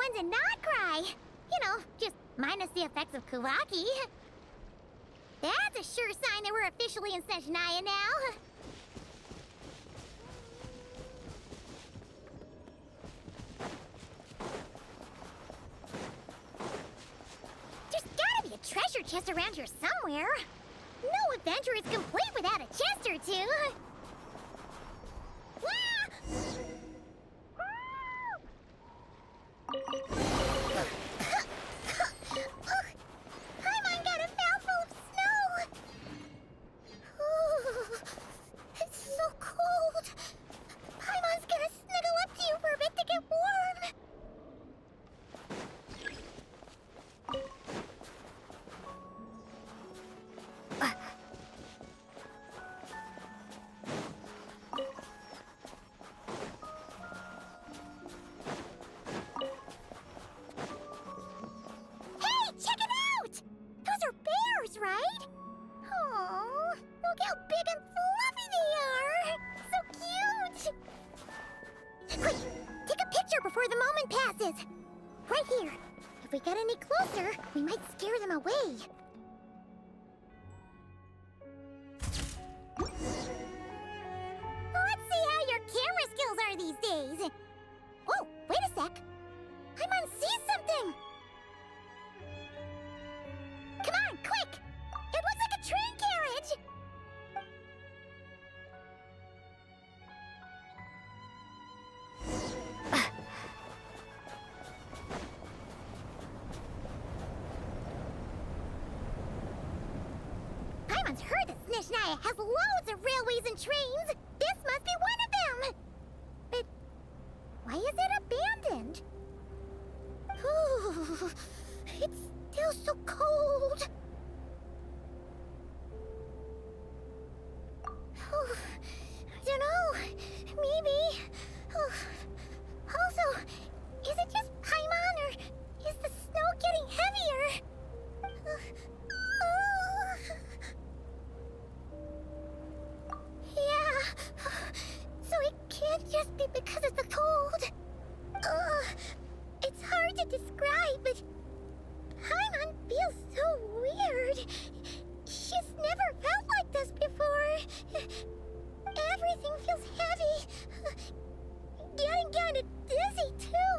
ones and not cry. You know, just minus the effects of Kuvaki. That's a sure sign that we're officially in Snezhnaya now. There's gotta be a treasure chest around here somewhere. No adventure is complete without a chest or two. Paimon got a mouthful of snow! Ooh, it's so cold. Paimon's gonna snuggle up to you for a bit to get warm. Right? Oh, look how big and fluffy they are! So cute! Quick, take a picture before the moment passes. Right here. If we get any closer, we might scare them away. Let's see how your camera skills are these days. Oh, wait a sec. Paimon sees something! Come on, quick! It looks like a train carriage! Paimon's heard that Snezhnaya has loads of railways and trains! This must be one of them! But why is it abandoned? Ooh, it's still so cold! Oh, I don't know. Maybe. Oh. Also, is it just Paimon or is the snow getting heavier? Yeah. So it can't just be because of the cold. It's hard to describe, but Paimon feels so weird. She's never felt like this before. Everything feels heavy. Getting kind of dizzy, too.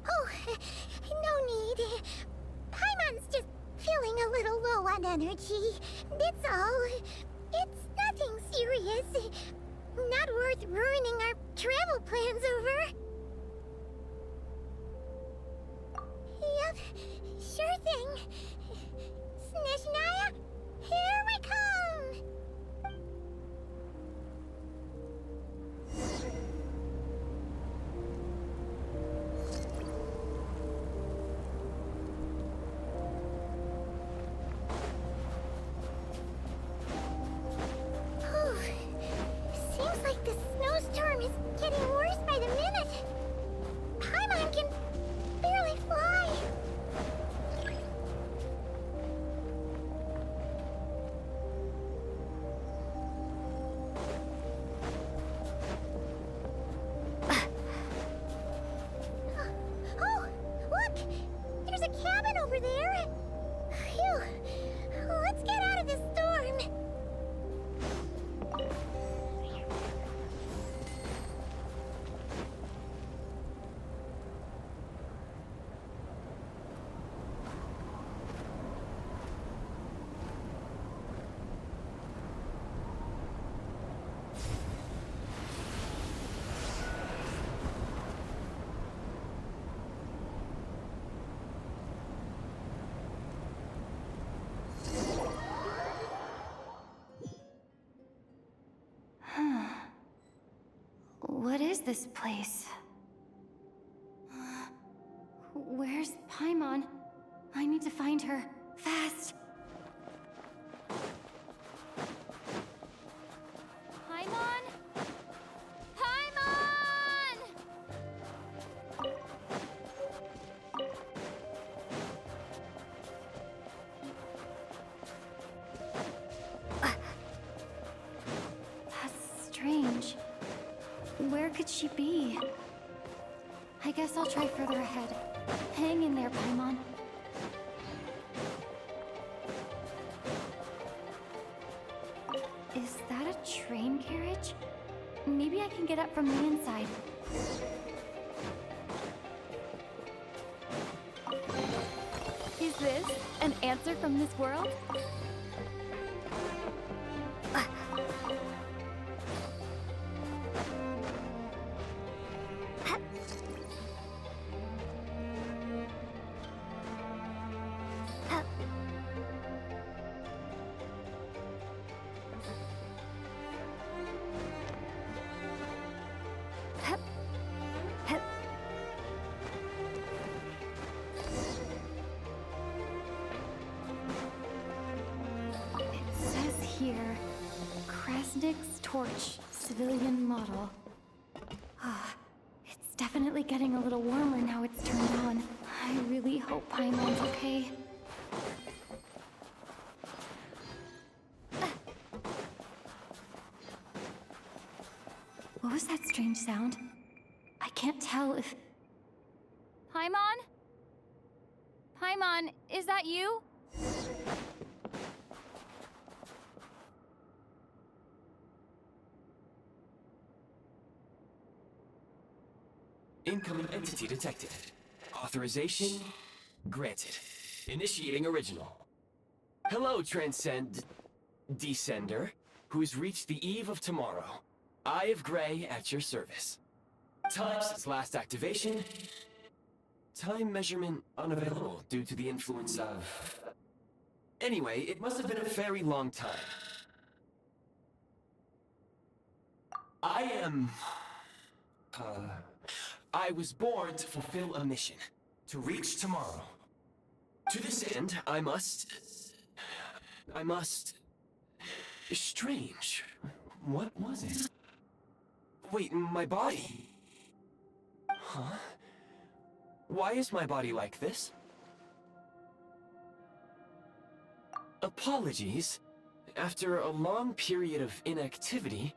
Oh, no need. Paimon's just feeling a little low on energy. That's all. It's nothing serious. Not worth ruining our travel plans over. Yep, sure thing. Snezhnaya, here we come! Seems like the snowstorm is getting worse by the minute. Paimon can barely fly. Oh, look! There's a cabin over there. Phew. Let's get out of this storm. What is this place? Where's Paimon? I need to find her. Fast! Paimon? Paimon! That's strange. could she be? I guess I'll try further ahead. Hang in there, Paimon. Is that a train carriage? Maybe I can get up from the inside. Is this an answer from this world? Here, Krasnik's torch, civilian model. It's definitely getting a little warmer now it's turned on. I really hope Paimon's okay. What was that strange sound? I can't tell if... Paimon? Paimon, is that you? Incoming entity detected. Authorization granted. Initiating original. Hello, Descender, who's reached the eve of tomorrow. Eye of Grey at your service. Time since last activation. Time measurement unavailable due to the influence of... Anyway, it must have been a very long time. I was born to fulfill a mission, to reach tomorrow. To this end, I must... Strange. What was it? Wait, my body? Huh? Why is my body like this? Apologies. After a long period of inactivity,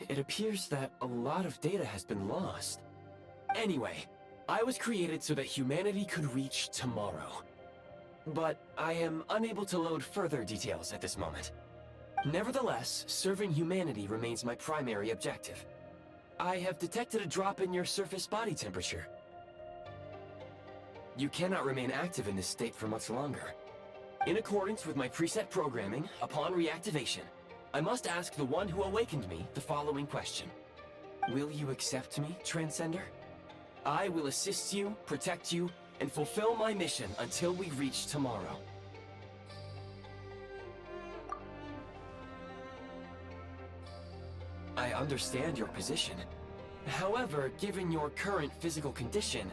it appears that a lot of data has been lost. Anyway, I was created so that humanity could reach tomorrow. But I am unable to load further details at this moment. Nevertheless, serving humanity remains my primary objective. I have detected a drop in your surface body temperature. You cannot remain active in this state for much longer. In accordance with my preset programming, upon reactivation, I must ask the one who awakened me the following question. Will you accept me, Transcender? I will assist you, protect you, and fulfill my mission until we reach tomorrow. I understand your position. However, given your current physical condition,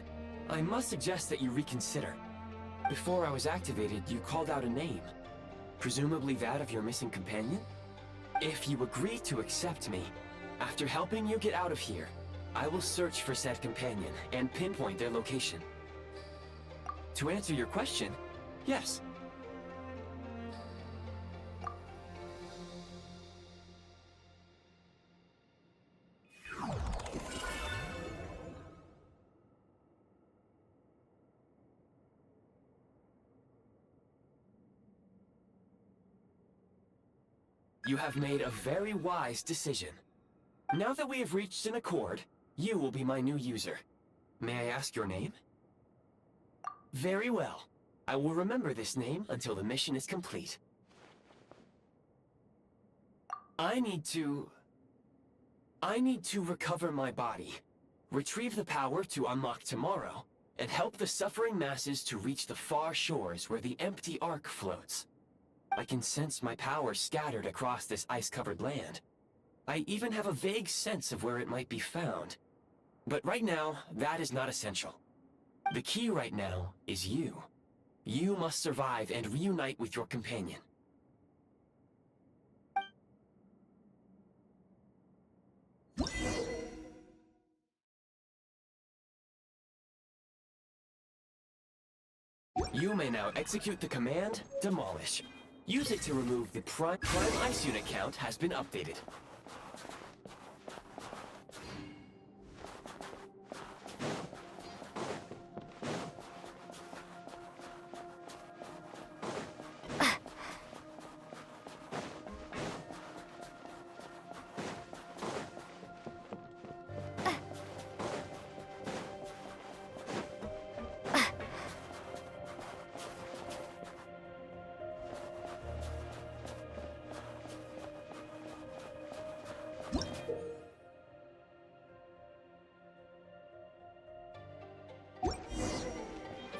I must suggest that you reconsider. Before I was activated, you called out a name. Presumably that of your missing companion? If you agree to accept me, after helping you get out of here, I will search for said companion and pinpoint their location. To answer your question, yes. You have made a very wise decision. Now that we have reached an accord, you will be my new user. May I ask your name? Very well. I will remember this name until the mission is complete. I need to recover my body, retrieve the power to unlock tomorrow, and help the suffering masses to reach the far shores where the empty Ark floats. I can sense my power scattered across this ice-covered land. I even have a vague sense of where it might be found. But right now, that is not essential. The key right now is you. You must survive and reunite with your companion. You may now execute the command, Demolish. Use it to remove the prime ice unit count has been updated.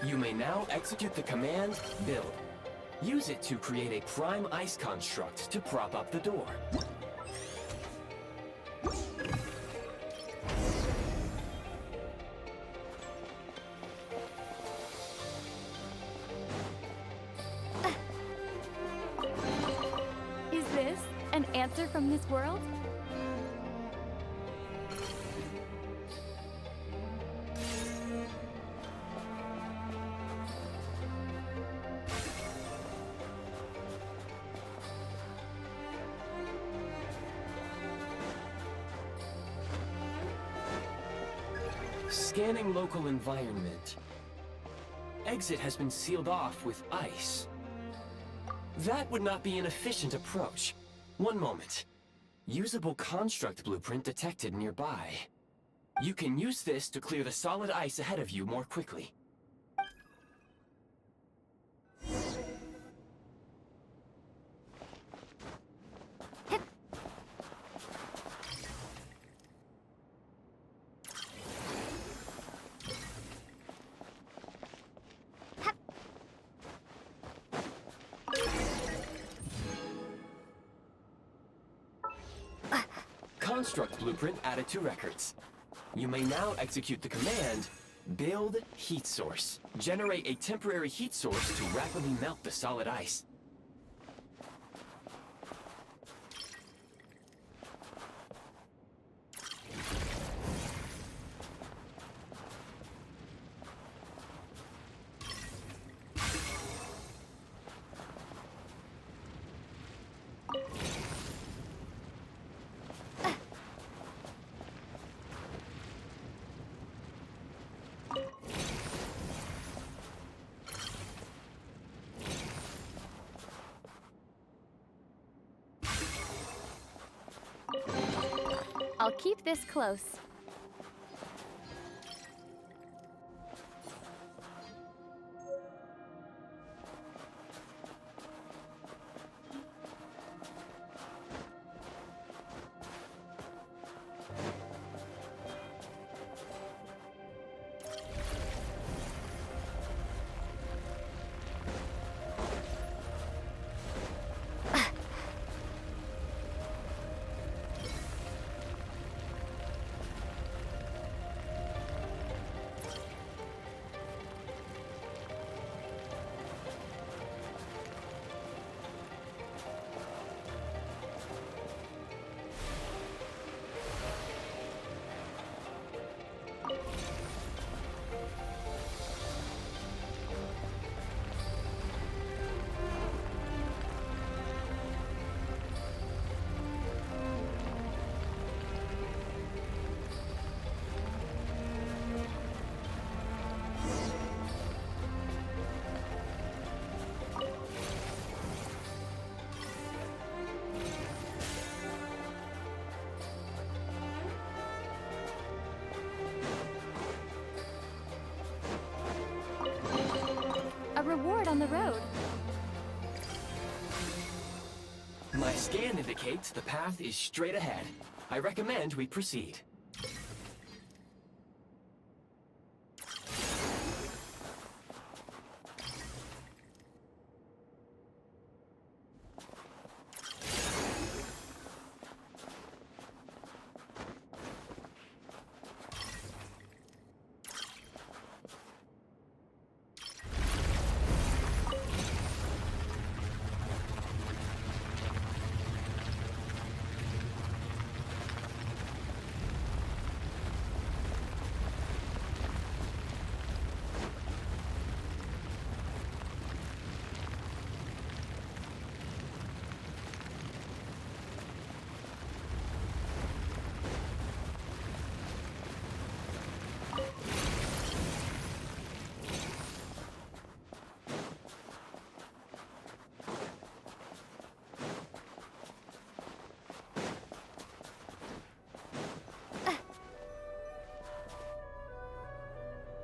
You may now execute the command, Build. Use it to create a prime ice construct to prop up the door. Is this an answer from this world? Scanning local environment. Exit has been sealed off with ice. That would not be an efficient approach. One moment. Usable construct blueprint detected nearby. You can use this to clear the solid ice ahead of you more quickly. Construct blueprint added to records. You may now execute the command, Build Heat Source. Generate a temporary heat source to rapidly melt the solid ice. I'll keep this close. A reward on the road. My scan indicates the path is straight ahead. I recommend we proceed.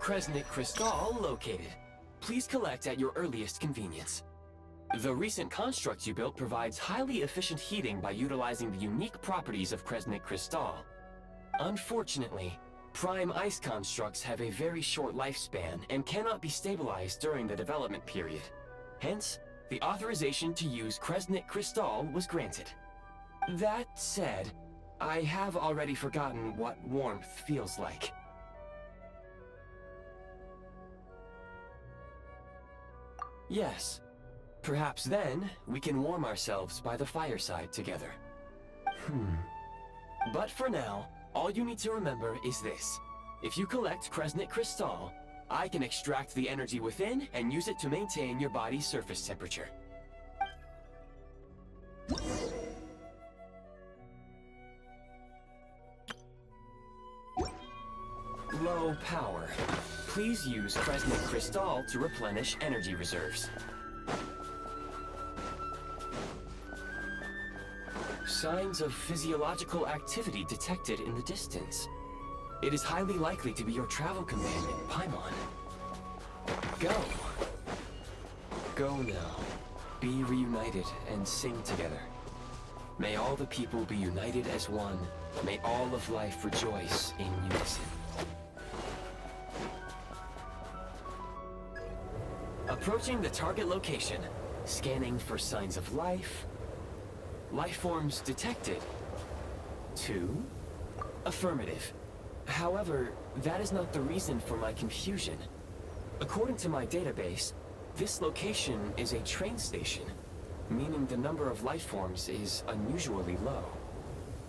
Kresnik Crystal located. Please collect at your earliest convenience. The recent construct you built provides highly efficient heating by utilizing the unique properties of Kresnik Crystal. Unfortunately, Prime ice constructs have a very short lifespan and cannot be stabilized during the development period. Hence, the authorization to use Kresnit Crystal was granted. That said, I have already forgotten what warmth feels like. Yes. Perhaps then, we can warm ourselves by the fireside together. But for now, all you need to remember is this. If you collect Kresnit Crystal, I can extract the energy within and use it to maintain your body's surface temperature. Low power. Please use Kresnit Crystal to replenish energy reserves. Signs of physiological activity detected in the distance. It is highly likely to be your travel companion, Paimon. Go. Go now. Be reunited and sing together. May all the people be united as one. May all of life rejoice in unison. Approaching the target location. Scanning for signs of life. Life forms detected. 2. Affirmative. However, that is not the reason for my confusion. According to my database, this location is a train station, meaning the number of life forms is unusually low.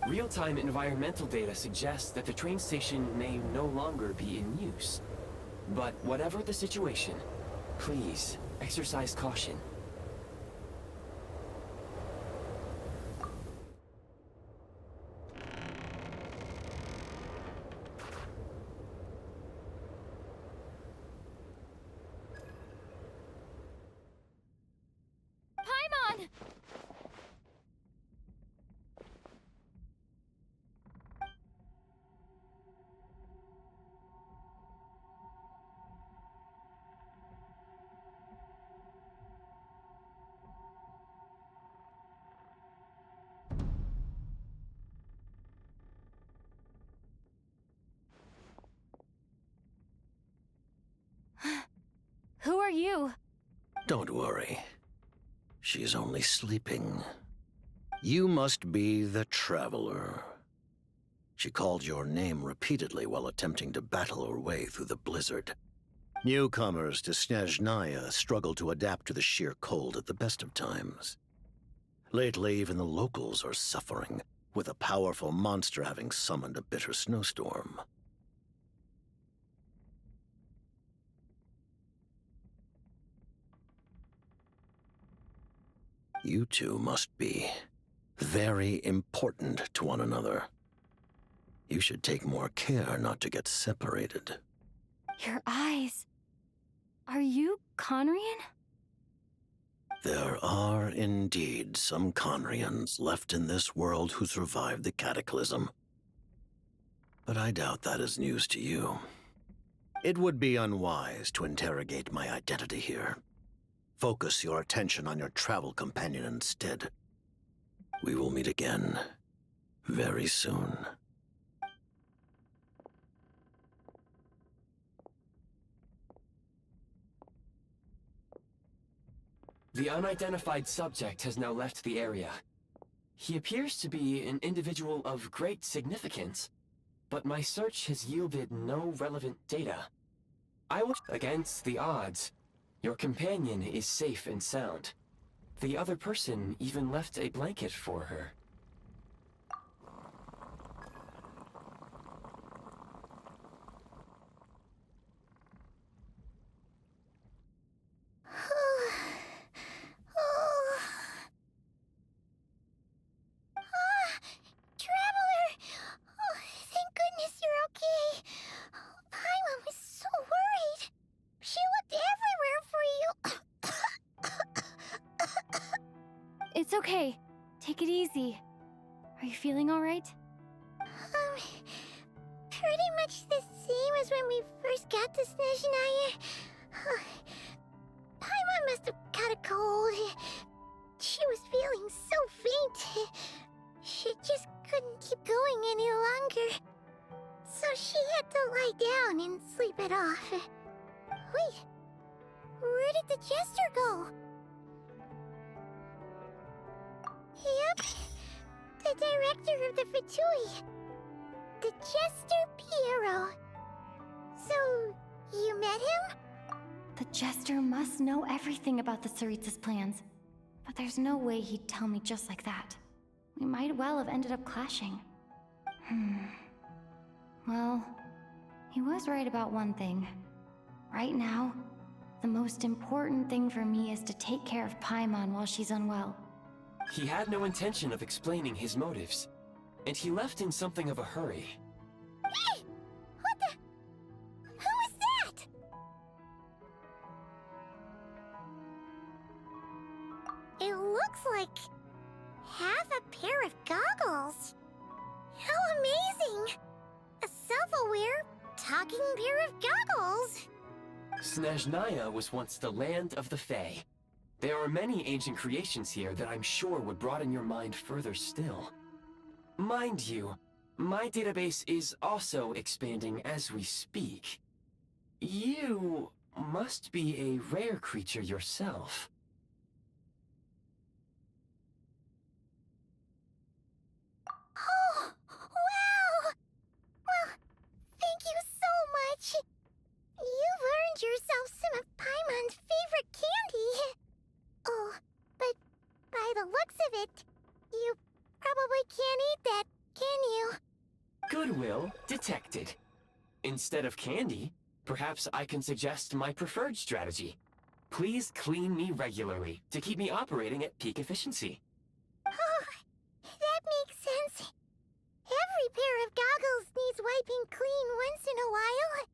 Real-time environmental data suggests that the train station may no longer be in use. But whatever the situation, please exercise caution. Paimon! Who are you? Don't worry. She's only sleeping. You must be the Traveler. She called your name repeatedly while attempting to battle her way through the blizzard. Newcomers to Snezhnaya struggle to adapt to the sheer cold at the best of times. Lately, even the locals are suffering, with a powerful monster having summoned a bitter snowstorm. You two must be very important to one another. You should take more care not to get separated. Your eyes. Are you Conrian? There are indeed some Conrians left in this world who survived the cataclysm. But I doubt that is news to you. It would be unwise to interrogate my identity here. Focus your attention on your travel companion instead. We will meet again very soon. The unidentified subject has now left the area. He appears to be an individual of great significance, but my search has yielded no relevant data. I will against the odds. Your companion is safe and sound. The other person even left a blanket for her. Traveler! Oh, thank goodness you're okay. Paimon was so worried. She looked everywhere for you. It's okay. Take it easy. Are you feeling all right? Pretty much the same as when we first got to Snezhnaya. Paimon must have caught a cold. She was feeling so faint. She just couldn't keep going any longer. So she had to lie down and sleep it off. Wait, where did the jester go? Yep, the director of the Fatui. The Jester Piero. So, you met him? The Jester must know everything about the Tsaritsa's plans. But there's no way he'd tell me just like that. We might well have ended up clashing. Well, he was right about one thing. Right now, the most important thing for me is to take care of Paimon while she's unwell. He had no intention of explaining his motives, and he left in something of a hurry. Hey! What the... Who is that? It looks like... half a pair of goggles. How amazing! A self-aware, talking pair of goggles! Snezhnaya was once the land of the Fae. There are many ancient creations here that I'm sure would broaden your mind further still. Mind you, my database is also expanding as we speak. You must be a rare creature yourself. Oh, wow! Well, thank you so much. You've earned yourself some of Paimon's favorite candy. Oh, but by the looks of it, you probably can't eat that, can you? Goodwill detected. Instead of candy, perhaps I can suggest my preferred strategy. Please clean me regularly to keep me operating at peak efficiency. Oh, that makes sense. Every pair of goggles needs wiping clean once in a while.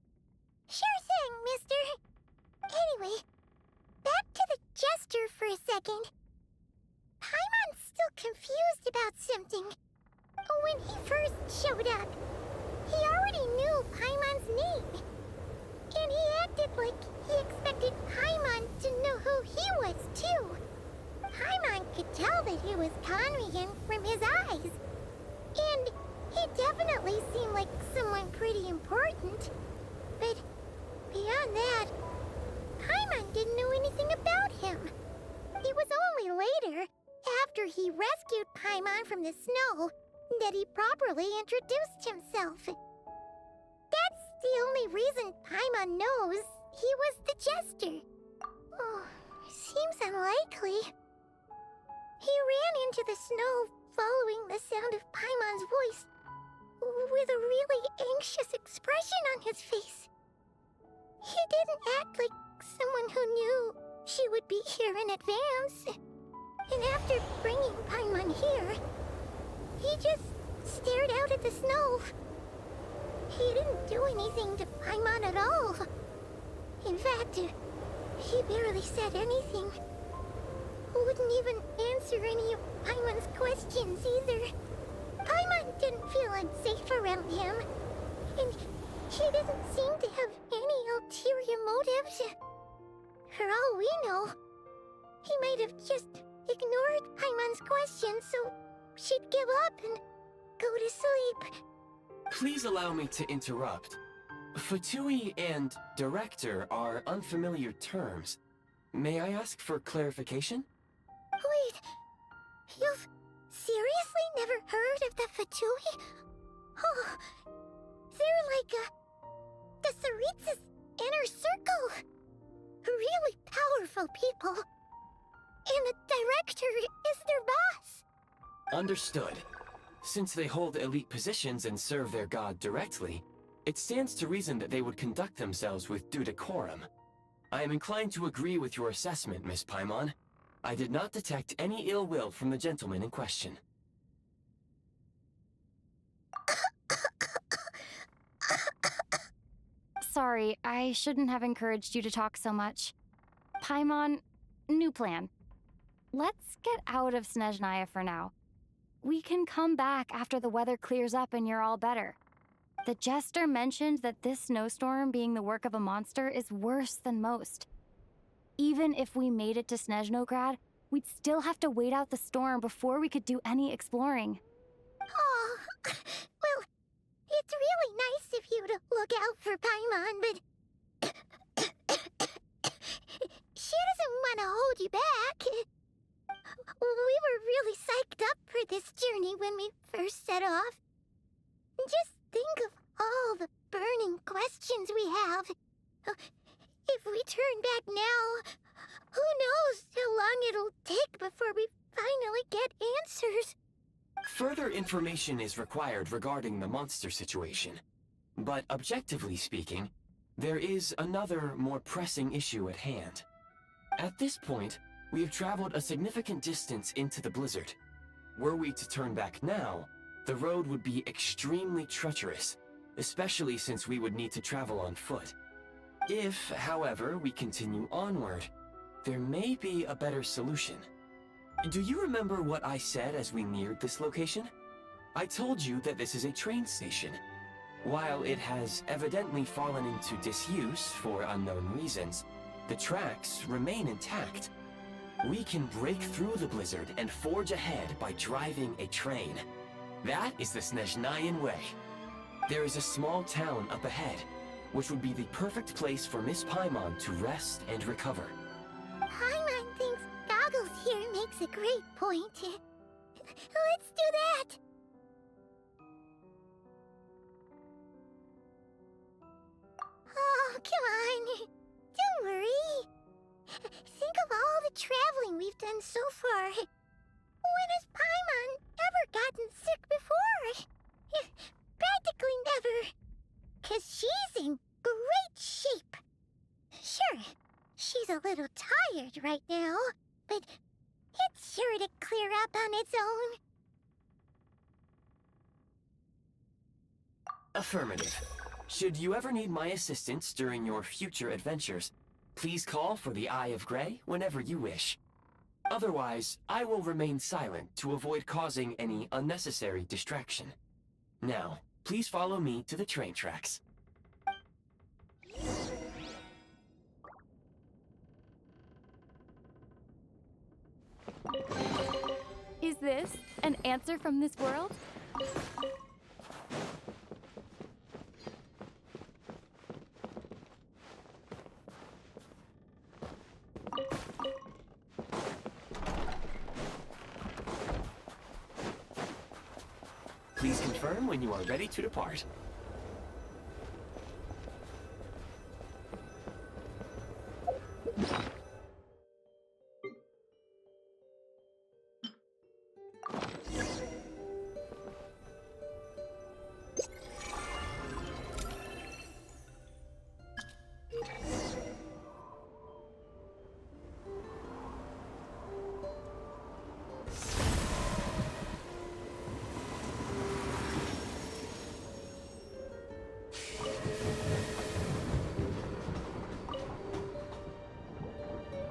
Sure thing, mister. Anyway, back to the Jester for a second. Paimon's still confused about something. When he first showed up, he already knew Paimon's name. And he acted like he expected Paimon to know who he was, too. Paimon could tell that he was Conrian from his eyes. And he definitely seemed like someone pretty important. But beyond that, Paimon didn't know anything about him. It was only later, after he rescued Paimon from the snow, that he properly introduced himself. That's the only reason Paimon knows he was the Jester. Oh, seems unlikely. He ran into the snow following the sound of Paimon's voice, with a really anxious expression on his face. He didn't act like someone who knew she would be here in advance. And after bringing Paimon here, he just stared out at the snow. He didn't do anything to Paimon at all. In fact, he barely said anything. Wouldn't even answer any of Paimon's questions either. Paimon didn't feel unsafe around him, and he didn't seem to have any ulterior motives. For all we know, he might have just ignored Paimon's questions so she'd give up and go to sleep. Please allow me to interrupt. Fatui and director are unfamiliar terms. May I ask for clarification? Wait, you've seriously never heard of the Fatui? Oh, they're like the Tsaritsa's inner circle. Really powerful people. And the director is their boss. Understood. Since they hold elite positions and serve their god directly, it stands to reason that they would conduct themselves with due decorum. I am inclined to agree with your assessment, Miss Paimon. I did not detect any ill will from the gentleman in question. Sorry, I shouldn't have encouraged you to talk so much. Paimon, new plan. Let's get out of Snezhnaya for now. We can come back after the weather clears up and you're all better. The Jester mentioned that this snowstorm being the work of a monster is worse than most. Even if we made it to Snezhnograd, we'd still have to wait out the storm before we could do any exploring. Oh, well, it's really nice of to look out for Paimon, but she doesn't want to hold you back. We were really psyched up for this journey when we first set off. Just think of all the burning questions we have. If we turn back now, who knows how long it'll take before we finally get answers. Further information is required regarding the monster situation. But objectively speaking, there is another, more pressing issue at hand. At this point, we have traveled a significant distance into the blizzard. Were we to turn back now, the road would be extremely treacherous, especially since we would need to travel on foot. If, however, we continue onward, there may be a better solution. Do you remember what I said as we neared this location? I told you that this is a train station. While it has evidently fallen into disuse for unknown reasons, the tracks remain intact. We can break through the blizzard and forge ahead by driving a train. That is the Snezhnayan way. There is a small town up ahead, which would be the perfect place for Miss Paimon to rest and recover. Paimon thinks Goggles here makes a great point. Let's do that! Oh, come on. Don't worry. Think of all the traveling we've done so far. When has Paimon ever gotten sick before? Practically never. 'Cause she's in great shape. Sure, she's a little tired right now, but it's sure to clear up on its own. Affirmative. Should you ever need my assistance during your future adventures, please call for the Eye of Grey whenever you wish. Otherwise, I will remain silent to avoid causing any unnecessary distraction. Now, please follow me to the train tracks. Is this an answer from this world? Please confirm when you are ready to depart.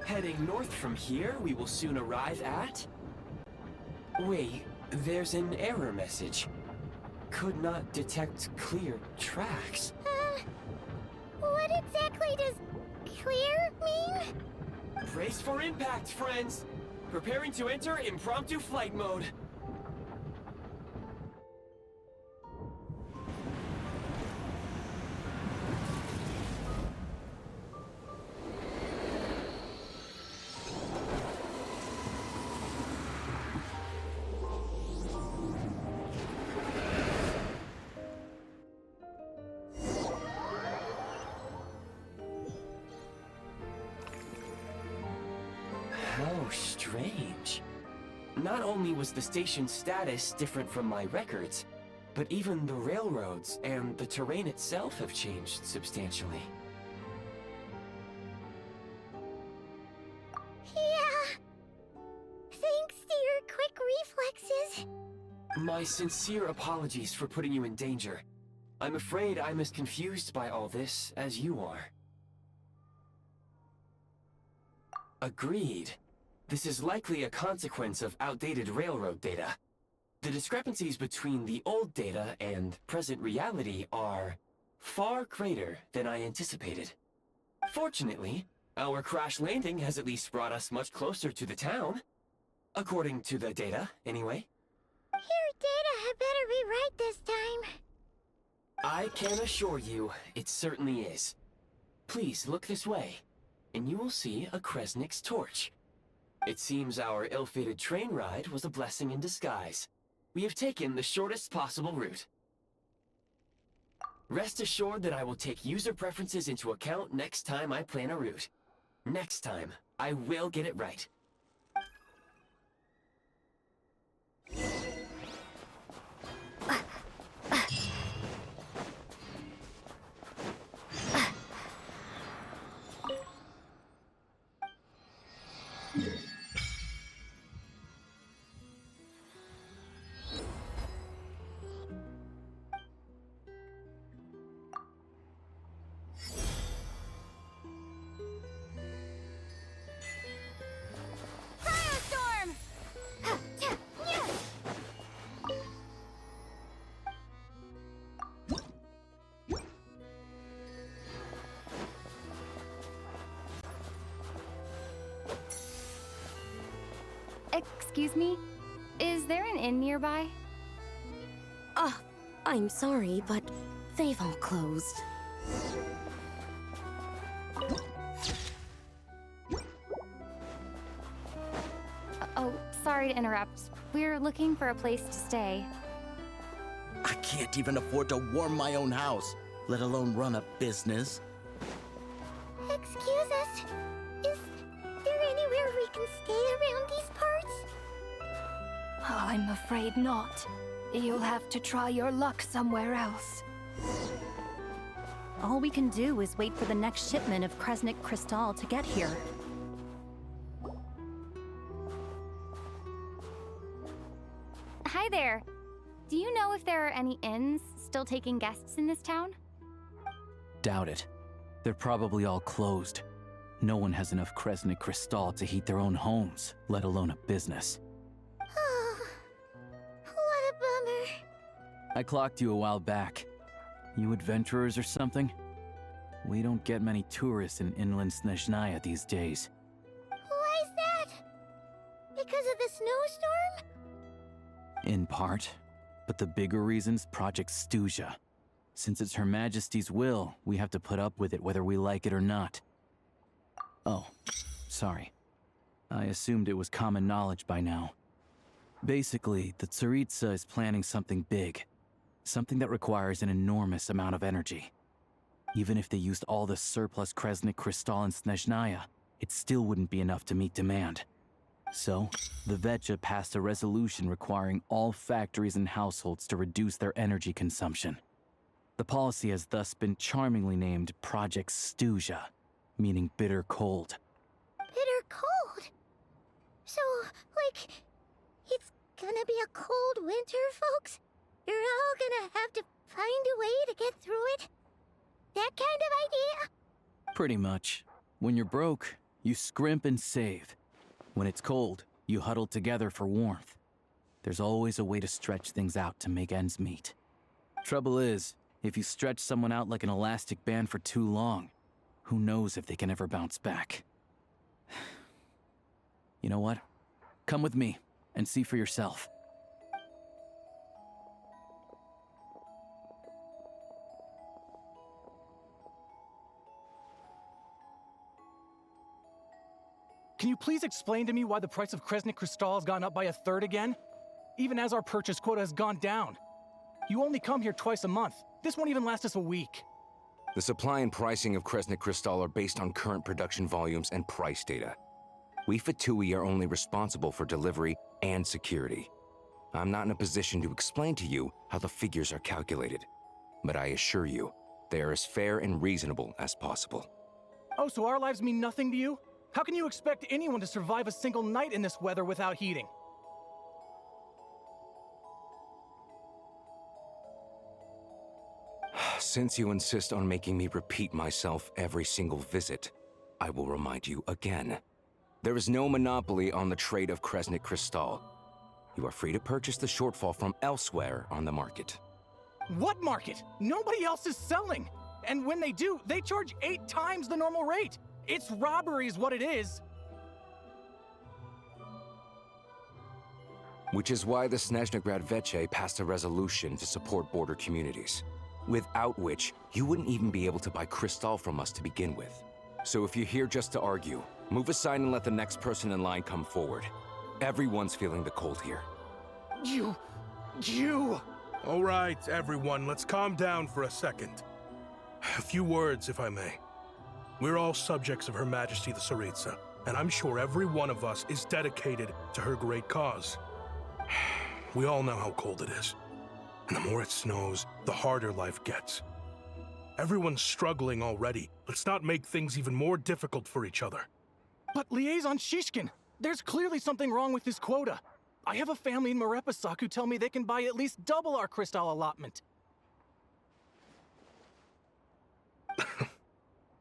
Heading north from here, we will soon arrive at... Wait, there's an error message. Could not detect clear tracks. What exactly does clear mean? Brace for impact, friends! Preparing to enter impromptu flight mode. How strange. Not only was the station's status different from my records, but even the railroads and the terrain itself have changed substantially. Yeah. Thanks to your quick reflexes. My sincere apologies for putting you in danger. I'm afraid I'm as confused by all this as you are. Agreed. This is likely a consequence of outdated railroad data. The discrepancies between the old data and present reality are far greater than I anticipated. Fortunately, our crash landing has at least brought us much closer to the town. According to the data, anyway. Your data had better be right this time. I can assure you, it certainly is. Please look this way, and you will see a Kresnik's torch. It seems our ill-fated train ride was a blessing in disguise. We have taken the shortest possible route. Rest assured that I will take user preferences into account next time I plan a route. Next time, I will get it right. Snowstorm! Excuse me? Is there an inn nearby? I'm sorry, but they've all closed. Oh, sorry to interrupt. We're looking for a place to stay. I can't even afford to warm my own house, let alone run a business. Excuse us. Is there anywhere we can stay around these parts? I'm afraid not. You'll have to try your luck somewhere else. All we can do is wait for the next shipment of Kresnik Crystal to get here. Hi there. Do you know if there are any inns still taking guests in this town? Doubt it. They're probably all closed. No one has enough Kresnik Crystal to heat their own homes, let alone a business. Oh, what a bummer. I clocked you a while back. You adventurers or something? We don't get many tourists in inland Snezhnaya these days. Why is that? Because of the snowstorm? In part. But the bigger reason's Project Stuzha. Since it's Her Majesty's will, we have to put up with it whether we like it or not. Oh, sorry. I assumed it was common knowledge by now. Basically, the Tsaritsa is planning something big. Something that requires an enormous amount of energy. Even if they used all the surplus Kresnik Crystal in Snezhnaya, it still wouldn't be enough to meet demand. So, the VII passed a resolution requiring all factories and households to reduce their energy consumption. The policy has thus been charmingly named Project Stuzha, meaning bitter cold. Bitter cold? So, like, it's gonna be a cold winter, folks? You're all gonna have to find a way to get through it? That kind of idea? Pretty much. When you're broke, you scrimp and save. When it's cold, you huddle together for warmth. There's always a way to stretch things out to make ends meet. Trouble is, if you stretch someone out like an elastic band for too long, who knows if they can ever bounce back. You know what? Come with me and see for yourself. Can you please explain to me why the price of Kresnik Crystal has gone up by 1/3 again? Even as our purchase quota has gone down. You only come here twice a month. This won't even last us a week. The supply and pricing of Kresnik Crystal are based on current production volumes and price data. We Fatui are only responsible for delivery and security. I'm not in a position to explain to you how the figures are calculated, but I assure you, they are as fair and reasonable as possible. Oh, so our lives mean nothing to you? How can you expect anyone to survive a single night in this weather without heating? Since you insist on making me repeat myself every single visit, I will remind you again. There is no monopoly on the trade of Kresnik Crystal. You are free to purchase the shortfall from elsewhere on the market. What market? Nobody else is selling! And when they do, they charge 8 times the normal rate! It's robbery is what it is! Which is why the Snezhnaya VII passed a resolution to support border communities. without which you wouldn't even be able to buy Crystal from us to begin with. So if you're here just to argue, move aside and let the next person in line come forward. Everyone's feeling the cold here. You! All right, everyone, let's calm down for a second. A few words, if I may. We're all subjects of Her Majesty the Tsaritsa, and I'm sure every one of us is dedicated to her great cause. We all know how cold it is. And the more it snows, the harder life gets. Everyone's struggling already. Let's not make things even more difficult for each other. But Liaison Shishkin, there's clearly something wrong with this quota. I have a family in Marepasak who tell me they can buy at least double our crystal allotment.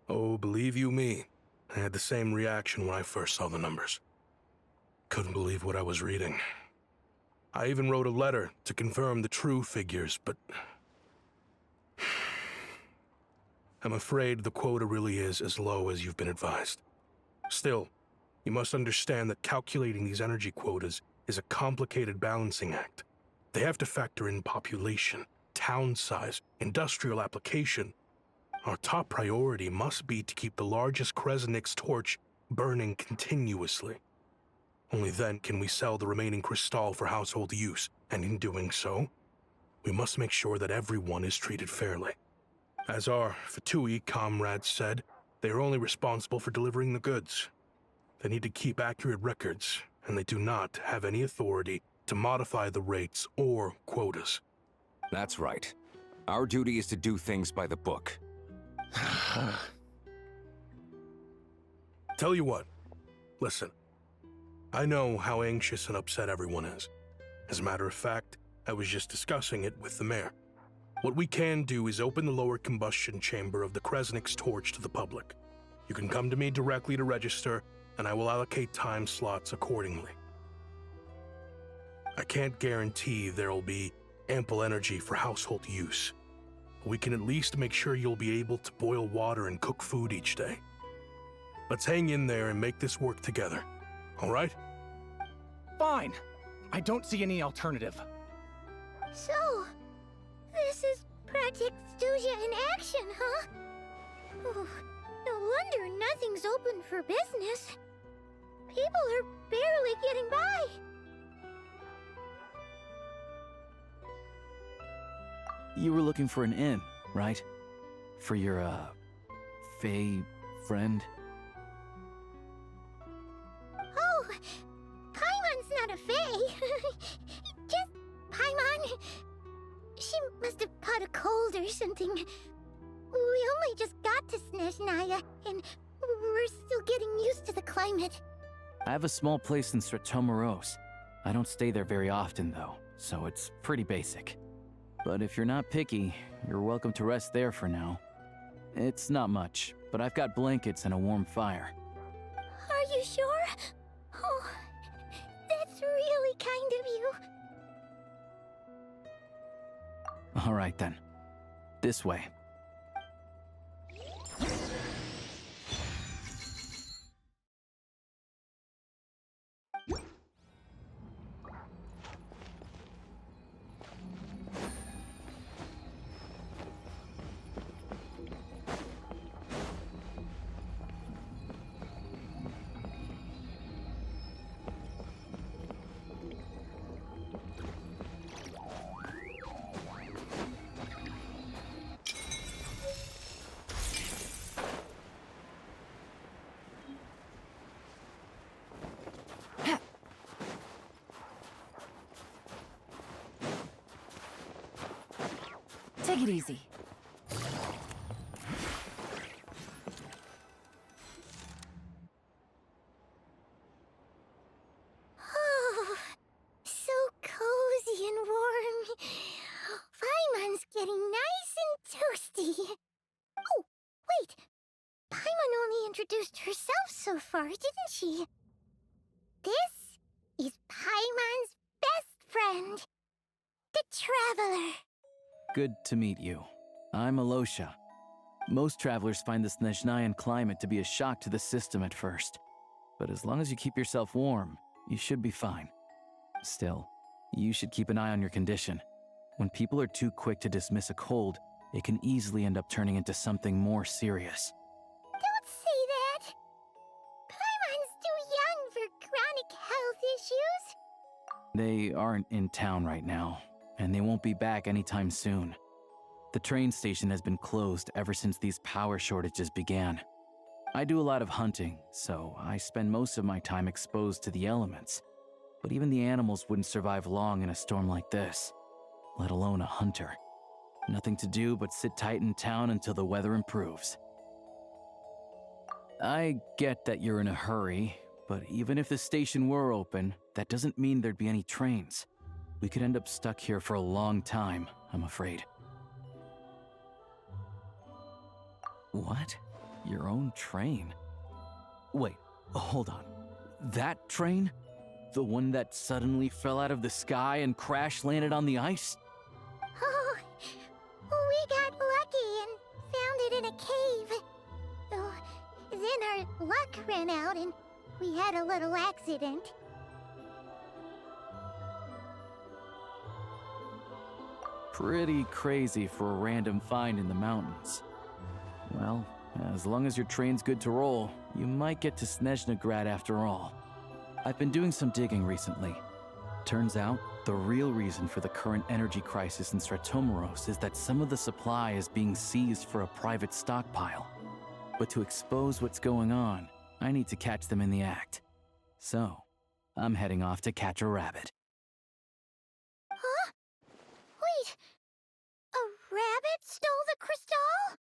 Oh, believe you me, I had the same reaction when I first saw the numbers. Couldn't believe what I was reading. I even wrote a letter to confirm the true figures, but I'm afraid the quota really is as low as you've been advised. Still, you must understand that calculating these energy quotas is a complicated balancing act. They have to factor in population, town size, industrial application. Our top priority must be to keep the largest Kresnik's torch burning continuously. Only then can we sell the remaining crystal for household use, and in doing so, we must make sure that everyone is treated fairly. As our Fatui comrades said, they are only responsible for delivering the goods. They need to keep accurate records, and they do not have any authority to modify the rates or quotas. That's right. Our duty is to do things by the book. Tell you what, listen. I know how anxious and upset everyone is. As a matter of fact, I was just discussing it with the mayor. What we can do is open the lower combustion chamber of the Kresnik's torch to the public. You can come to me directly to register, and I will allocate time slots accordingly. I can't guarantee there'll be ample energy for household use. We can at least make sure you'll be able to boil water and cook food each day. Let's hang in there and make this work together, all right? Fine. I don't see any alternative. So, this is Project Stuzha in action, huh? Oh, no wonder nothing's open for business. People are barely getting by. You were looking for an inn, right? For your, Fae friend? Oh, Paimon's not a fae. Just Paimon. She must have caught a cold or something. We only just got to Snezhnaya, and we're still getting used to the climate. I have a small place in Stratomaros. I don't stay there very often, though, so it's pretty basic. But if you're not picky, you're welcome to rest there for now. It's not much, but I've got blankets and a warm fire. Are you sure? Oh, that's really kind of you. All right, then. This way. Take it easy. Oh, so cozy and warm. Paimon's getting nice and toasty. Oh, wait. Paimon only introduced herself so far, didn't she? This is Paimon's best friend, the Traveler. Good to meet you. I'm Alosha. Most travelers find the Snezhnayan climate to be a shock to the system at first. But as long as you keep yourself warm, you should be fine. Still, you should keep an eye on your condition. When people are too quick to dismiss a cold, it can easily end up turning into something more serious. Don't say that! Paimon's too young for chronic health issues. They aren't in town right now, and they won't be back anytime soon. The train station has been closed ever since these power shortages began. I do a lot of hunting, so I spend most of my time exposed to the elements. But even the animals wouldn't survive long in a storm like this, let alone a hunter. Nothing to do but sit tight in town until the weather improves. I get that you're in a hurry, but even if the station were open, that doesn't mean there'd be any trains. We could end up stuck here for a long time, I'm afraid. What? Your own train? Wait, hold on. That train? The one that suddenly fell out of the sky and crash-landed on the ice? Oh, we got lucky and found it in a cave. Oh, then our luck ran out and we had a little accident. Pretty crazy for a random find in the mountains. Well, as long as your train's good to roll, you might get to Snezhnaya after all. I've been doing some digging recently. Turns out, the real reason for the current energy crisis in Stratomaros is that some of the supply is being seized for a private stockpile. But to expose what's going on, I need to catch them in the act. So, I'm heading off to catch a rabbit. Huh? Wait, a rabbit stole the crystal?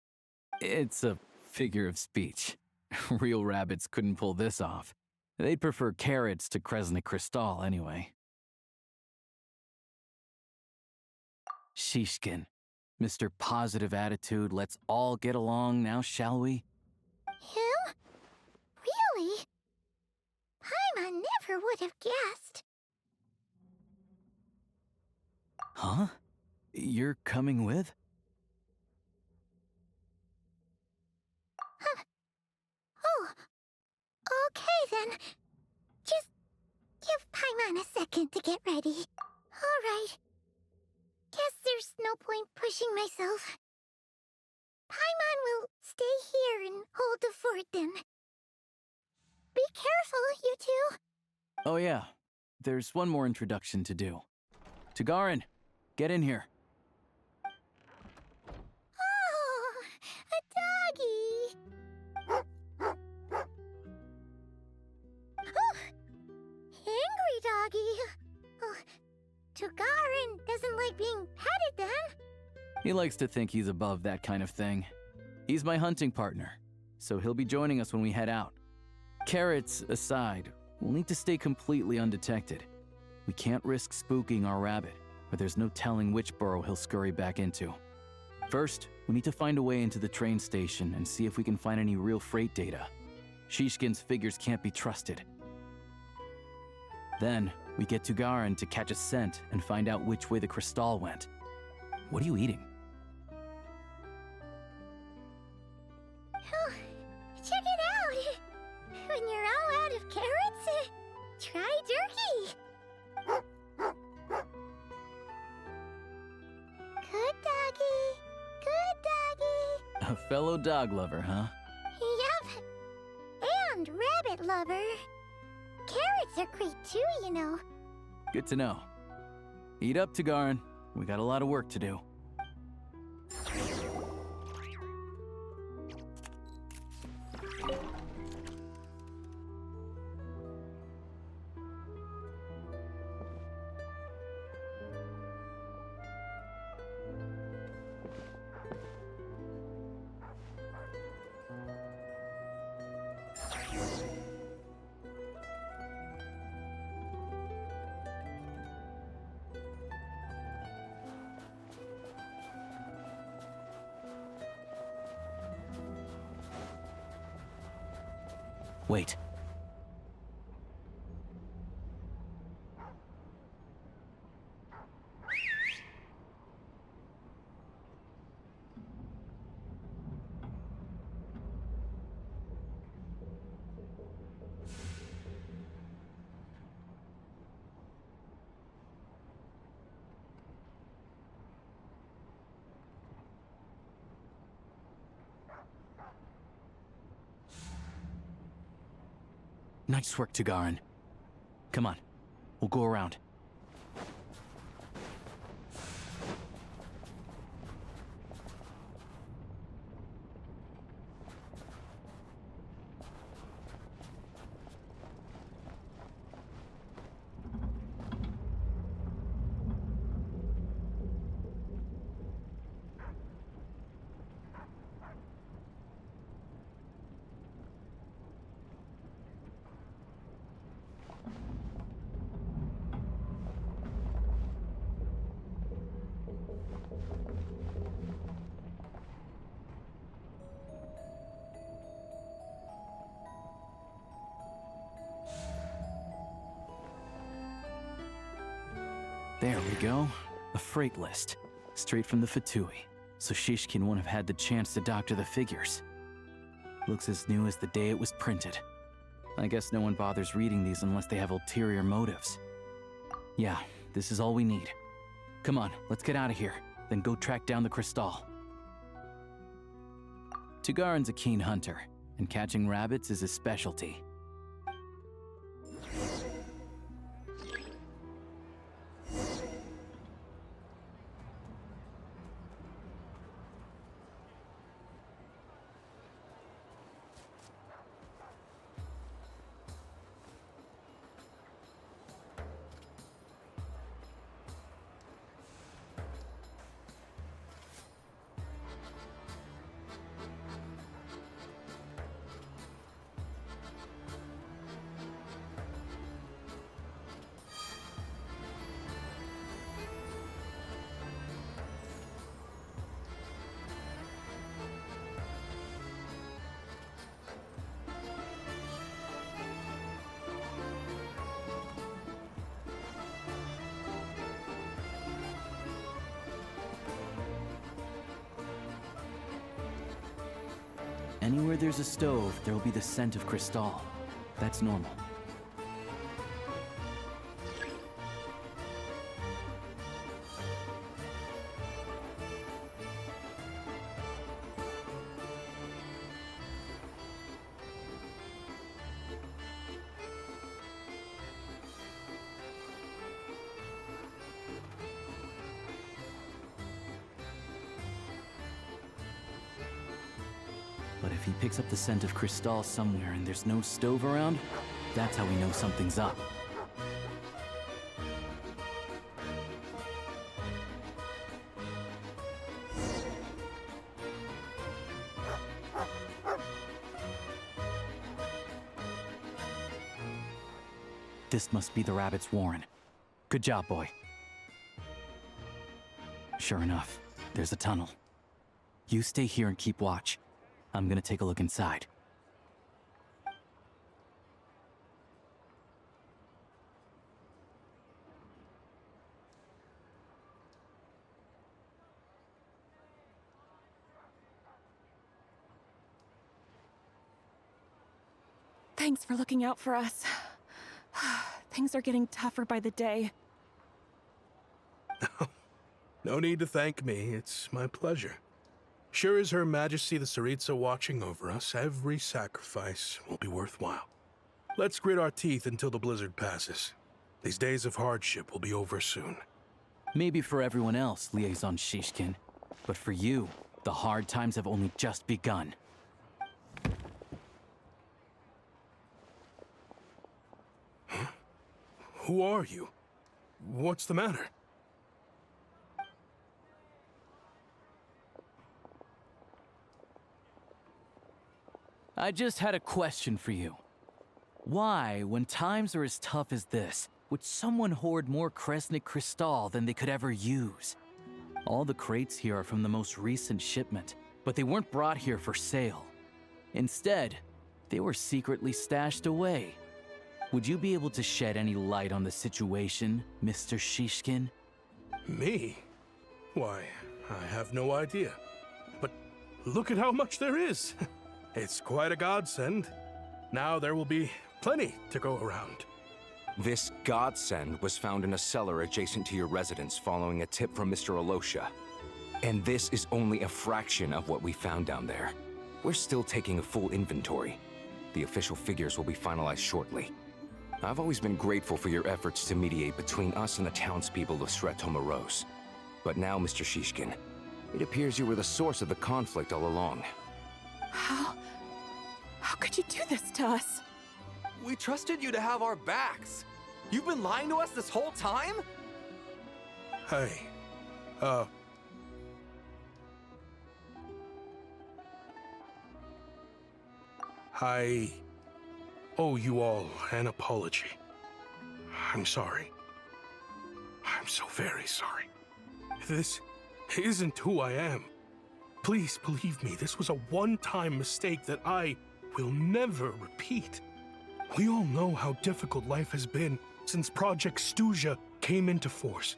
It's a figure of speech. Real rabbits couldn't pull this off. They'd prefer carrots to Kresnik Crystal anyway. Shishkin, Mr. Positive Attitude, let's all get along now, shall we? Him? Really? Paimon never would have guessed. Huh? You're coming with? Huh. Oh, okay then. Just give Paimon a second to get ready. All right. Guess there's no point pushing myself. Paimon will stay here and hold the fort then. Be careful, you two. Oh yeah, there's one more introduction to do. Tagarin, get in here. Oh, a doggy. Oh, angry doggy. Oh, Tagarin doesn't like being petted then. He likes to think he's above that kind of thing. He's my hunting partner, so he'll be joining us when we head out. Carrots aside, we'll need to stay completely undetected. We can't risk spooking our rabbit, or there's no telling which burrow he'll scurry back into. First, we need to find a way into the train station and see if we can find any real freight data. Shishkin's figures can't be trusted. Then, we get to Garin to catch a scent and find out which way the crystal went. What are you eating? Oh, check it out. When you're all out of carrots, try jerky. Good doggy. Good doggy. A fellow dog lover, huh? Yep. And rabbit lover. Carrots are great too, you know. Good to know. Eat up, Tagarin. We got a lot of work to do. Wait. Nice work, Tugarin. Come on, we'll go around. There we go. A freight list. Straight from the Fatui. So Shishkin won't have had the chance to doctor the figures. Looks as new as the day it was printed. I guess no one bothers reading these unless they have ulterior motives. Yeah, this is all we need. Come on, let's get out of here. Then go track down the crystal. Tugarin's a keen hunter, and catching rabbits is his specialty. Anywhere there's a stove, there will be the scent of crystal. That's normal. But if he picks up the scent of crystal somewhere and there's no stove around, that's how we know something's up. This must be the rabbit's warren. Good job, boy. Sure enough, there's a tunnel. You stay here and keep watch. I'm gonna take a look inside. Thanks for looking out for us. Things are getting tougher by the day. No need to thank me. It's my pleasure. Sure as Her Majesty the Tsaritsa watching over us, every sacrifice will be worthwhile. Let's grit our teeth until the blizzard passes. These days of hardship will be over soon. Maybe for everyone else, Liaison Shishkin. But for you, the hard times have only just begun. Huh? Who are you? What's the matter? I just had a question for you. Why, when times are as tough as this, would someone hoard more Kresnik crystal than they could ever use? All the crates here are from the most recent shipment, but they weren't brought here for sale. Instead, they were secretly stashed away. Would you be able to shed any light on the situation, Mr. Shishkin? Me? Why, I have no idea. But look at how much there is. It's quite a godsend. Now there will be plenty to go around. This godsend was found in a cellar adjacent to your residence following a tip from Mr. Alosha. And this is only a fraction of what we found down there. We're still taking a full inventory. The official figures will be finalized shortly. I've always been grateful for your efforts to mediate between us and the townspeople of Sretomaros. But now, Mr. Shishkin, it appears you were the source of the conflict all along. How could you do this to us? We trusted you to have our backs. You've been lying to us this whole time? Hey, I owe you all an apology. I'm sorry. I'm so very sorry. This isn't who I am. Please believe me, this was a one-time mistake that I will never repeat. We all know how difficult life has been since Project Stuzha came into force.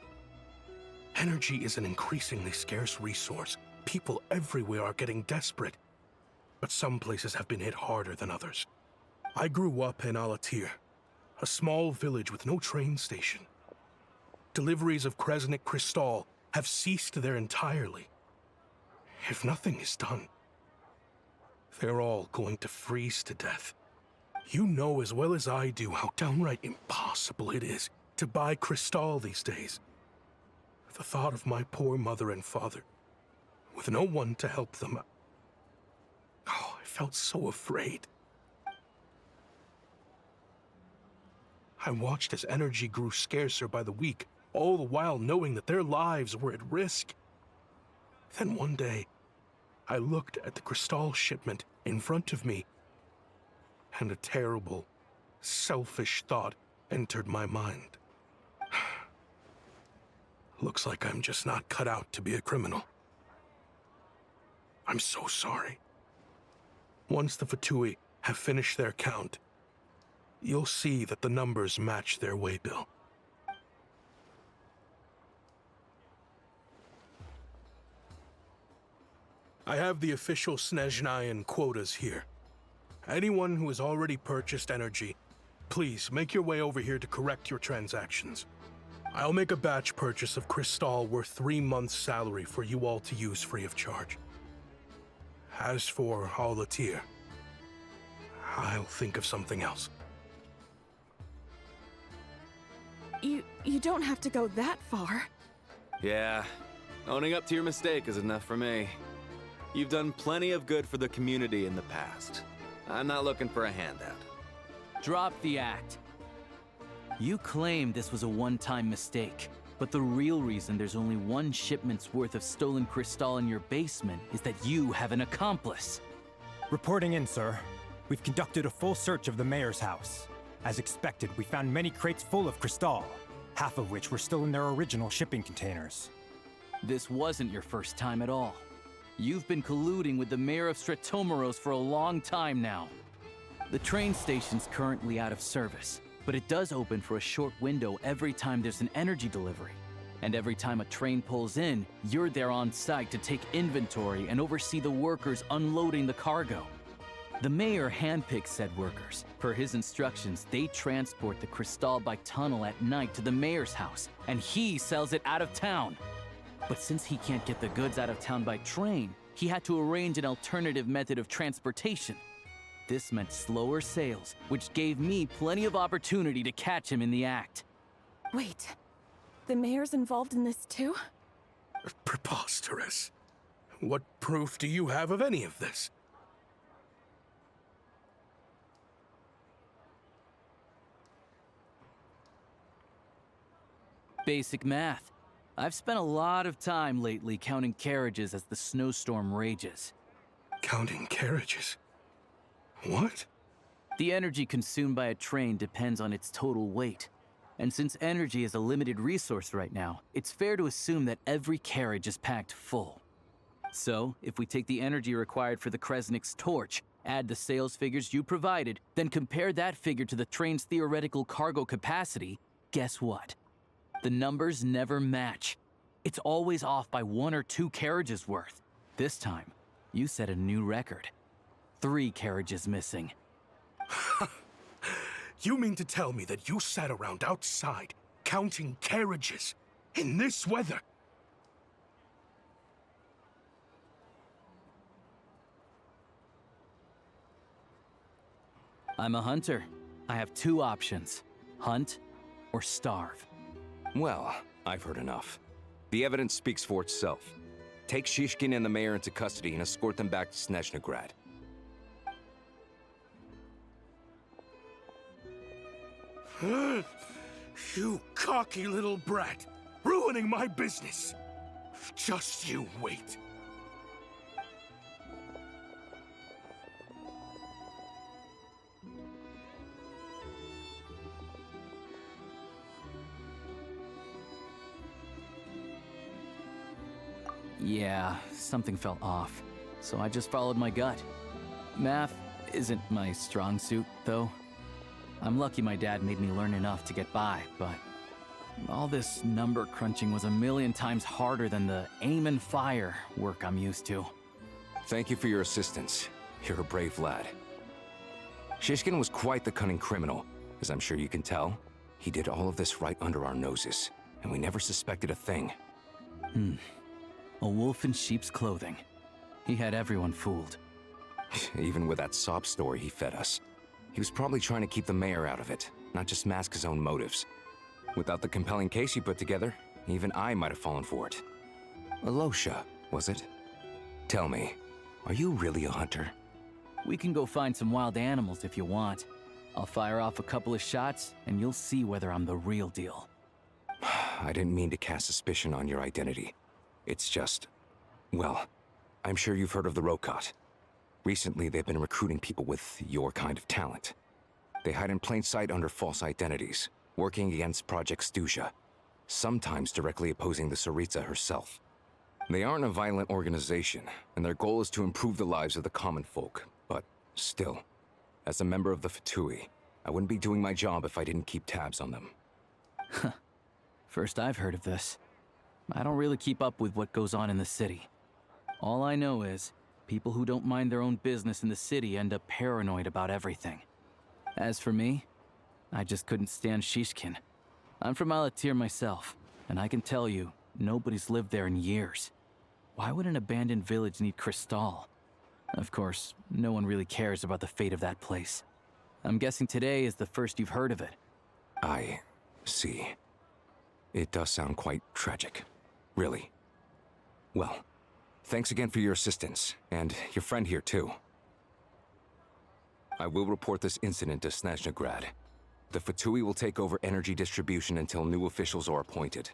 Energy is an increasingly scarce resource. People everywhere are getting desperate. But some places have been hit harder than others. I grew up in Alatir, a small village with no train station. Deliveries of Kresnik Crystal have ceased there entirely. If nothing is done, they're all going to freeze to death. You know as well as I do how downright impossible it is to buy Crystal these days. The thought of my poor mother and father, with no one to help them, I felt so afraid. I watched as energy grew scarcer by the week, all the while knowing that their lives were at risk. Then one day, I looked at the Crystal shipment in front of me, and a terrible, selfish thought entered my mind. Looks like I'm just not cut out to be a criminal. I'm so sorry. Once the Fatui have finished their count, you'll see that the numbers match their waybill. I have the official Snezhnayan quotas here. Anyone who has already purchased energy, please make your way over here to correct your transactions. I'll make a batch purchase of Crystal worth 3 months' salary for you all to use free of charge. As for Alatir, I'll think of something else. You don't have to go that far. Yeah, owning up to your mistake is enough for me. You've done plenty of good for the community in the past. I'm not looking for a handout. Drop the act. You claim this was a one-time mistake, but the real reason there's only 1 shipment's worth of stolen Crystal in your basement is that you have an accomplice. Reporting in, sir. We've conducted a full search of the mayor's house. As expected, we found many crates full of Crystal, half of which were still in their original shipping containers. This wasn't your first time at all. You've been colluding with the mayor of Sretomaros for a long time now. The train station's currently out of service, but it does open for a short window every time there's an energy delivery. And every time a train pulls in, you're there on site to take inventory and oversee the workers unloading the cargo. The mayor handpicks said workers. Per his instructions, they transport the Crystal by tunnel at night to the mayor's house, and he sells it out of town. But since he can't get the goods out of town by train, he had to arrange an alternative method of transportation. This meant slower sales, which gave me plenty of opportunity to catch him in the act. Wait, the mayor's involved in this too? Preposterous. What proof do you have of any of this? Basic math. I've spent a lot of time lately counting carriages as the snowstorm rages. Counting carriages? What? The energy consumed by a train depends on its total weight. And since energy is a limited resource right now, it's fair to assume that every carriage is packed full. So, if we take the energy required for the Kresnik's torch, add the sales figures you provided, then compare that figure to the train's theoretical cargo capacity, guess what? The numbers never match. It's always off by 1 or 2 carriages worth. This time, you set a new record. 3 carriages missing. You mean to tell me that you sat around outside, counting carriages, in this weather? I'm a hunter. I have two options: hunt or starve. Well, I've heard enough. The evidence speaks for itself. Take Shishkin and the mayor into custody and escort them back to Snezhnaya. You cocky little brat! Ruining my business! Just you wait. Yeah, something felt off, so I just followed my gut. Math isn't my strong suit, though. I'm lucky my dad made me learn enough to get by, but all this number crunching was a million times harder than the aim and fire work I'm used to. Thank you for your assistance. You're a brave lad. Shishkin was quite the cunning criminal, as I'm sure you can tell. He did all of this right under our noses, and we never suspected a thing. A wolf in sheep's clothing. He had everyone fooled. Even with that sob story he fed us. He was probably trying to keep the mayor out of it, not just mask his own motives. Without the compelling case he put together, even I might have fallen for it. Alosha, was it? Tell me, are you really a hunter? We can go find some wild animals if you want. I'll fire off a couple of shots, and you'll see whether I'm the real deal. I didn't mean to cast suspicion on your identity. It's just... well, I'm sure you've heard of the Rokot. Recently, they've been recruiting people with your kind of talent. They hide in plain sight under false identities, working against Project Stuzha, sometimes directly opposing the Tsaritsa herself. They aren't a violent organization, and their goal is to improve the lives of the common folk, but still, as a member of the Fatui, I wouldn't be doing my job if I didn't keep tabs on them. First I've heard of this. I don't really keep up with what goes on in the city. All I know is, people who don't mind their own business in the city end up paranoid about everything. As for me, I just couldn't stand Shishkin. I'm from Alatir myself, and I can tell you, nobody's lived there in years. Why would an abandoned village need Crystal? Of course, no one really cares about the fate of that place. I'm guessing today is the first you've heard of it. I see. It does sound quite tragic. Really. Well, thanks again for your assistance, and your friend here too. I will report this incident to Snezhnaya. The Fatui will take over energy distribution until new officials are appointed.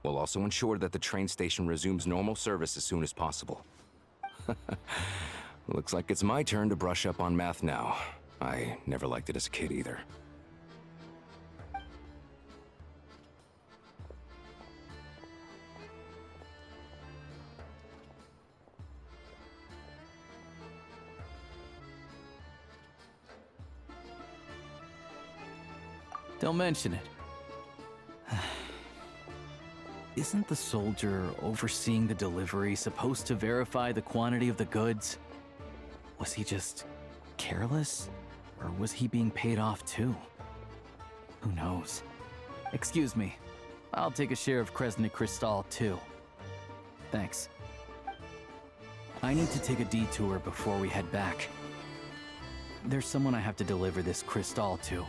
We'll also ensure that the train station resumes normal service as soon as possible. Looks like it's my turn to brush up on math now. I never liked it as a kid either. Don't mention it. Isn't the soldier overseeing the delivery supposed to verify the quantity of the goods? Was he just careless? Or was he being paid off too? Who knows? Excuse me. I'll take a share of Kresnik Crystal too. Thanks. I need to take a detour before we head back. There's someone I have to deliver this crystal to.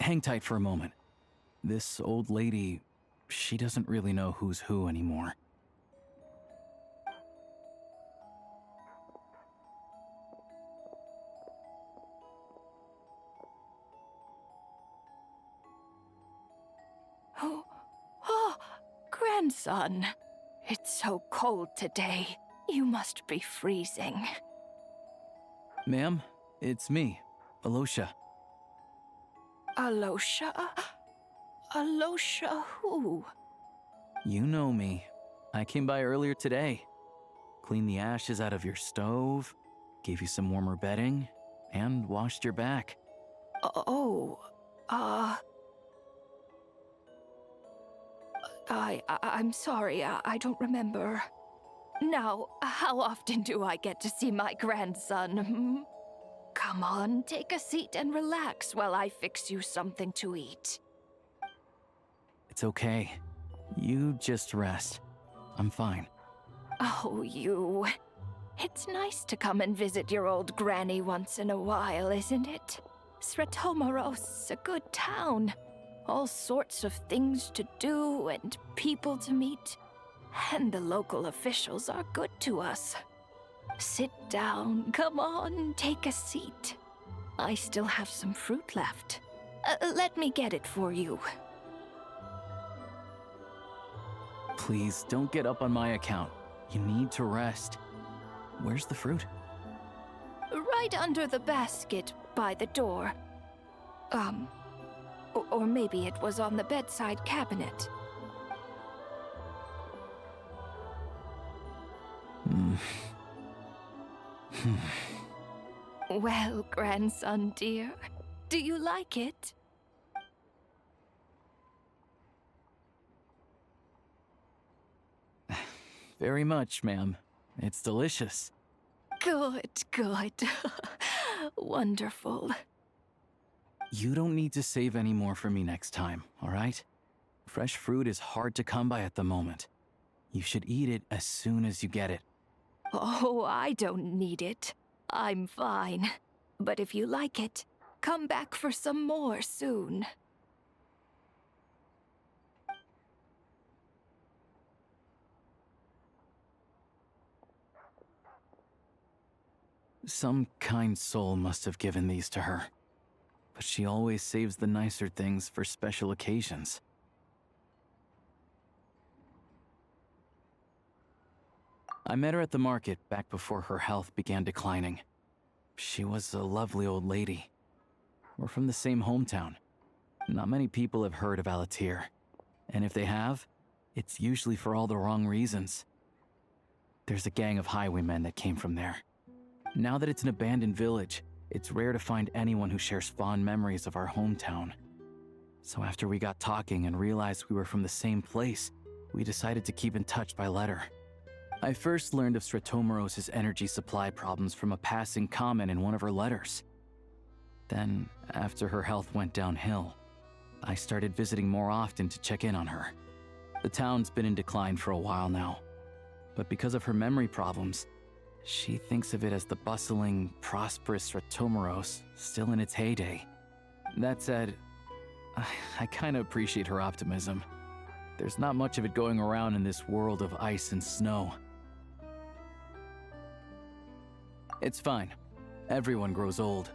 Hang tight for a moment. This old lady, she doesn't really know who's who anymore. Oh, grandson. It's so cold today. You must be freezing. Ma'am, it's me, Alosha. Alosha? Alosha who? You know me. I came by earlier today. Cleaned the ashes out of your stove, gave you some warmer bedding. and washed your back. I'm sorry, I don't remember. Now, how often do I get to see my grandson? Hmm? Come on, take a seat and relax while I fix you something to eat. It's okay. You just rest. I'm fine. Oh, you. It's nice to come and visit your old granny once in a while, isn't it? Sretomaros, a good town. All sorts of things to do and people to meet. And the local officials are good to us. Sit down, come on, take a seat. I still have some fruit left. Let me get it for you. Please, don't get up on my account. You need to rest. Where's the fruit? Right under the basket by the door. Or maybe it was on the bedside cabinet. Well, grandson dear, do you like it? Very much, ma'am. It's delicious. Good, good. Wonderful. You don't need to save any more for me next time, all right? Fresh fruit is hard to come by at the moment. You should eat it as soon as you get it. Oh, I don't need it. I'm fine. But if you like it, come back for some more soon. Some kind soul must have given these to her. But she always saves the nicer things for special occasions. I met her at the market back before her health began declining. She was a lovely old lady. We're from the same hometown. Not many people have heard of Alatir. And if they have, it's usually for all the wrong reasons. There's a gang of highwaymen that came from there. Now that it's an abandoned village, it's rare to find anyone who shares fond memories of our hometown. So after we got talking and realized we were from the same place, we decided to keep in touch by letter. I first learned of Sretomaros' energy supply problems from a passing comment in one of her letters. Then, after her health went downhill, I started visiting more often to check in on her. The town's been in decline for a while now, but because of her memory problems, she thinks of it as the bustling, prosperous Sretomaros still in its heyday. That said, I kinda appreciate her optimism. There's not much of it going around in this world of ice and snow. It's fine. Everyone grows old.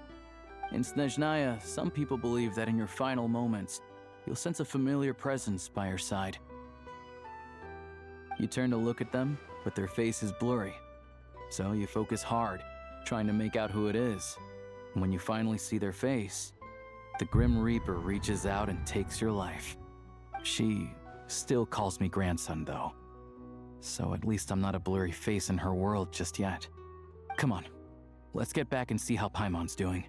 In Snezhnaya, some people believe that in your final moments, you'll sense a familiar presence by your side. You turn to look at them, but their face is blurry. So you focus hard, trying to make out who it is. And when you finally see their face, the Grim Reaper reaches out and takes your life. She still calls me grandson, though. So at least I'm not a blurry face in her world just yet. Come on, let's get back and see how Paimon's doing.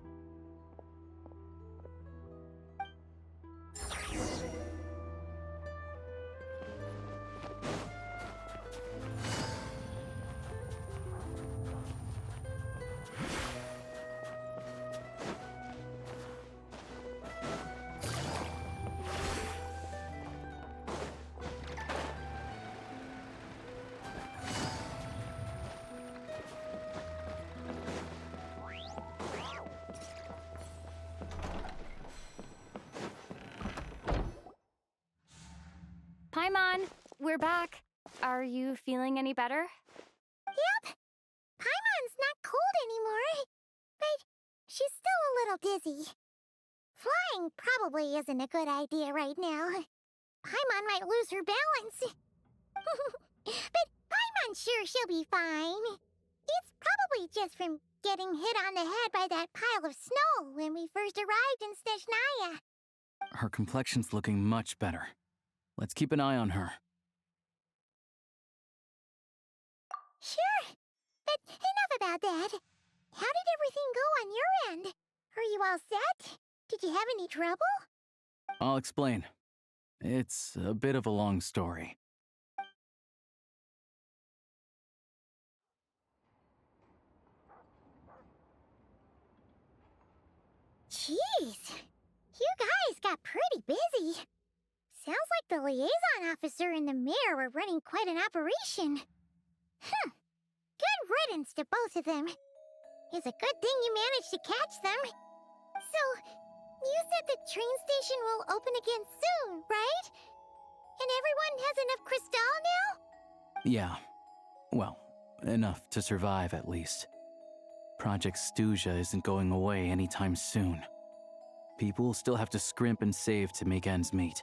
Paimon, we're back. Are you feeling any better? Yep. Paimon's not cold anymore, but she's still a little dizzy. Flying probably isn't a good idea right now. Paimon might lose her balance. But Paimon's sure she'll be fine. It's probably just from getting hit on the head by that pile of snow when we first arrived in Snezhnaya. Her complexion's looking much better. Let's keep an eye on her. Sure, but enough about that. How did everything go on your end? Are you all set? Did you have any trouble? I'll explain. It's a bit of a long story. Jeez, you guys got pretty busy. Sounds like the liaison officer and the mayor were running quite an operation. Good riddance to both of them. It's a good thing you managed to catch them. So, you said the train station will open again soon, right? And everyone has enough crystal now? Yeah. Well, enough to survive at least. Project Stuzha isn't going away anytime soon. People will still have to scrimp and save to make ends meet.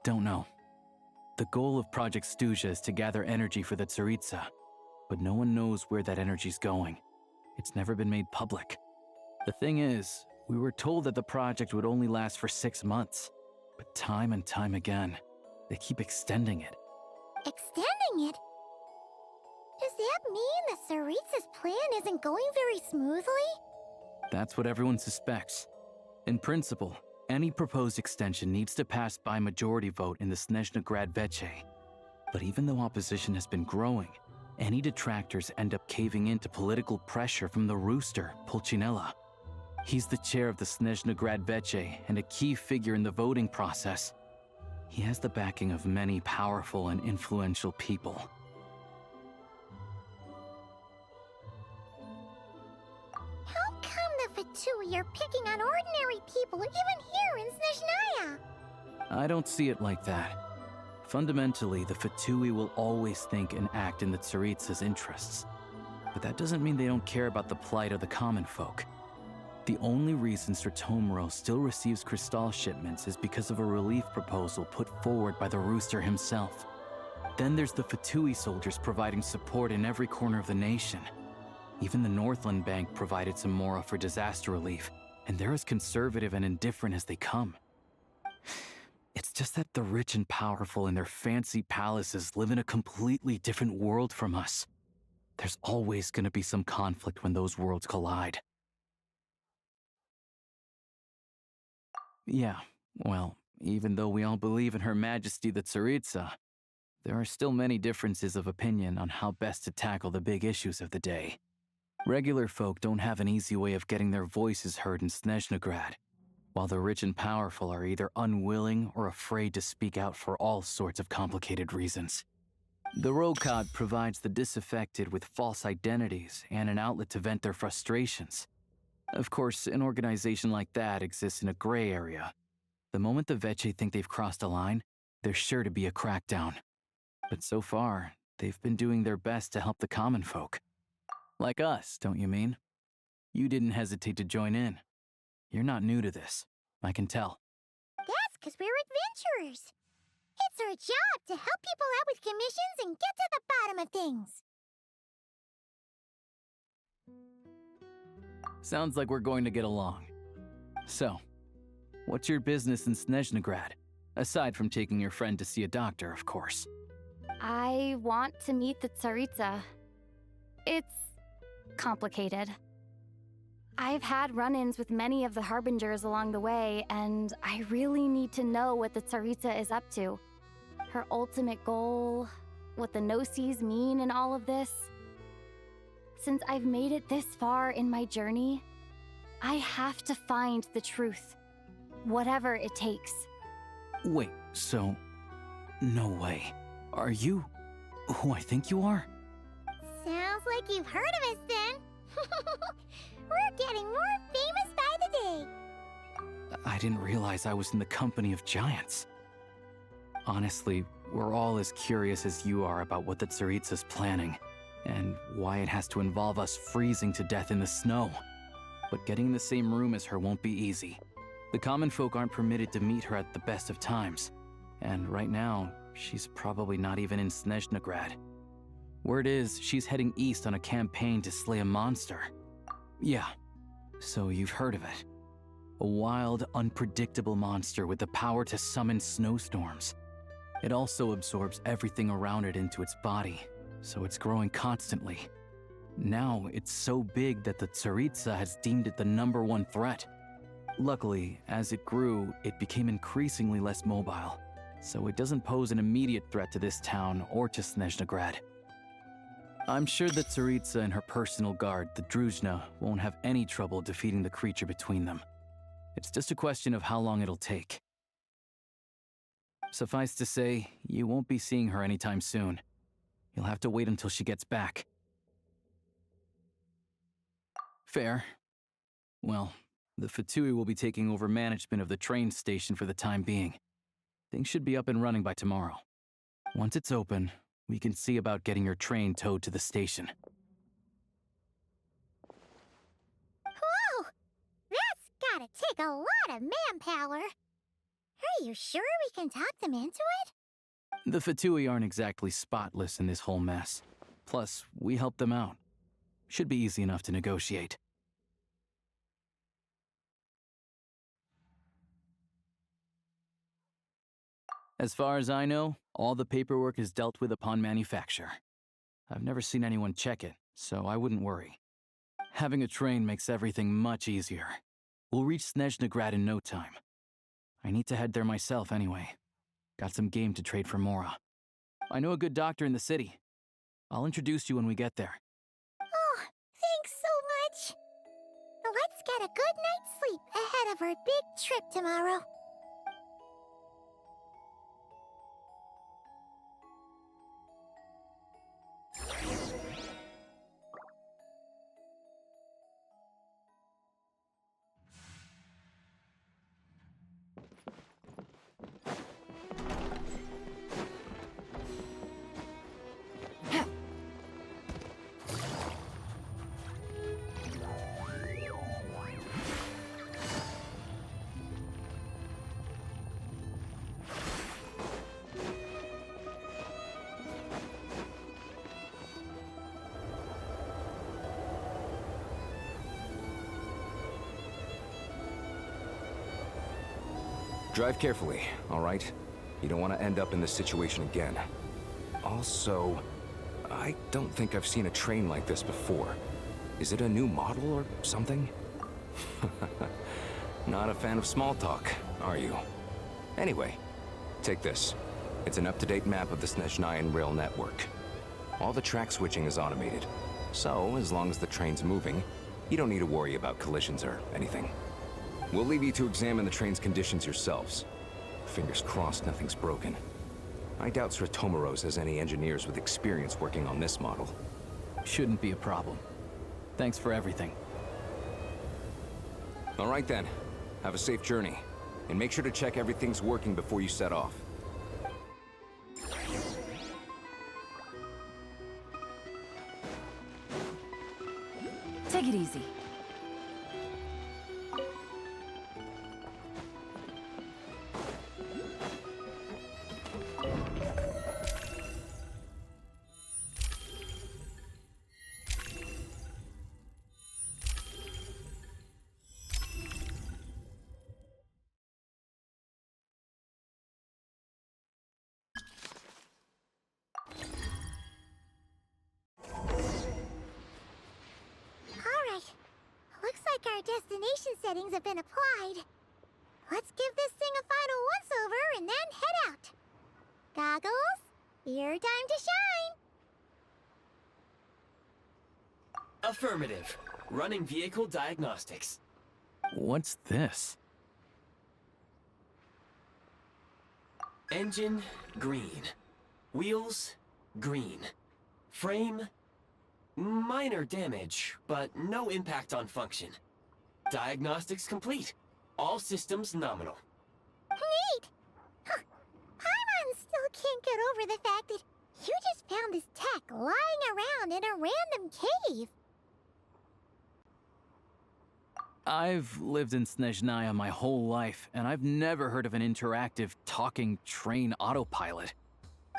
Don't know. The goal of Project Stuzha is to gather energy for the Tsaritsa, but no one knows where that energy's going. It's never been made public. The thing is, we were told that the project would only last for 6 months, but time and time again, they keep extending it. Extending it? Does that mean the Tsaritsa's plan isn't going very smoothly? That's what everyone suspects. In principle, any proposed extension needs to pass by majority vote in the Snezhnaya Veche. But even though opposition has been growing, any detractors end up caving into political pressure from the rooster, Pulcinella. He's the chair of the Snezhnaya Veche and a key figure in the voting process. He has the backing of many powerful and influential people. How come the Fatui are picking on ordinary people even here in Snezhnaya? I don't see it like that. Fundamentally, the Fatui will always think and act in the Tsaritsa's interests. But that doesn't mean they don't care about the plight of the common folk. The only reason Sratomiro still receives crystal shipments is because of a relief proposal put forward by the Rooster himself. Then there's the Fatui soldiers providing support in every corner of the nation. Even the Northland Bank provided some mora for disaster relief, and they're as conservative and indifferent as they come. It's just that the rich and powerful in their fancy palaces live in a completely different world from us. There's always going to be some conflict when those worlds collide. Yeah, well, even though we all believe in Her Majesty the Tsaritsa, there are still many differences of opinion on how best to tackle the big issues of the day. Regular folk don't have an easy way of getting their voices heard in Snezhnaya, while the rich and powerful are either unwilling or afraid to speak out for all sorts of complicated reasons. The Rokad provides the disaffected with false identities and an outlet to vent their frustrations. Of course, an organization like that exists in a gray area. The moment the Veche think they've crossed a line, there's sure to be a crackdown. But so far, they've been doing their best to help the common folk. Like us, don't you mean? You didn't hesitate to join in. You're not new to this, I can tell. That's because we're adventurers. It's our job to help people out with commissions and get to the bottom of things. Sounds like we're going to get along. So, what's your business in Snezhnaya? Aside from taking your friend to see a doctor, of course. I want to meet the Tsaritsa. It's complicated. I've had run-ins with many of the Harbingers along the way, and I really need to know what the Tsaritsa is up to. Her ultimate goal, what the Gnosis mean in all of this. Since I've made it this far in my journey, I have to find the truth, whatever it takes. Wait, so... no way. Are you who I think you are? Sounds like you've heard of us then. We're getting more famous by the day. I didn't realize I was in the company of giants. Honestly, we're all as curious as you are about what the Tsaritsa's planning, and why it has to involve us freezing to death in the snow. But getting in the same room as her won't be easy. The common folk aren't permitted to meet her at the best of times, and right now, she's probably not even in Snezhnaya. Word is, she's heading east on a campaign to slay a monster. Yeah, so you've heard of it. A wild, unpredictable monster with the power to summon snowstorms. It also absorbs everything around it into its body, so it's growing constantly. Now, it's so big that the Tsaritsa has deemed it the #1 threat. Luckily, as it grew, it became increasingly less mobile, so it doesn't pose an immediate threat to this town or to Snezhnagrad. I'm sure that Tsaritsa and her personal guard, the Druzhna, won't have any trouble defeating the creature between them. It's just a question of how long it'll take. Suffice to say, you won't be seeing her anytime soon. You'll have to wait until she gets back. Fair. Well, the Fatui will be taking over management of the train station for the time being. Things should be up and running by tomorrow. Once it's open, we can see about getting your train towed to the station. Whoa! That's gotta take a lot of manpower. Are you sure we can talk them into it? The Fatui aren't exactly spotless in this whole mess. Plus, we helped them out. Should be easy enough to negotiate. As far as I know, all the paperwork is dealt with upon manufacture. I've never seen anyone check it, so I wouldn't worry. Having a train makes everything much easier. We'll reach Snezhnagrad in no time. I need to head there myself anyway. Got some game to trade for Mora. I know a good doctor in the city. I'll introduce you when we get there. Oh, thanks so much. Let's get a good night's sleep ahead of our big trip tomorrow. Drive carefully, all right? You don't want to end up in this situation again. Also, I don't think I've seen a train like this before. Is it a new model or something? Not a fan of small talk, are you? Anyway, take this. It's an up-to-date map of the Snezhnayan rail network. All the track switching is automated, so as long as the train's moving, you don't need to worry about collisions or anything. We'll leave you to examine the train's conditions yourselves. Fingers crossed nothing's broken. I doubt Sratomaros has any engineers with experience working on this model. Shouldn't be a problem. Thanks for everything. All right then. Have a safe journey. And make sure to check everything's working before you set off. Take it easy. Our destination settings have been applied. Let's give this thing a final once-over and then head out. Goggles, your time to shine. Affirmative. Running vehicle diagnostics. What's this? Engine, green. Wheels, green. Frame, minor damage, but no impact on function. Diagnostics complete. All systems nominal. Neat! Huh. Paimon still can't get over the fact that you just found this tech lying around in a random cave. I've lived in Snezhnaya my whole life, and I've never heard of an interactive, talking train autopilot.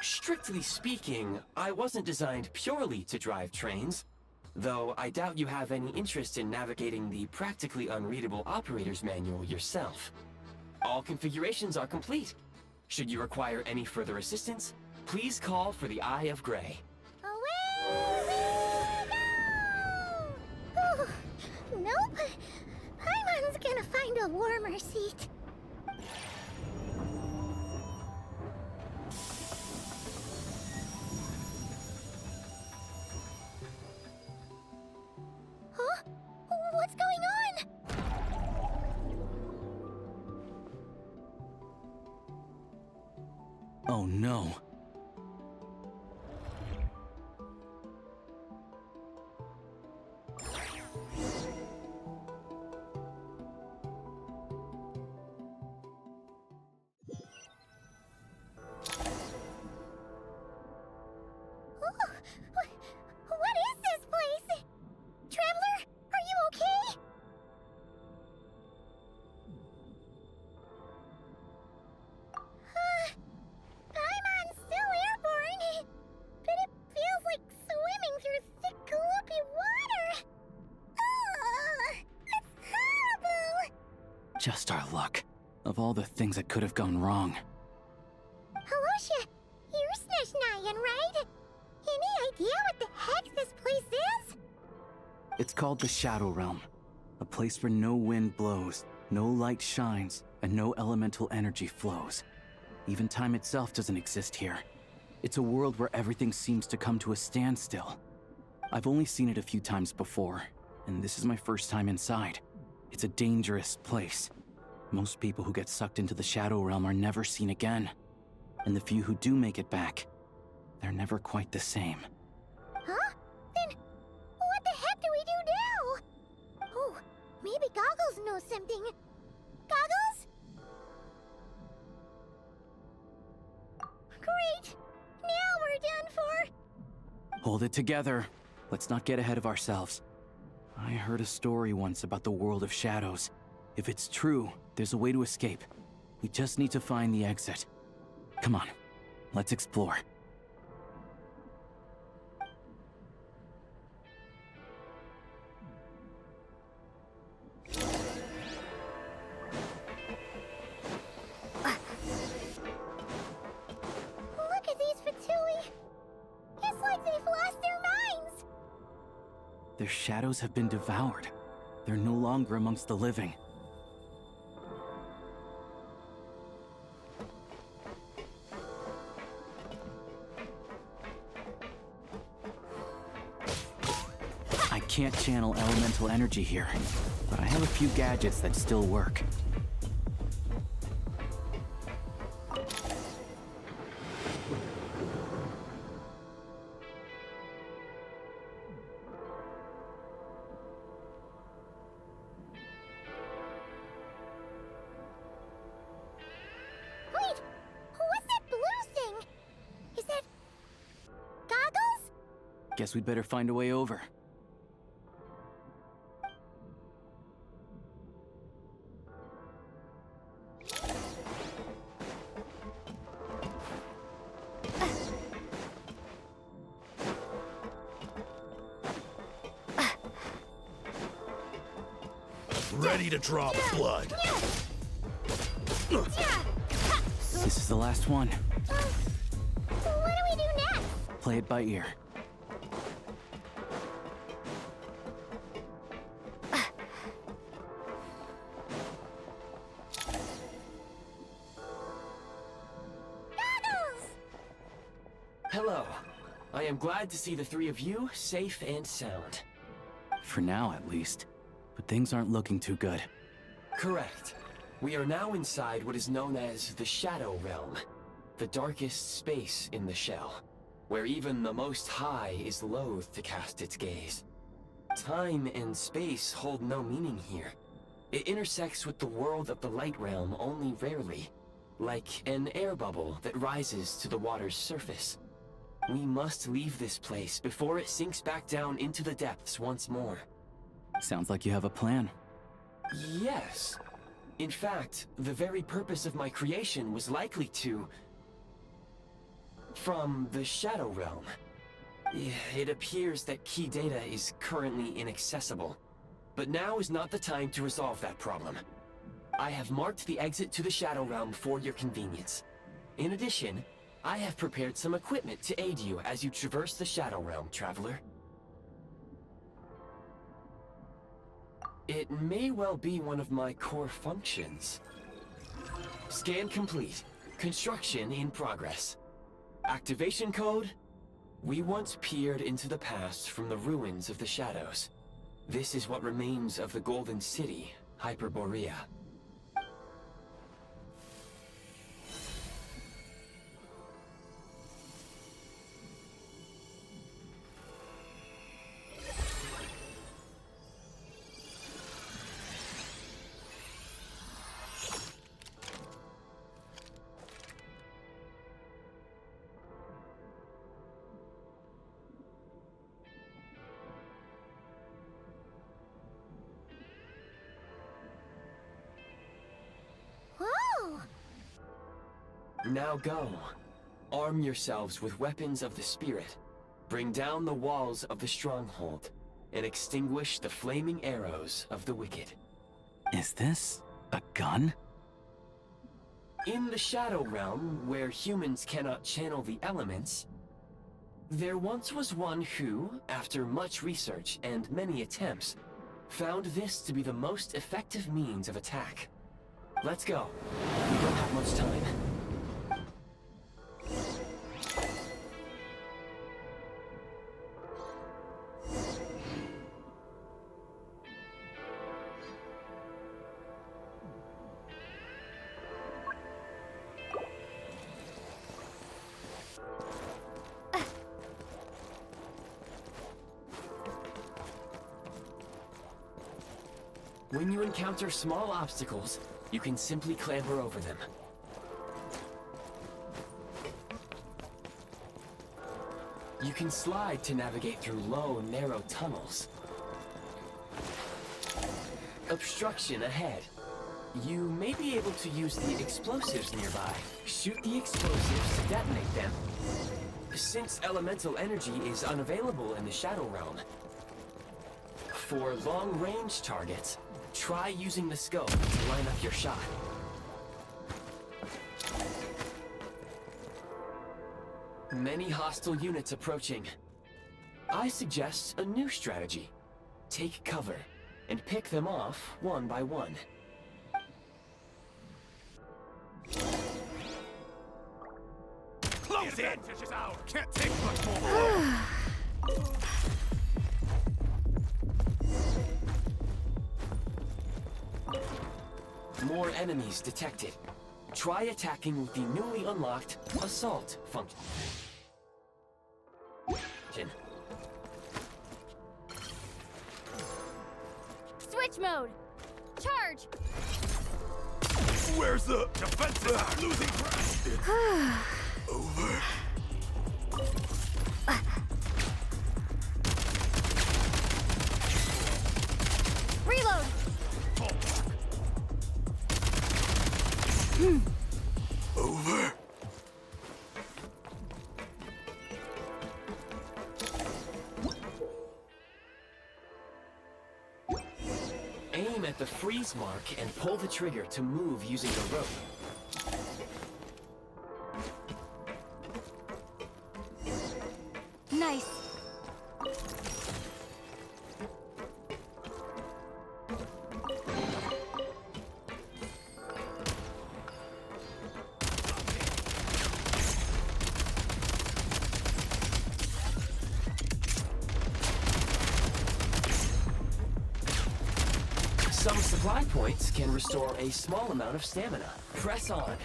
Strictly speaking, I wasn't designed purely to drive trains. Though I doubt you have any interest in navigating the practically unreadable operator's manual yourself. All configurations are complete. Should you require any further assistance, please call for the Eye of Grey. Well, a warmer seat. Huh? What's going on? Oh no. What is this place? Traveler, are you okay? Paimon's still airborne, but it feels like swimming through thick, gloopy water. It's horrible! Just our luck. Of all the things that could have gone wrong. Halosha, you're Snezhnayan, right? Any idea what the heck this place is? It's called the Shadow Realm. A place where no wind blows, no light shines, and no elemental energy flows. Even time itself doesn't exist here. It's a world where everything seems to come to a standstill. I've only seen it a few times before, and this is my first time inside. It's a dangerous place. Most people who get sucked into the Shadow Realm are never seen again. And the few who do make it back, they're never quite the same. Huh? Then what the heck do we do now? Oh, maybe Goggles knows something. Goggles? Great! Now we're done for! Hold it together. Let's not get ahead of ourselves. I heard a story once about the world of shadows. If it's true, there's a way to escape. We just need to find the exit. Come on, let's explore. Look at these Fatui! It's like they've lost their minds! Their shadows have been devoured. They're no longer amongst the living. I can't channel elemental energy here, but I have a few gadgets that still work. Wait! What's that blue thing? Is that... Goggles? Guess we'd better find a way over. Ready to draw blood. This is the last one. What do we do next? Play it by ear. Goggles! Hello. I am glad to see the three of you safe and sound. For now, at least. But things aren't looking too good. Correct. We are now inside what is known as the Shadow Realm, the darkest space in the shell, where even the Most High is loath to cast its gaze. Time and space hold no meaning here. It intersects with the world of the Light Realm only rarely, like an air bubble that rises to the water's surface. We must leave this place before it sinks back down into the depths once more. Sounds like you have a plan. Yes. In fact, the very purpose of my creation was likely to... from the Shadow Realm. It appears that key data is currently inaccessible, but now is not the time to resolve that problem. I have marked the exit to the Shadow Realm for your convenience. In addition, I have prepared some equipment to aid you as you traverse the Shadow Realm, Traveler. It may well be one of my core functions. Scan complete. Construction in progress. Activation code? We once peered into the past from the ruins of the shadows. This is what remains of the Golden City, Hyperborea. Now go. Arm yourselves with weapons of the spirit. Bring down the walls of the stronghold, and extinguish the flaming arrows of the wicked. Is this a gun? In the Shadow Realm, where humans cannot channel the elements, there once was one who, after much research and many attempts, found this to be the most effective means of attack. Let's go. We don't have much time. When you encounter small obstacles, you can simply clamber over them. You can slide to navigate through low, narrow tunnels. Obstruction ahead. You may be able to use the explosives nearby. Shoot the explosives to detonate them. Since elemental energy is unavailable in the Shadow Realm, for long-range targets, try using the scope to line up your shot. Many hostile units approaching. I suggest a new strategy. Take cover, and pick them off one by one. Close in! Can't take much more! More enemies detected. Try attacking with the newly unlocked Assault function. Switch mode! Charge! Where's the defensive losing ground? Over. Reload! Over. Aim at the freeze mark and pull the trigger to move using the rope. Nice. Some supply points can restore a small amount of stamina. Press on.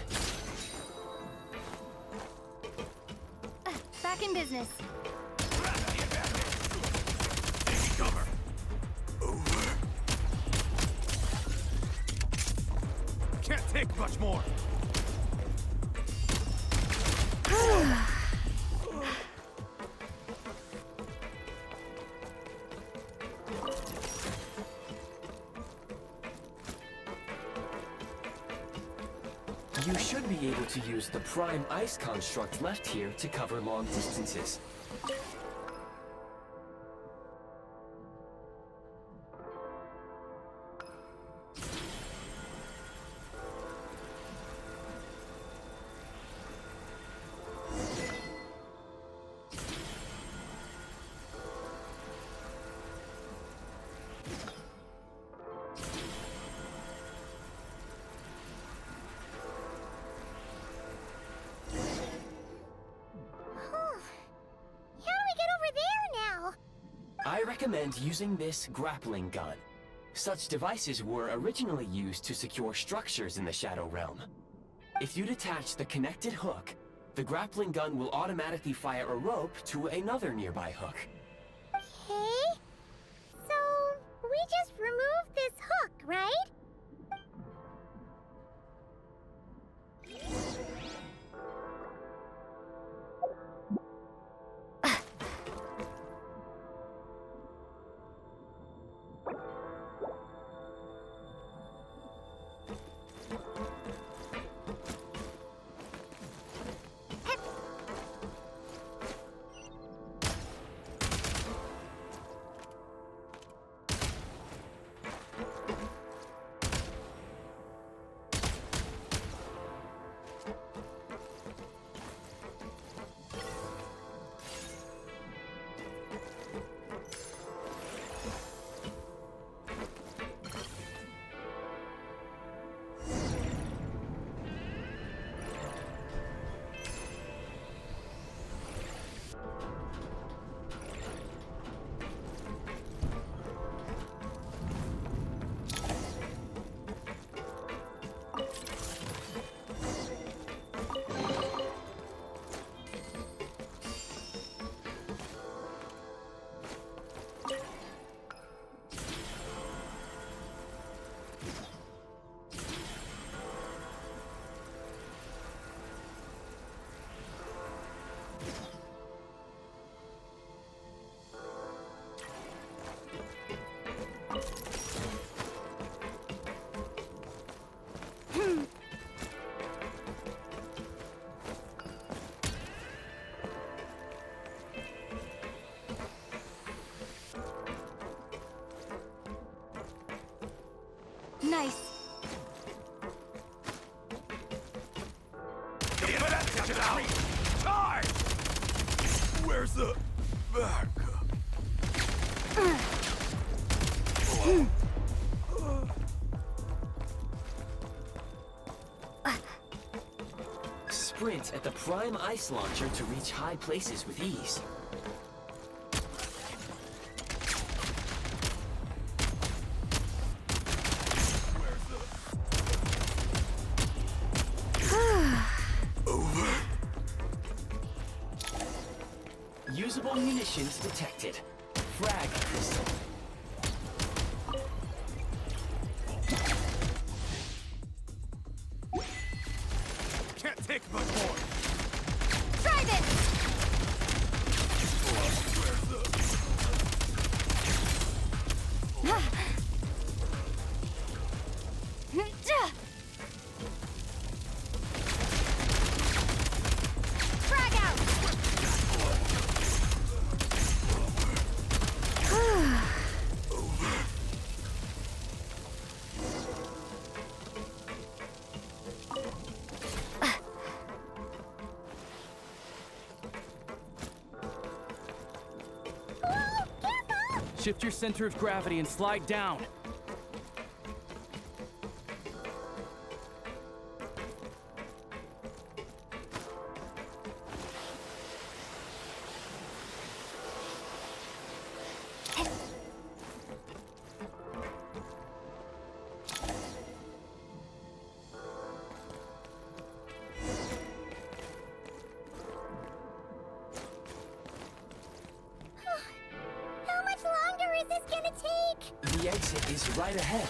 Back in business. Taking cover. Over. Can't take much more. You should be able to use the Prime Ice construct left here to cover long distances. I recommend using this grappling gun. Such devices were originally used to secure structures in the Shadow Realm. If you detach the connected hook, the grappling gun will automatically fire a rope to another nearby hook. Okay. So, we just remove this hook, right? Nice. Get out! Charge! Where's the backup? Sprint at the prime ice launcher to reach high places with ease. Usable munitions detected. Frag crystal. Can't take much more. Try this! Frag out! Shift your center of gravity and slide down. How much longer is this gonna take? The exit is right ahead.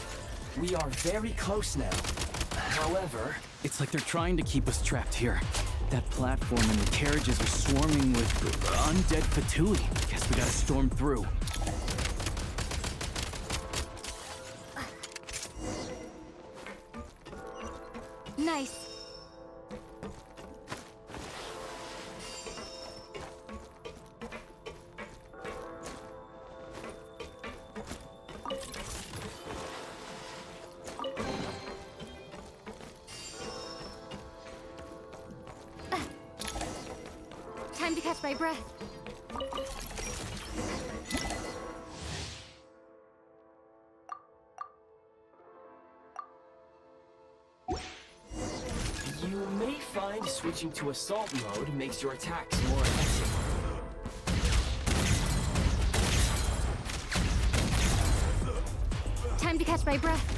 We are very close now. However... It's like they're trying to keep us trapped here. That platform and the carriages are swarming with undead Fatui. Guess we gotta storm through. Nice. Time to catch my breath. You may find switching to assault mode makes your attacks more effective. Time to catch my breath.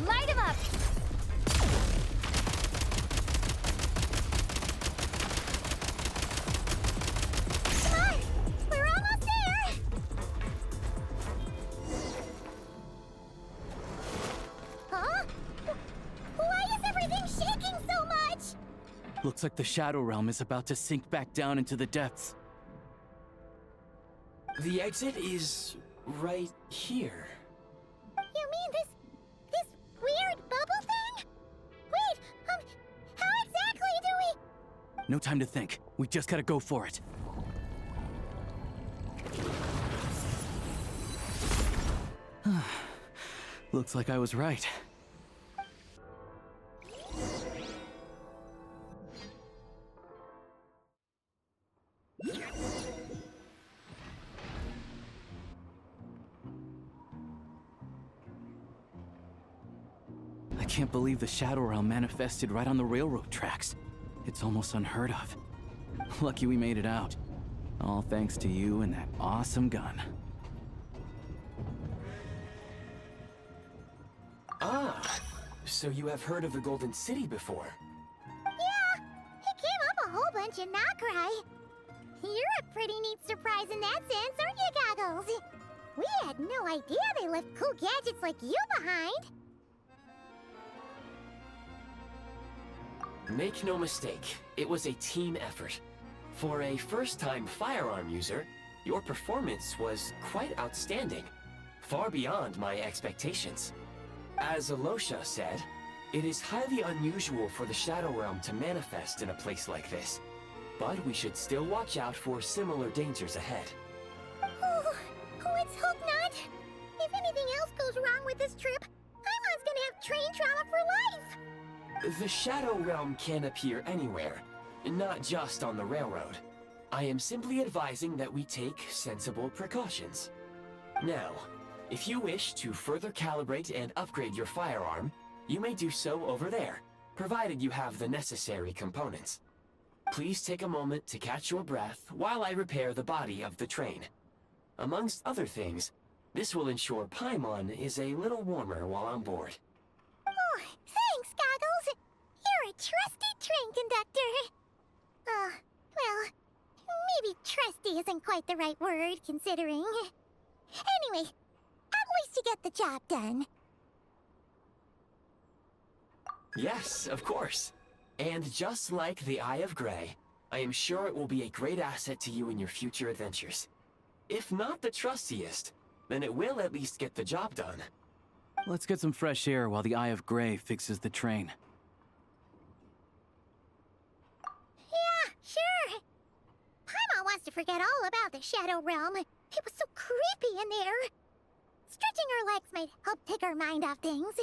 Light him up! Come on! We're almost there! Huh? Why is everything shaking so much? Looks like the Shadow Realm is about to sink back down into the depths. The exit is right here. You mean this weird bubble thing? Wait, how exactly do we... No time to think. We just gotta go for it. Looks like I was right. I can't believe the Shadow Realm manifested right on the railroad tracks. It's almost unheard of. Lucky we made it out. All thanks to you and that awesome gun. Ah, so you have heard of the Golden City before? Yeah, it came up a whole bunch in Nokrai. You're a pretty neat surprise in that sense, aren't you, Goggles? We had no idea they left cool gadgets like you behind. Make no mistake, it was a team effort. For a first-time firearm user, your performance was quite outstanding, far beyond my expectations. As Alosha said, it is highly unusual for the Shadow Realm to manifest in a place like this, but we should still watch out for similar dangers ahead. Oh, let's hope not. If anything else goes wrong with this trip, Paimon's gonna have train trauma for life. The Shadow Realm can appear anywhere, not just on the railroad. I am simply advising that we take sensible precautions. Now, if you wish to further calibrate and upgrade your firearm, you may do so over there, provided you have the necessary components. Please take a moment to catch your breath while I repair the body of the train. Amongst other things, this will ensure Paimon is a little warmer while on board. Oh, thanks, Goggles. You're a trusty train conductor. Well, maybe trusty isn't quite the right word, considering. Anyway, at least you get the job done. Yes, of course. And just like the Eye of Grey, I am sure it will be a great asset to you in your future adventures. If not the trustiest, then it will at least get the job done. Let's get some fresh air while the Eye of Grey fixes the train. Yeah, sure. Paimon wants to forget all about the Shadow Realm. It was so creepy in there. Stretching our legs might help take our mind off things.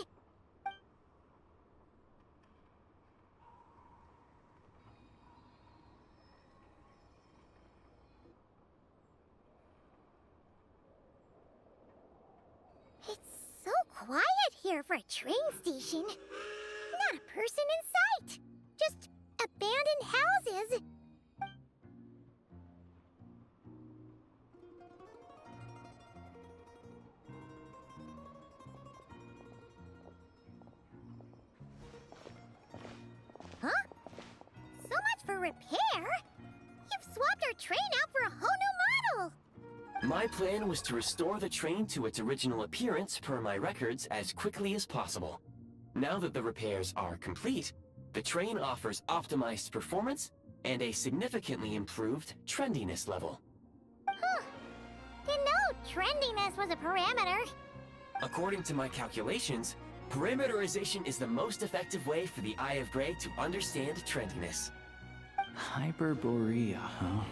It's so quiet here for a train station. Not a person in sight. Just abandoned houses. Huh? So much for repair? You've swapped our train out for a whole new model! My plan was to restore the train to its original appearance per my records as quickly as possible. Now that the repairs are complete, the train offers optimized performance and a significantly improved trendiness level. Huh. Didn't know trendiness was a parameter. According to my calculations, Perimeterization is the most effective way for the Eye of Grey to understand trendiness. Hyperborea, huh?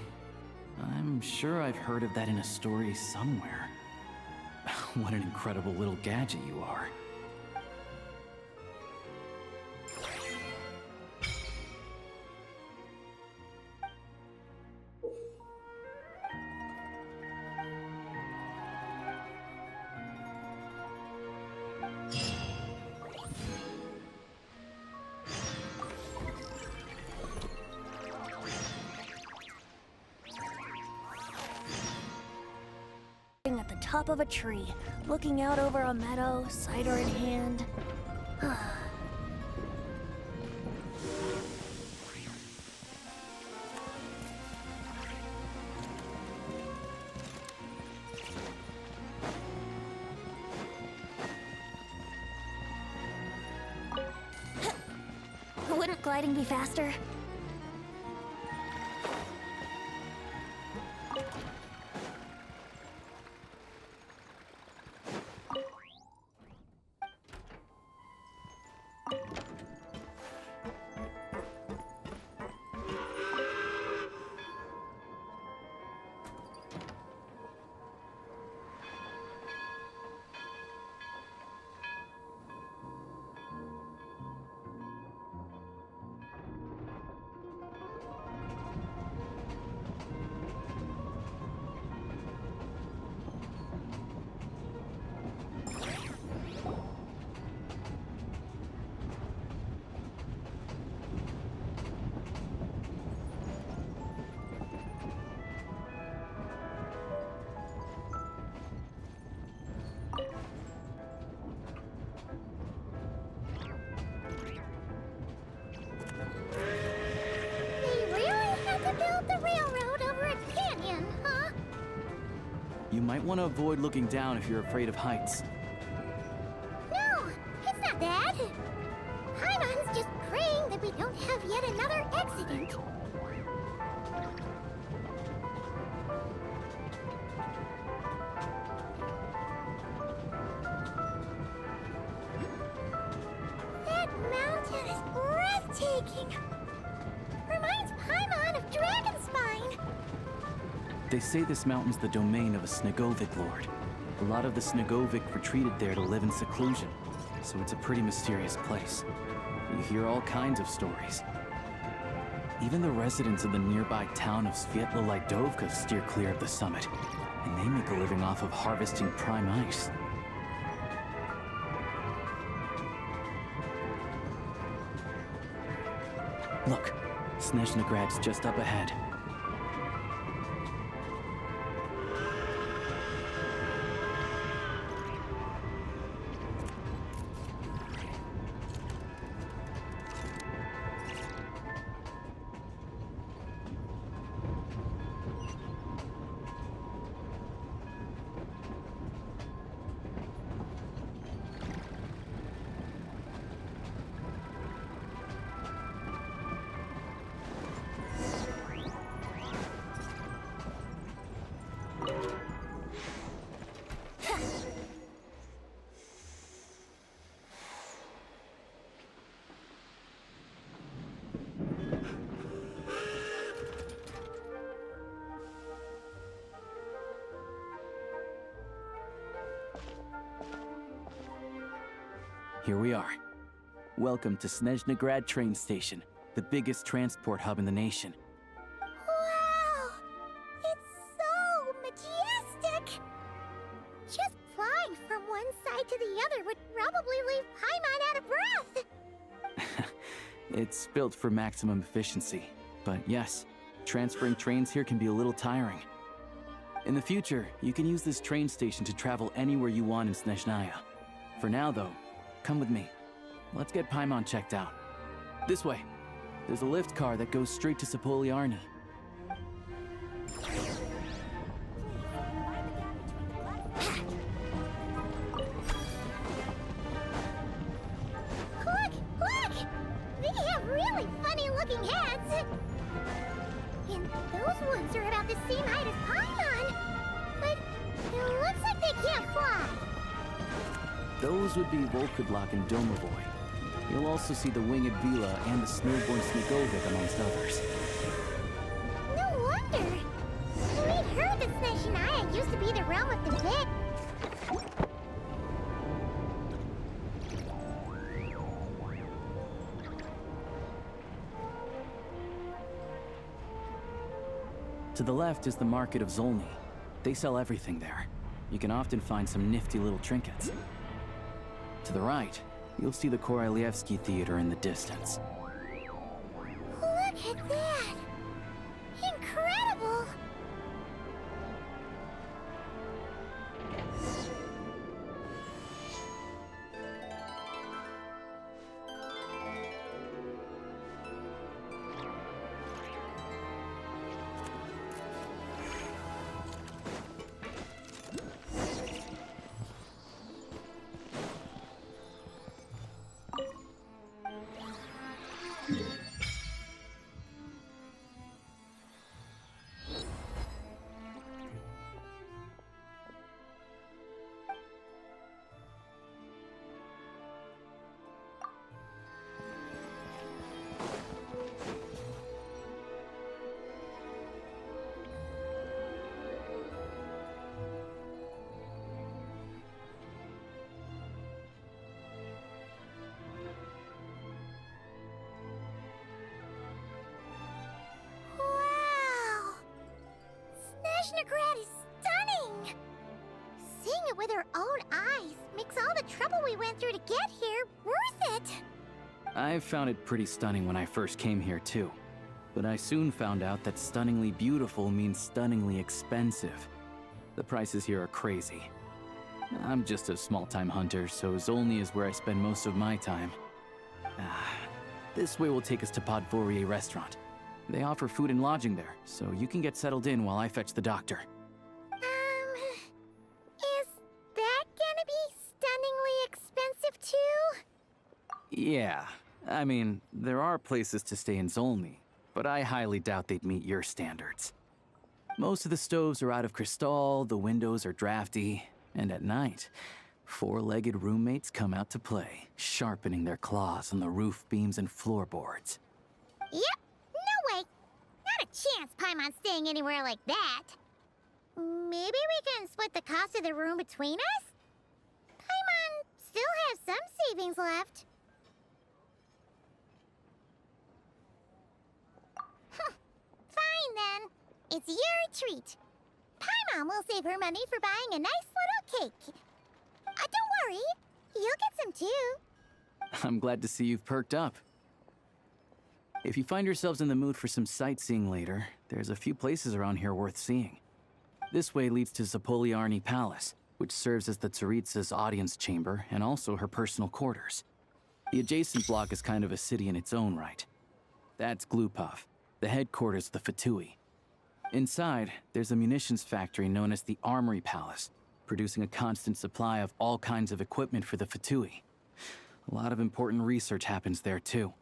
I'm sure I've heard of that in a story somewhere. What an incredible little gadget you are. At the top of a tree, looking out over a meadow, cider in hand. Wouldn't gliding be faster? You might want to avoid looking down if you're afraid of heights. No, it's not that. Paimon's just praying that we don't have yet another accident. That mountain is breathtaking. Reminds Paimon of Dragonspine. They say this mountain's the domain of a Snegovic lord. A lot of the Snegovic retreated there to live in seclusion, so it's a pretty mysterious place. You hear all kinds of stories. Even the residents of the nearby town of Svietla Lidovka steer clear of the summit, and they make a living off of harvesting prime ice. Look, Snezhnagrad's just up ahead. Here we are. Welcome to Snezhnagrad train station, the biggest transport hub in the nation. Wow! It's so majestic! Just flying from one side to the other would probably leave Paimon out of breath! It's built for maximum efficiency, but yes, transferring trains here can be a little tiring. In the future, you can use this train station to travel anywhere you want in Snezhnaya. For now, though, come with me. Let's get Paimon checked out. This way. There's a lift car that goes straight to Sapoliarni. Look! Look! They have really funny-looking heads! And those ones are about the same height as Paimon! But it looks like they can't fly! Those would be Volkudlak and Domovoy. You'll also see the Winged Vila and the Snowborn Snegovic amongst others. No wonder! We'd heard that Snezhnaya used to be the realm of the VII. To the left is the Market of Zolny. They sell everything there. You can often find some nifty little trinkets. To the right, you'll see the Korolievsky Theater in the distance. Look at that! Incredible! Snezhnaya is stunning! Seeing it with our own eyes makes all the trouble we went through to get here worth it! I found it pretty stunning when I first came here too. But I soon found out that stunningly beautiful means stunningly expensive. The prices here are crazy. I'm just a small-time hunter, so Zolny is where I spend most of my time. This way will take us to Podvorier Restaurant. They offer food and lodging there, so you can get settled in while I fetch the doctor. Is that gonna be stunningly expensive too? Yeah, I mean, there are places to stay in Zolny, but I highly doubt they'd meet your standards. Most of the stoves are out of crystal, the windows are drafty, and at night, four-legged roommates come out to play, sharpening their claws on the roof beams and floorboards. Yep, no way! Not a chance Paimon's staying anywhere like that. Maybe we can split the cost of the room between us? Paimon still has some savings left. Fine then. It's your treat. Paimon will save her money for buying a nice little cake. Don't worry, you'll get some too. I'm glad to see you've perked up. If you find yourselves in the mood for some sightseeing later, there's a few places around here worth seeing. This way leads to Zapoliarny Palace, which serves as the Tsaritsa's audience chamber and also her personal quarters. The adjacent block is kind of a city in its own right. That's Glupov, the headquarters of the Fatui. Inside, there's a munitions factory known as the Armory Palace, producing a constant supply of all kinds of equipment for the Fatui. A lot of important research happens there too.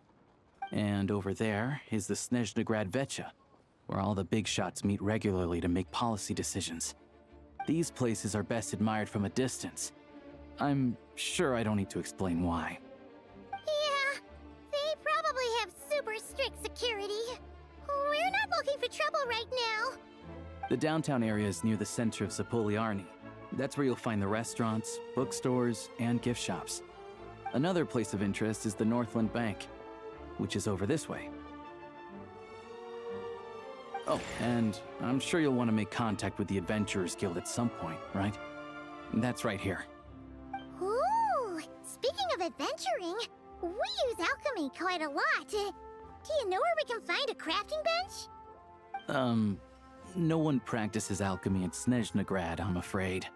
And over there is the Snezhnaya Vecha, where all the big shots meet regularly to make policy decisions. These places are best admired from a distance. I'm sure I don't need to explain why. Yeah, they probably have super strict security. We're not looking for trouble right now. The downtown area is near the center of Zapoliarny. That's where you'll find the restaurants, bookstores, and gift shops. Another place of interest is the Northland Bank, which is over this way. Oh, and I'm sure you'll want to make contact with the Adventurers Guild at some point, right? That's right here. Ooh, speaking of adventuring, we use alchemy quite a lot. Do you know where we can find a crafting bench? No one practices alchemy at Snezhnaya, I'm afraid.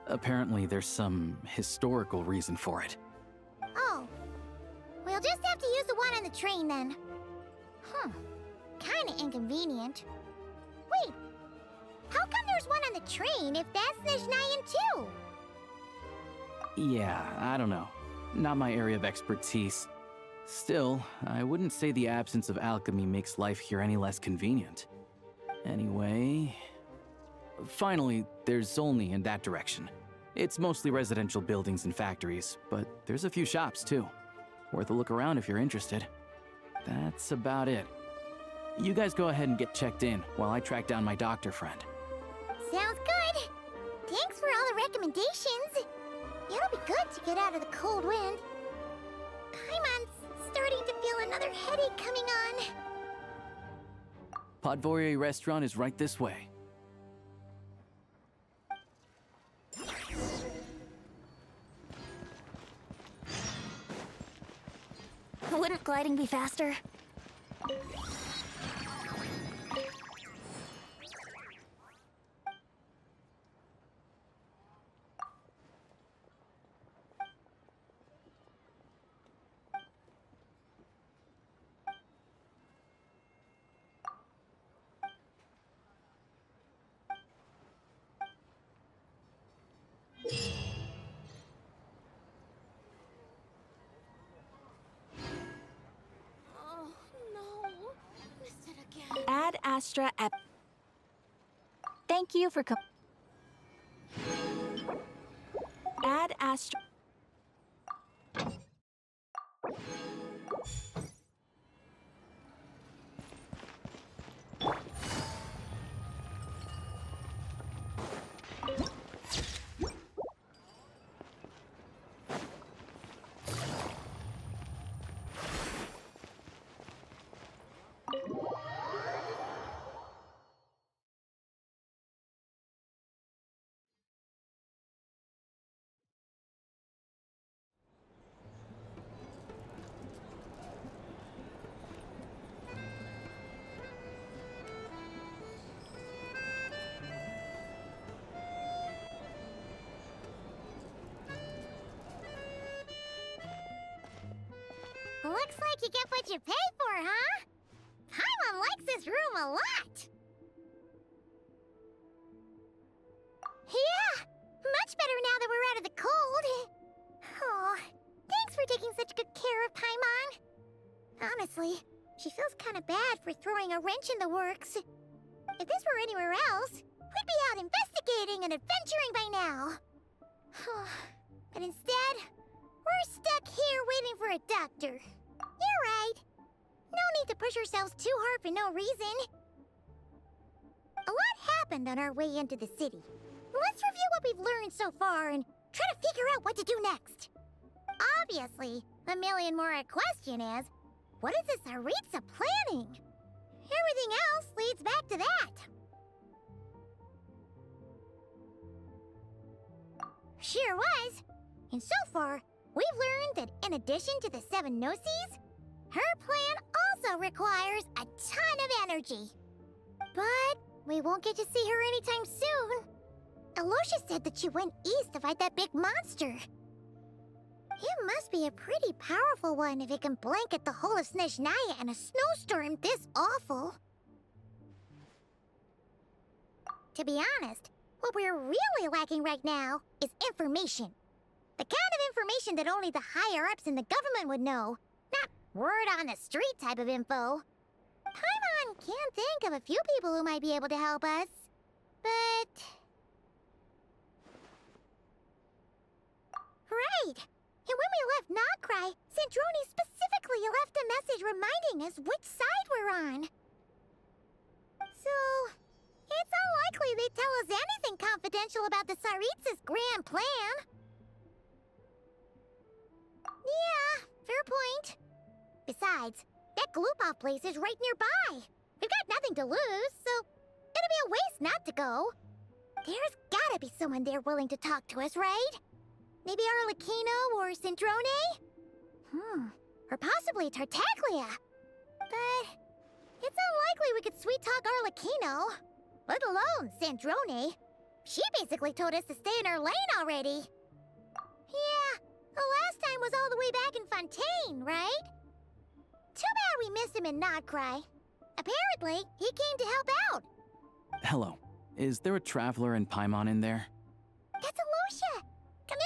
Apparently there's some historical reason for it. Oh, we'll just have to use the one on the train then. Kinda inconvenient. Wait, how come there's one on the train if that's Snezhnayan too? Yeah, I don't know. Not my area of expertise. Still, I wouldn't say the absence of alchemy makes life here any less convenient. Anyway... Finally, there's Zolny in that direction. It's mostly residential buildings and factories, but there's a few shops too. Worth a look around if you're interested. That's about it. You guys go ahead and get checked in while I track down my doctor friend. Sounds good. Thanks for all the recommendations. It'll be good to get out of the cold wind. Paimon's starting to feel another headache coming on. Podvorie restaurant is right this way. Wouldn't gliding be faster? Ad Astra Ep. Thank you for Ad Astra. Looks like you get what you pay for, huh? Paimon likes this room a lot. Yeah, much better now that we're out of the cold. Oh, thanks for taking such good care of Paimon. Honestly, she feels kind of bad for throwing a wrench in the works. If this were anywhere else, we'd be out investigating and adventuring by now. But instead, we're stuck here waiting for a doctor. You're right. No need to push ourselves too hard for no reason. A lot happened on our way into the city. Let's review what we've learned so far and try to figure out what to do next. Obviously, the million more question is, what is this Aritza planning? Everything else leads back to that. Sure was. And so far, we've learned that in addition to the 7 Gnosis, her plan also requires a ton of energy. But we won't get to see her anytime soon. Alosha said that she went east to fight that big monster. It must be a pretty powerful one if it can blanket the whole of Snezhnaya in a snowstorm this awful. To be honest, what we're really lacking right now is information. The kind of information that only the higher-ups in the government would know. Not word-on-the-street type of info. Paimon can think of a few people who might be able to help us. But... Right! And when we left Nagcry, Sandrone specifically left a message reminding us which side we're on. So... it's unlikely they'd tell us anything confidential about the Tsaritsa's grand plan. Yeah, fair point. Besides, that Gloopov place is right nearby. We've got nothing to lose, so it'd be a waste not to go. There's gotta be someone there willing to talk to us, right? Maybe Arlecchino or Sandrone? Or possibly Tartaglia. But it's unlikely we could sweet-talk Arlecchino. Let alone Sandrone. She basically told us to stay in her lane already. Yeah, the last time was all the way back in Fontaine, right? Too bad we missed him in Nagcry. Apparently, he came to help out. Hello. Is there a Traveler and Paimon in there? That's Alosha! Come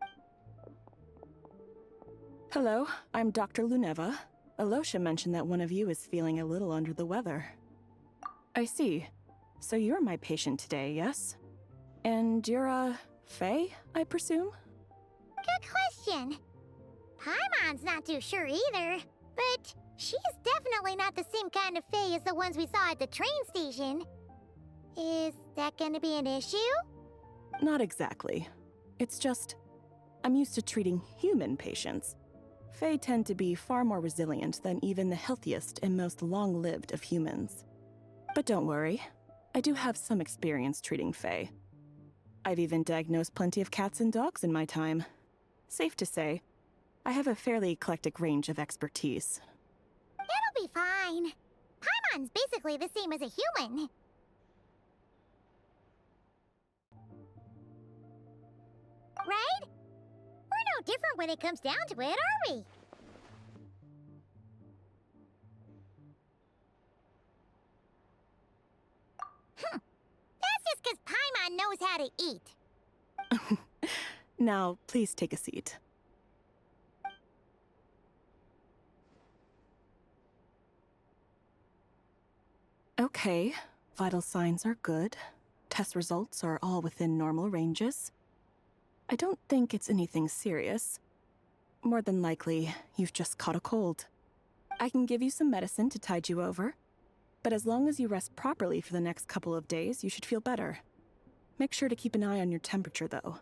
in! Hello, I'm Dr. Luneva. Alosha mentioned that one of you is feeling a little under the weather. I see. So you're my patient today, yes? And you're a Fae, I presume? Good question. Paimon's not too sure either, but she's definitely not the same kind of Fae as the ones we saw at the train station. Is that gonna be an issue? Not exactly. It's just, I'm used to treating human patients. Fae tend to be far more resilient than even the healthiest and most long-lived of humans. But don't worry, I do have some experience treating Fae. I've even diagnosed plenty of cats and dogs in my time. Safe to say, I have a fairly eclectic range of expertise. It'll be fine. Paimon's basically the same as a human. Right? We're no different when it comes down to it, are we? That's just because Paimon knows how to eat. Now, please take a seat. Okay, vital signs are good. Test results are all within normal ranges. I don't think it's anything serious. More than likely, you've just caught a cold. I can give you some medicine to tide you over, but as long as you rest properly for the next couple of days, you should feel better. Make sure to keep an eye on your temperature, though.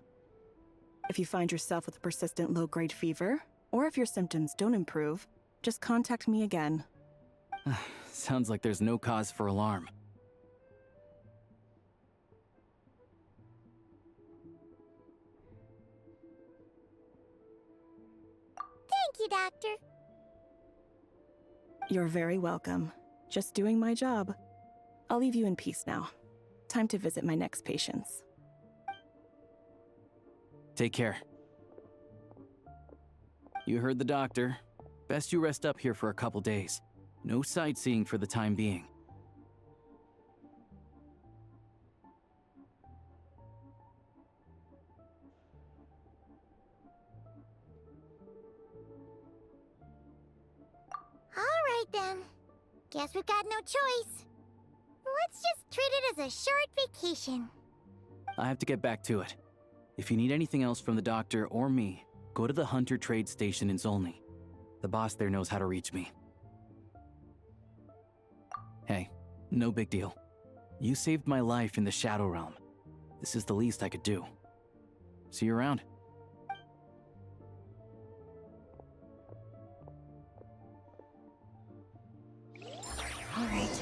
If you find yourself with a persistent low-grade fever, or if your symptoms don't improve, just contact me again. Sounds like there's no cause for alarm. Thank you, Doctor. You're very welcome. Just doing my job. I'll leave you in peace now. Time to visit my next patients. Take care. You heard the doctor. Best you rest up here for a couple days. No sightseeing for the time being. All right then. Guess we've got no choice. Let's just treat it as a short vacation. I have to get back to it. If you need anything else from the doctor or me, go to the Hunter Trade Station in Zolny. The boss there knows how to reach me. Hey, no big deal. You saved my life in the Shadow Realm. This is the least I could do. See you around. All right.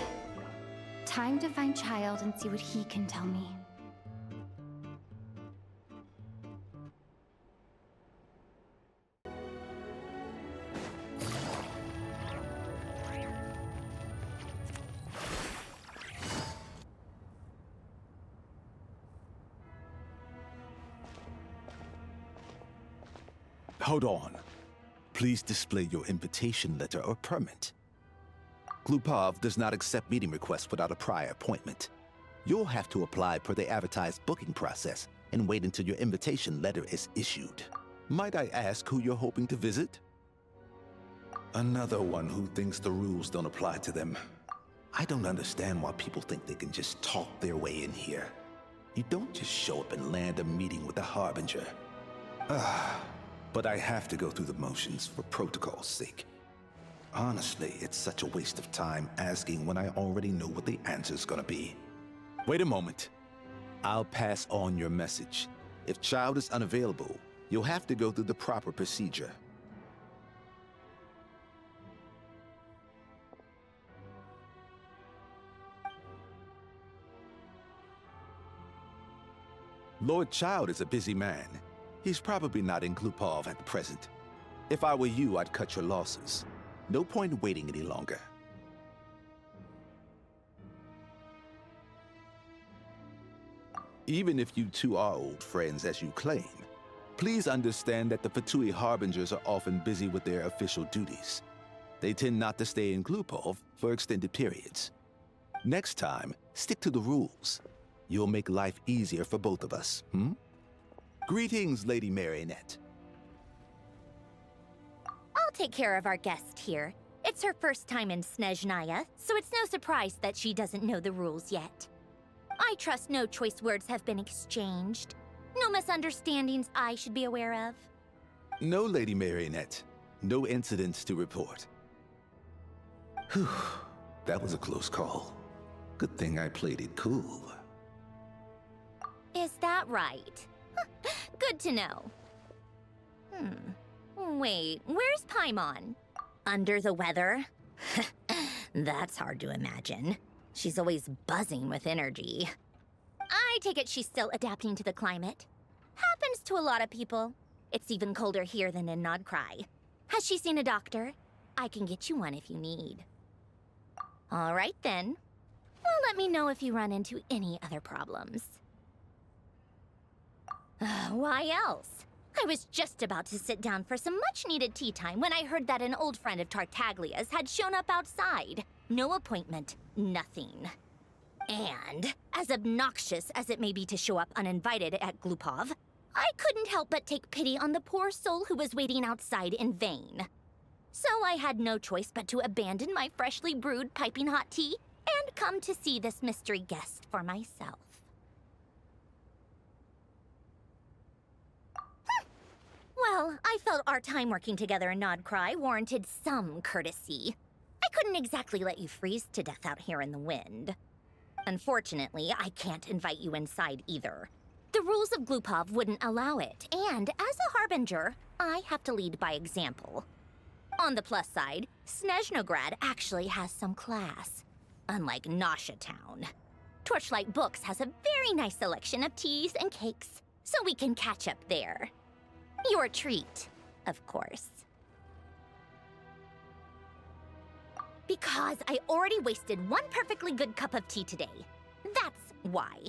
Time to find Child and see what he can tell me. Hold on. Please display your invitation letter or permit. Glupov does not accept meeting requests without a prior appointment. You'll have to apply per the advertised booking process and wait until your invitation letter is issued. Might I ask who you're hoping to visit? Another one who thinks the rules don't apply to them. I don't understand why people think they can just talk their way in here. You don't just show up and land a meeting with the Harbinger. But I have to go through the motions for protocol's sake. Honestly, it's such a waste of time asking when I already know what the answer's gonna be. Wait a moment. I'll pass on your message. If Child is unavailable, you'll have to go through the proper procedure. Lord Child is a busy man. He's probably not in Glupov at the present. If I were you, I'd cut your losses. No point waiting any longer. Even if you two are old friends as you claim, please understand that the Fatui Harbingers are often busy with their official duties. They tend not to stay in Glupov for extended periods. Next time, stick to the rules. You'll make life easier for both of us, Greetings, Lady Marionette. I'll take care of our guest here. It's her first time in Snezhnaya, so it's no surprise that she doesn't know the rules yet. I trust no choice words have been exchanged. No misunderstandings I should be aware of. No, Lady Marionette. No incidents to report. Whew. That was a close call. Good thing I played it cool. Is that right? Good to know. Wait, where's Paimon? Under the weather? That's hard to imagine. She's always buzzing with energy. I take it she's still adapting to the climate. Happens to a lot of people. It's even colder here than in Nodcry. Has she seen a doctor? I can get you one if you need. All right then. Well, let me know if you run into any other problems. Why else? I was just about to sit down for some much-needed tea time when I heard that an old friend of Tartaglia's had shown up outside. No appointment, nothing. And, as obnoxious as it may be to show up uninvited at Glupov, I couldn't help but take pity on the poor soul who was waiting outside in vain. So I had no choice but to abandon my freshly brewed piping hot tea and come to see this mystery guest for myself. Well, I felt our time working together in Nodcry warranted some courtesy. I couldn't exactly let you freeze to death out here in the wind. Unfortunately, I can't invite you inside either. The rules of Glupov wouldn't allow it, and as a harbinger, I have to lead by example. On the plus side, Snezhnograd actually has some class, unlike Nasha Town. Torchlight Books has a very nice selection of teas and cakes, so we can catch up there. Your treat, of course. Because I already wasted one perfectly good cup of tea today. That's why.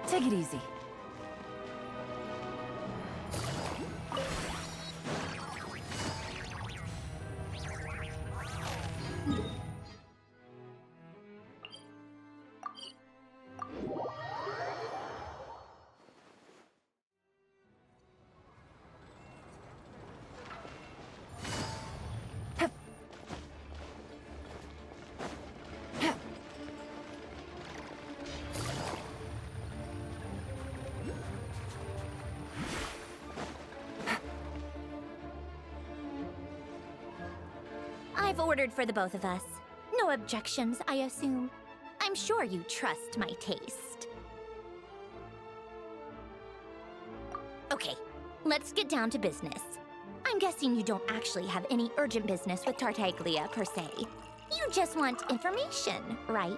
Take it easy. I've ordered for the both of us. No objections, I assume. I'm sure you trust my taste. Okay, let's get down to business. I'm guessing you don't actually have any urgent business with Tartaglia, per se. You just want information, right?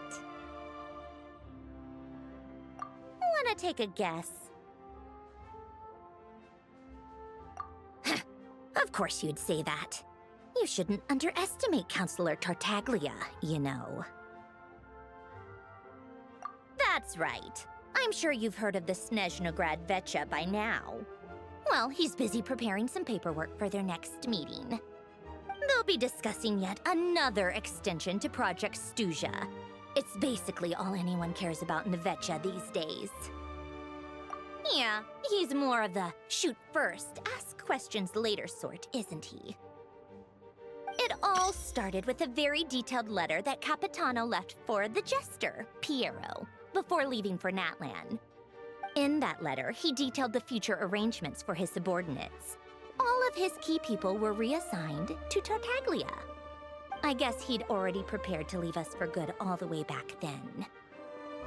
Wanna take a guess? Of course you'd say that. You shouldn't underestimate Counselor Tartaglia, you know. That's right. I'm sure you've heard of the Snezhnograd Vecha by now. Well, he's busy preparing some paperwork for their next meeting. They'll be discussing yet another extension to Project Stuzha. It's basically all anyone cares about in the Vecha these days. Yeah, he's more of the shoot first, ask questions later sort, isn't he? It all started with a very detailed letter that Capitano left for the jester, Piero, before leaving for Natlan. In that letter, he detailed the future arrangements for his subordinates. All of his key people were reassigned to Tartaglia. I guess he'd already prepared to leave us for good all the way back then.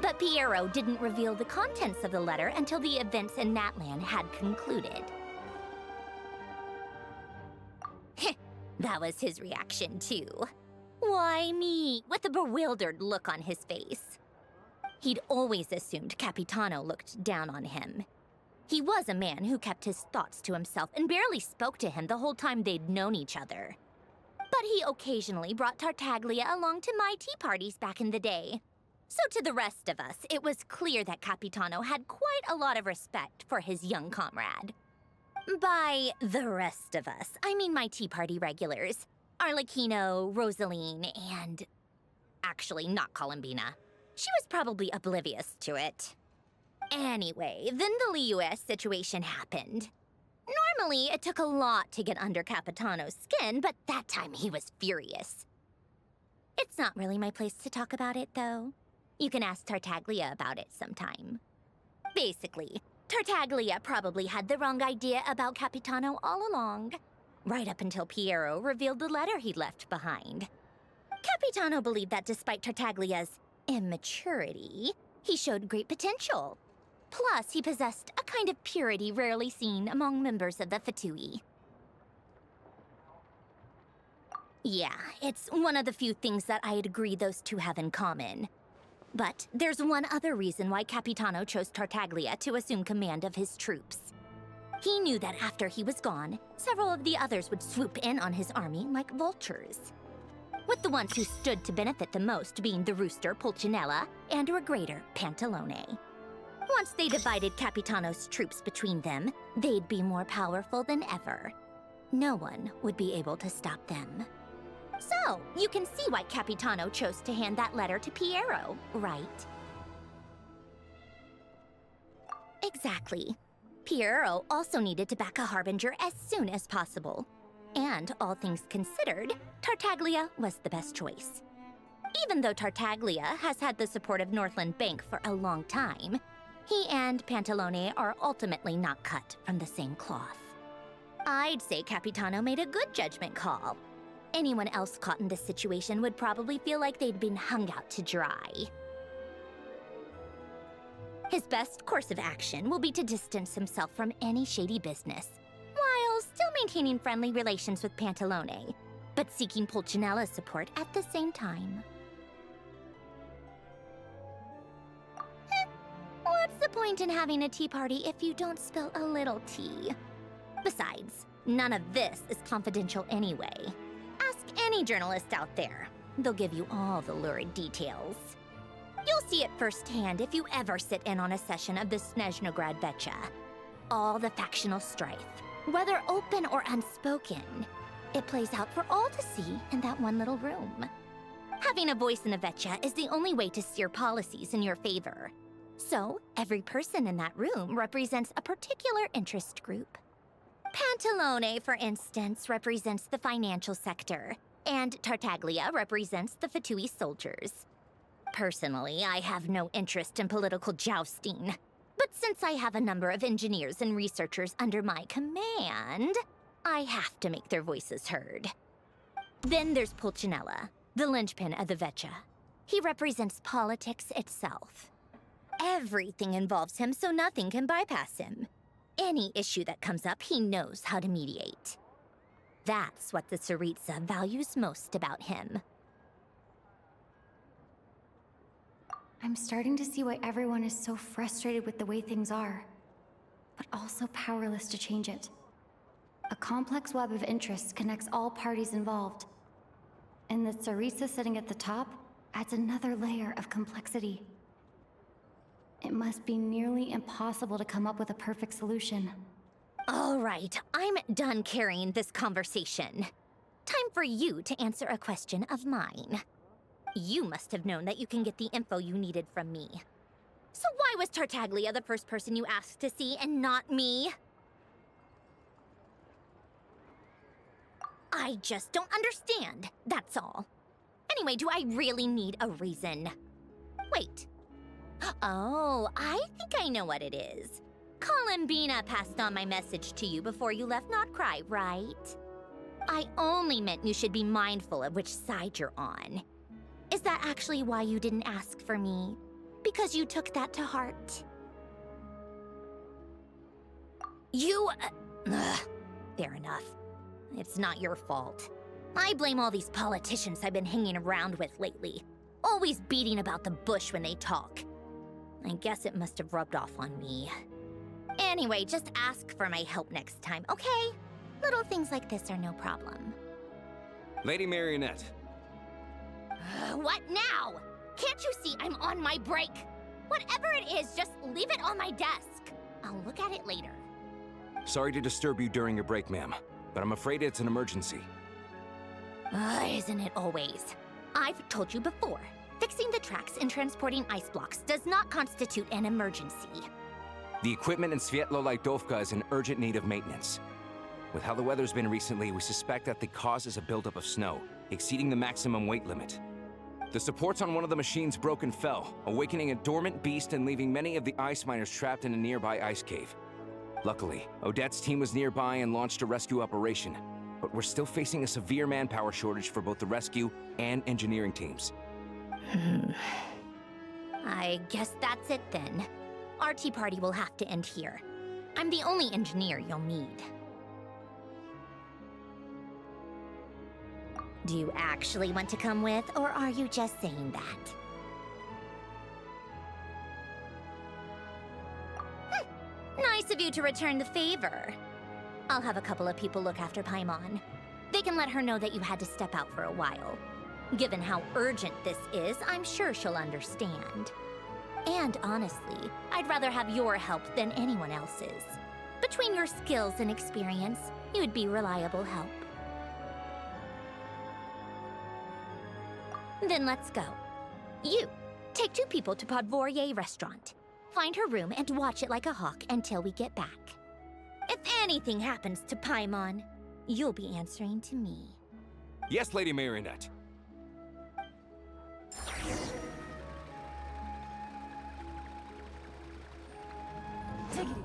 But Piero didn't reveal the contents of the letter until the events in Natlan had concluded. That was his reaction, too. Why me? With a bewildered look on his face. He'd always assumed Capitano looked down on him. He was a man who kept his thoughts to himself and barely spoke to him the whole time they'd known each other. But he occasionally brought Tartaglia along to my tea parties back in the day. So to the rest of us, it was clear that Capitano had quite a lot of respect for his young comrade. By the rest of us, I mean my tea party regulars. Arlecchino, Rosaline, and... actually, not Columbina. She was probably oblivious to it. Anyway, then the Liu-S situation happened. Normally, it took a lot to get under Capitano's skin, but that time he was furious. It's not really my place to talk about it, though. You can ask Tartaglia about it sometime. Basically, Tartaglia probably had the wrong idea about Capitano all along, right up until Piero revealed the letter he'd left behind. Capitano believed that despite Tartaglia's immaturity, he showed great potential. Plus, he possessed a kind of purity rarely seen among members of the Fatui. Yeah, it's one of the few things that I'd agree those two have in common. But there's one other reason why Capitano chose Tartaglia to assume command of his troops. He knew that after he was gone, several of the others would swoop in on his army like vultures, with the ones who stood to benefit the most being the rooster Pulcinella and Regrator Pantalone. Once they divided Capitano's troops between them, they'd be more powerful than ever. No one would be able to stop them. So, you can see why Capitano chose to hand that letter to Piero, right? Exactly. Piero also needed to back a harbinger as soon as possible. And, all things considered, Tartaglia was the best choice. Even though Tartaglia has had the support of Northland Bank for a long time, he and Pantalone are ultimately not cut from the same cloth. I'd say Capitano made a good judgment call. Anyone else caught in this situation would probably feel like they'd been hung out to dry. His best course of action will be to distance himself from any shady business, while still maintaining friendly relations with Pantalone, but seeking Pulcinella's support at the same time. What's the point in having a tea party if you don't spill a little tea? Besides, none of this is confidential anyway. Ask any journalist out there. They'll give you all the lurid details. You'll see it firsthand if you ever sit in on a session of the Snezhnaya Vecha. All the factional strife, whether open or unspoken, it plays out for all to see in that one little room. Having a voice in the Vecha is the only way to steer policies in your favor. So, every person in that room represents a particular interest group. Pantalone, for instance, represents the financial sector, and Tartaglia represents the Fatui soldiers. Personally, I have no interest in political jousting, but since I have a number of engineers and researchers under my command, I have to make their voices heard. Then there's Pulcinella, the linchpin of the Vecha. He represents politics itself. Everything involves him, so nothing can bypass him. Any issue that comes up, he knows how to mediate. That's what the Tsaritsa values most about him. I'm starting to see why everyone is so frustrated with the way things are, but also powerless to change it. A complex web of interests connects all parties involved, and the Tsaritsa sitting at the top adds another layer of complexity. It must be nearly impossible to come up with a perfect solution. All right, I'm done carrying this conversation. Time for you to answer a question of mine. You must have known that you can get the info you needed from me. So why was Tartaglia the first person you asked to see and not me? I just don't understand, that's all. Anyway, do I really need a reason? Wait. Oh, I think I know what it is. Columbina passed on my message to you before you left Notcry, right? I only meant you should be mindful of which side you're on. Is that actually why you didn't ask for me? Because you took that to heart? Fair enough. It's not your fault. I blame all these politicians I've been hanging around with lately. Always beating about the bush when they talk. I guess it must have rubbed off on me. Anyway, just ask for my help next time, okay? Little things like this are no problem. Lady Marionette. What now? Can't you see I'm on my break? Whatever it is, just leave it on my desk. I'll look at it later. Sorry to disturb you during your break, ma'am, but I'm afraid it's an emergency. Isn't it always? I've told you before. Fixing the tracks and transporting ice blocks does not constitute an emergency. The equipment in Svietlolaidovka is in urgent need of maintenance. With how the weather's been recently, we suspect that the cause is a buildup of snow, exceeding the maximum weight limit. The supports on one of the machines broke and fell, awakening a dormant beast and leaving many of the ice miners trapped in a nearby ice cave. Luckily, Odette's team was nearby and launched a rescue operation, but we're still facing a severe manpower shortage for both the rescue and engineering teams. I guess that's it then. Our tea party will have to end here. I'm the only engineer you'll need. Do you actually want to come with, or are you just saying that? Nice of you to return the favor. I'll have a couple of people look after Paimon. They can let her know that you had to step out for a while. Given how urgent this is, I'm sure she'll understand. And honestly, I'd rather have your help than anyone else's. Between your skills and experience, you'd be reliable help. Then let's go. You, take 2 people to Podvorye restaurant. Find her room and watch it like a hawk until we get back. If anything happens to Paimon, you'll be answering to me. Yes, Lady Marionette. Take it easy.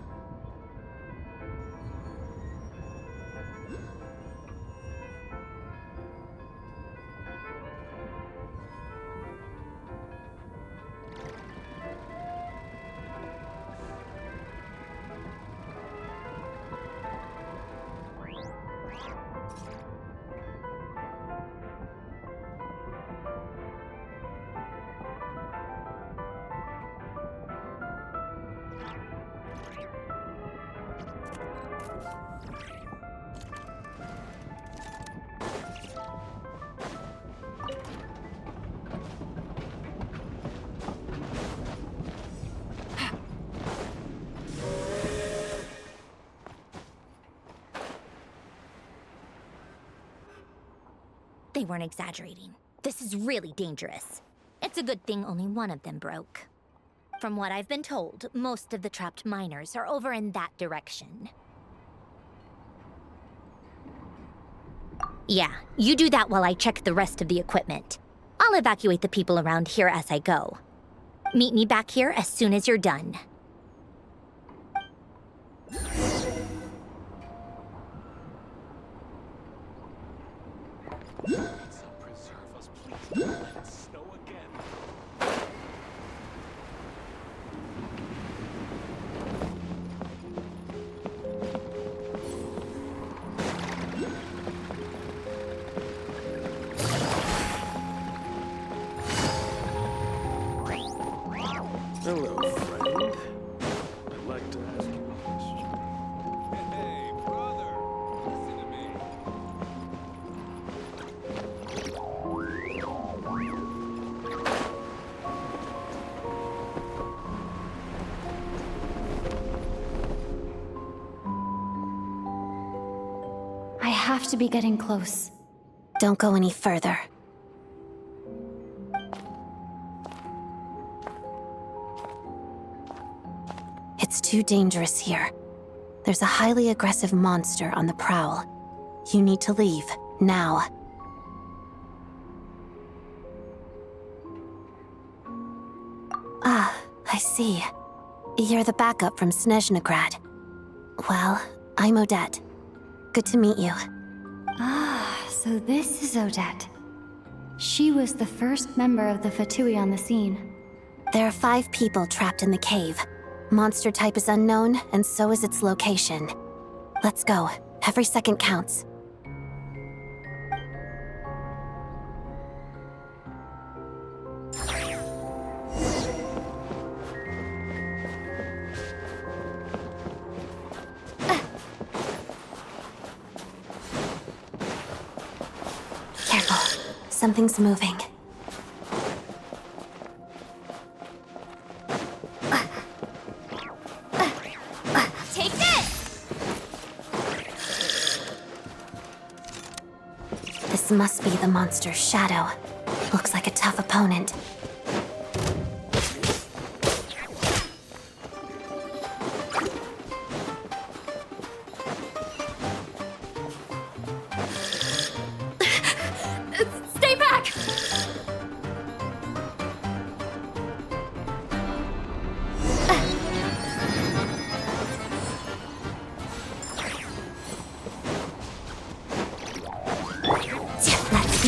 They weren't exaggerating. This is really dangerous. It's a good thing only one of them broke. From what I've been told, most of the trapped miners are over in that direction. Yeah, you do that while I check the rest of the equipment. I'll evacuate the people around here as I go. Meet me back here as soon as you're done. Hello, friend. I'd like to ask you a question. Hey, brother! Listen to me. I have to be getting close. Don't go any further. It's too dangerous here. There's a highly aggressive monster on the prowl. You need to leave, now. Ah, I see. You're the backup from Snezhnaya. Well, I'm Odette. Good to meet you. Ah, so this is Odette. She was the first member of the Fatui on the scene. There are 5 people trapped in the cave. Monster type is unknown, and so is its location. Let's go. Every second counts. Careful. Something's moving. Take this! This must be the monster's shadow. Looks like a tough opponent.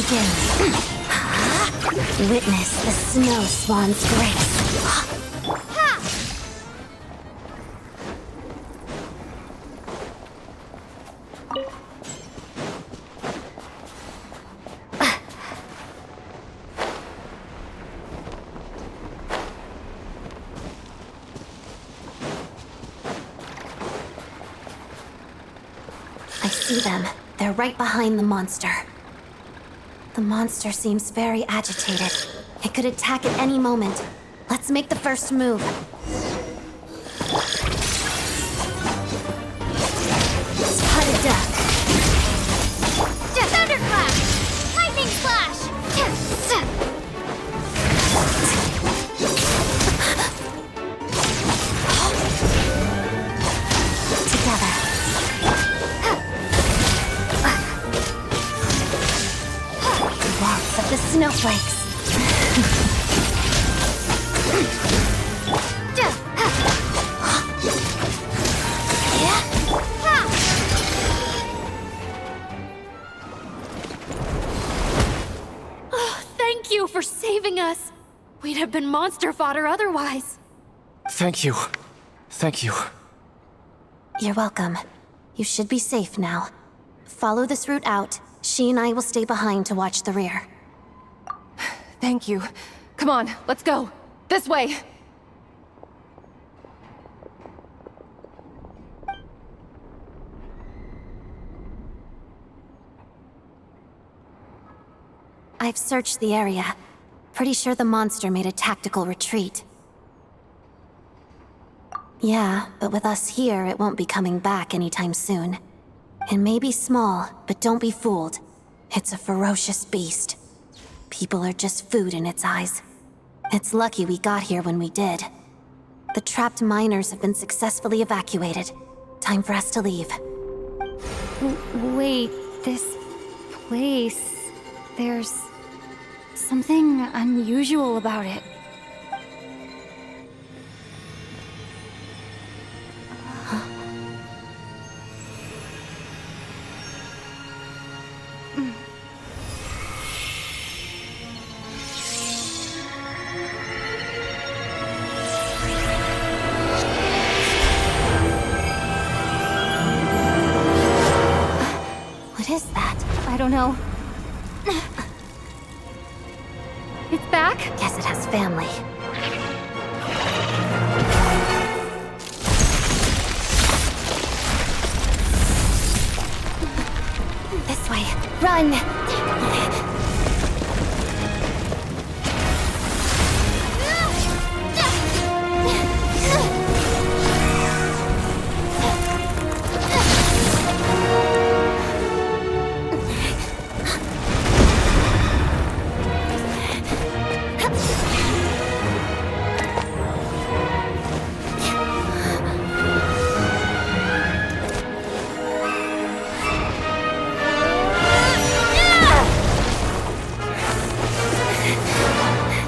begin. Witness the snow swan's grace. I see them. They're right behind the monster. The monster seems very agitated. It could attack at any moment. Let's make the first move. Spotted duck. Thunderclap! Lightning slash! Together. Waltz of the snowflakes. Thank you for saving us. We'd have been monster fodder otherwise. Thank you. Thank you. You're welcome. You should be safe now. Follow this route out. She and I will stay behind to watch the rear. Thank you. Come on, let's go. This way. I've searched the area. Pretty sure the monster made a tactical retreat. Yeah, but with us here, it won't be coming back anytime soon. It may be small, but don't be fooled. It's a ferocious beast. People are just food in its eyes. It's lucky we got here when we did. The trapped miners have been successfully evacuated. Time for us to leave. Wait, this place... There's... something unusual about it. What is that? I don't know. It's back? Guess it has family. This way. Run!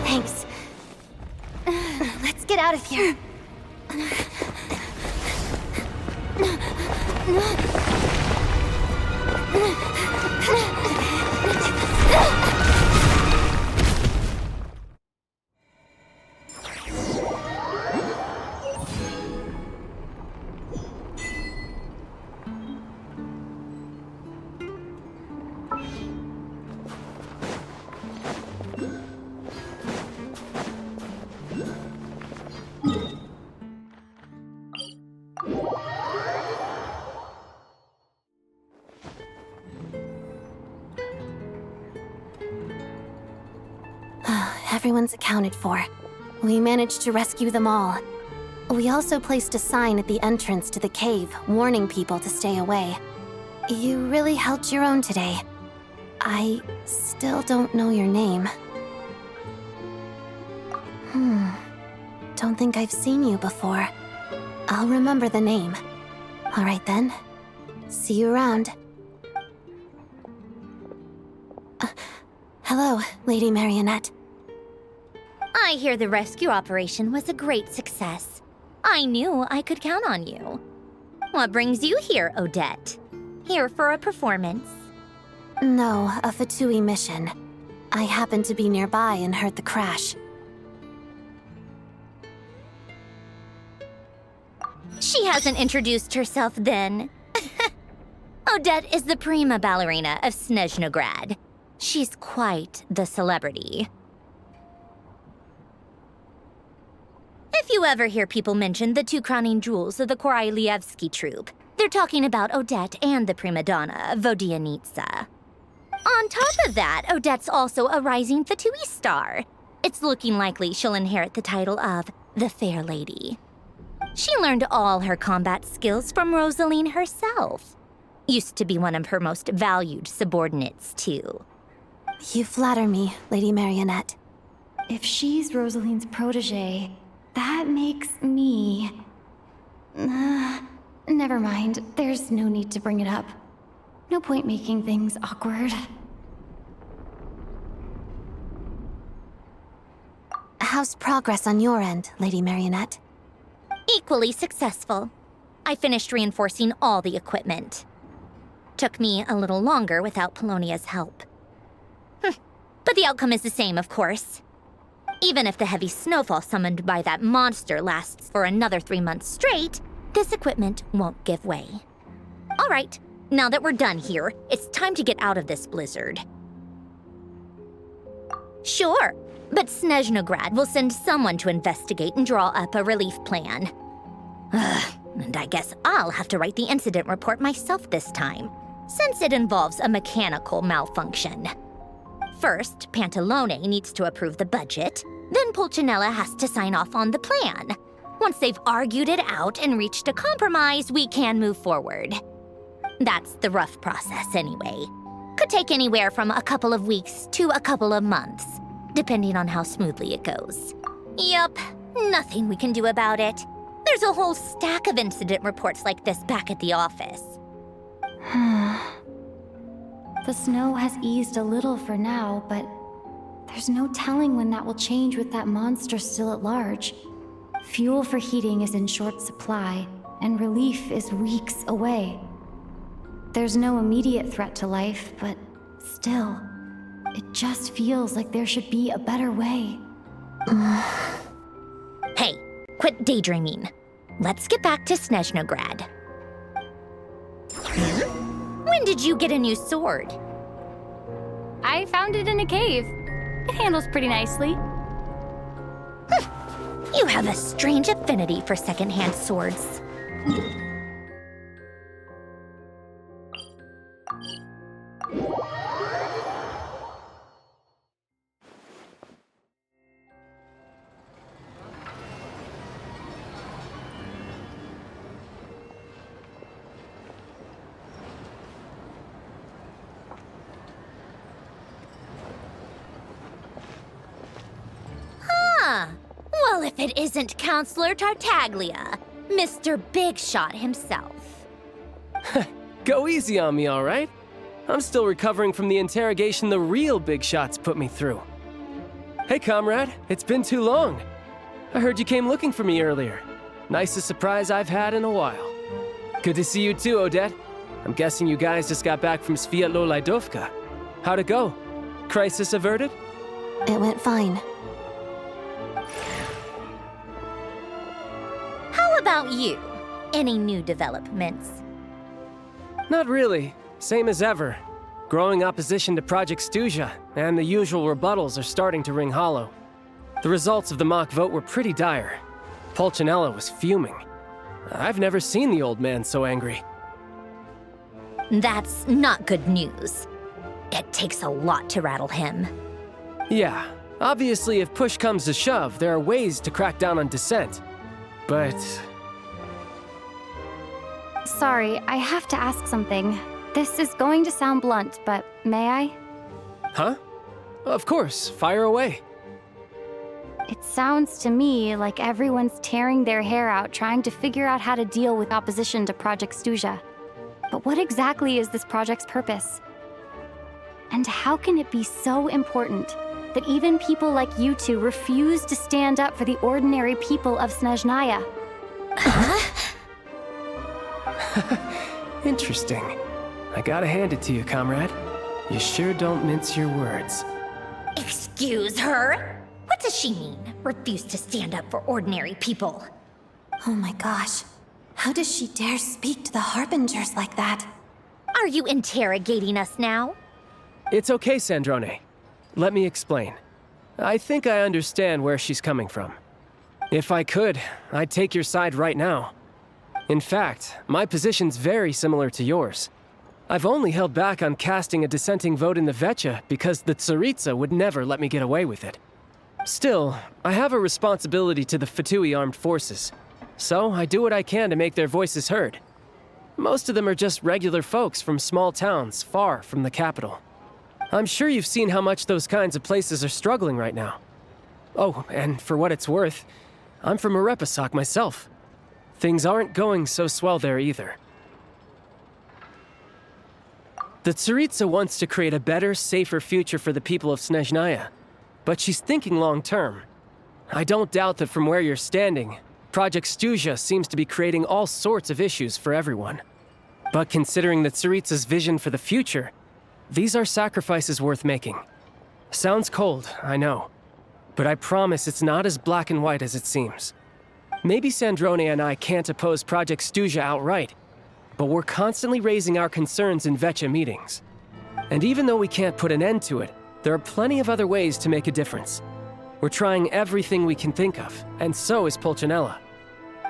Thanks. Let's get out of here. Everyone's accounted for. We managed to rescue them all. We also placed a sign at the entrance to the cave, warning people to stay away. You really held your own today. I still don't know your name. Don't think I've seen you before. I'll remember the name. All right then. See you around. Hello, Lady Marionette. I hear the rescue operation was a great success. I knew I could count on you. What brings you here, Odette? Here for a performance? No, a Fatui mission. I happened to be nearby and heard the crash. She hasn't introduced herself then. Odette is the prima ballerina of Snezhnaya. She's quite the celebrity. If you ever hear people mention the two crowning jewels of the Korailyevsky troupe, they're talking about Odette and the prima donna, Vodianitsa. On top of that, Odette's also a rising Fatui star. It's looking likely she'll inherit the title of the Fair Lady. She learned all her combat skills from Rosaline herself. Used to be one of her most valued subordinates, too. You flatter me, Lady Marionette. If she's Rosaline's protege, that makes me... never mind. There's no need to bring it up. No point making things awkward. How's progress on your end, Lady Marionette? Equally successful. I finished reinforcing all the equipment. Took me a little longer without Polonia's help. But the outcome is the same, of course. Even if the heavy snowfall summoned by that monster lasts for another 3 months straight, this equipment won't give way. All right, now that we're done here, it's time to get out of this blizzard. Sure, but Snezhnaya will send someone to investigate and draw up a relief plan. And I guess I'll have to write the incident report myself this time, since it involves a mechanical malfunction. First, Pantalone needs to approve the budget, then Pulcinella has to sign off on the plan. Once they've argued it out and reached a compromise, we can move forward. That's the rough process anyway. Could take anywhere from a couple of weeks to a couple of months, depending on how smoothly it goes. Yup, nothing we can do about it. There's a whole stack of incident reports like this back at the office. The snow has eased a little for now, but there's no telling when that will change with that monster still at large. Fuel for heating is in short supply, and relief is weeks away. There's no immediate threat to life, but still, it just feels like there should be a better way. Hey, quit daydreaming. Let's get back to Snezhnaya. When did you get a new sword? I found it in a cave. It handles pretty nicely. You have a strange affinity for secondhand swords. Well, if it isn't Counselor Tartaglia, Mr. Big Shot himself. Go easy on me, all right? I'm still recovering from the interrogation the real Big Shots put me through. Hey, comrade, it's been too long. I heard you came looking for me earlier. Nicest surprise I've had in a while. Good to see you too, Odette. I'm guessing you guys just got back from Sviatlo-Laidovka. How'd it go? Crisis averted? It went fine. How about you? Any new developments? Not really. Same as ever. Growing opposition to Project Stuzha, and the usual rebuttals are starting to ring hollow. The results of the mock vote were pretty dire. Pulcinella was fuming. I've never seen the old man so angry. That's not good news. It takes a lot to rattle him. Yeah, obviously if push comes to shove, there are ways to crack down on dissent. But... Sorry, I have to ask something. This is going to sound blunt, but may I? Huh? Of course, fire away. It sounds to me like everyone's tearing their hair out trying to figure out how to deal with opposition to Project Stuzha. But what exactly is this project's purpose? And how can it be so important that even people like you two refuse to stand up for the ordinary people of Snezhnaya? Interesting. I gotta hand it to you, comrade. You sure don't mince your words. Excuse her? What does she mean? Refuse to stand up for ordinary people. Oh my gosh. How does she dare speak to the Harbingers like that? Are you interrogating us now? It's okay, Sandrone. Let me explain. I think I understand where she's coming from. If I could, I'd take your side right now. In fact, my position's very similar to yours. I've only held back on casting a dissenting vote in the Vetcha because the Tsaritsa would never let me get away with it. Still, I have a responsibility to the Fatui armed forces, so I do what I can to make their voices heard. Most of them are just regular folks from small towns far from the capital. I'm sure you've seen how much those kinds of places are struggling right now. Oh, and for what it's worth, I'm from Arepasak myself. Things aren't going so swell there either. The Tsaritsa wants to create a better, safer future for the people of Snezhnaya, but she's thinking long-term. I don't doubt that from where you're standing, Project Stuzha seems to be creating all sorts of issues for everyone. But considering the Tsaritsa's vision for the future, these are sacrifices worth making. Sounds cold, I know, but I promise it's not as black and white as it seems. Maybe Sandrone and I can't oppose Project Stuzha outright, but we're constantly raising our concerns in Vetcha meetings. And even though we can't put an end to it, there are plenty of other ways to make a difference. We're trying everything we can think of, and so is Pulcinella.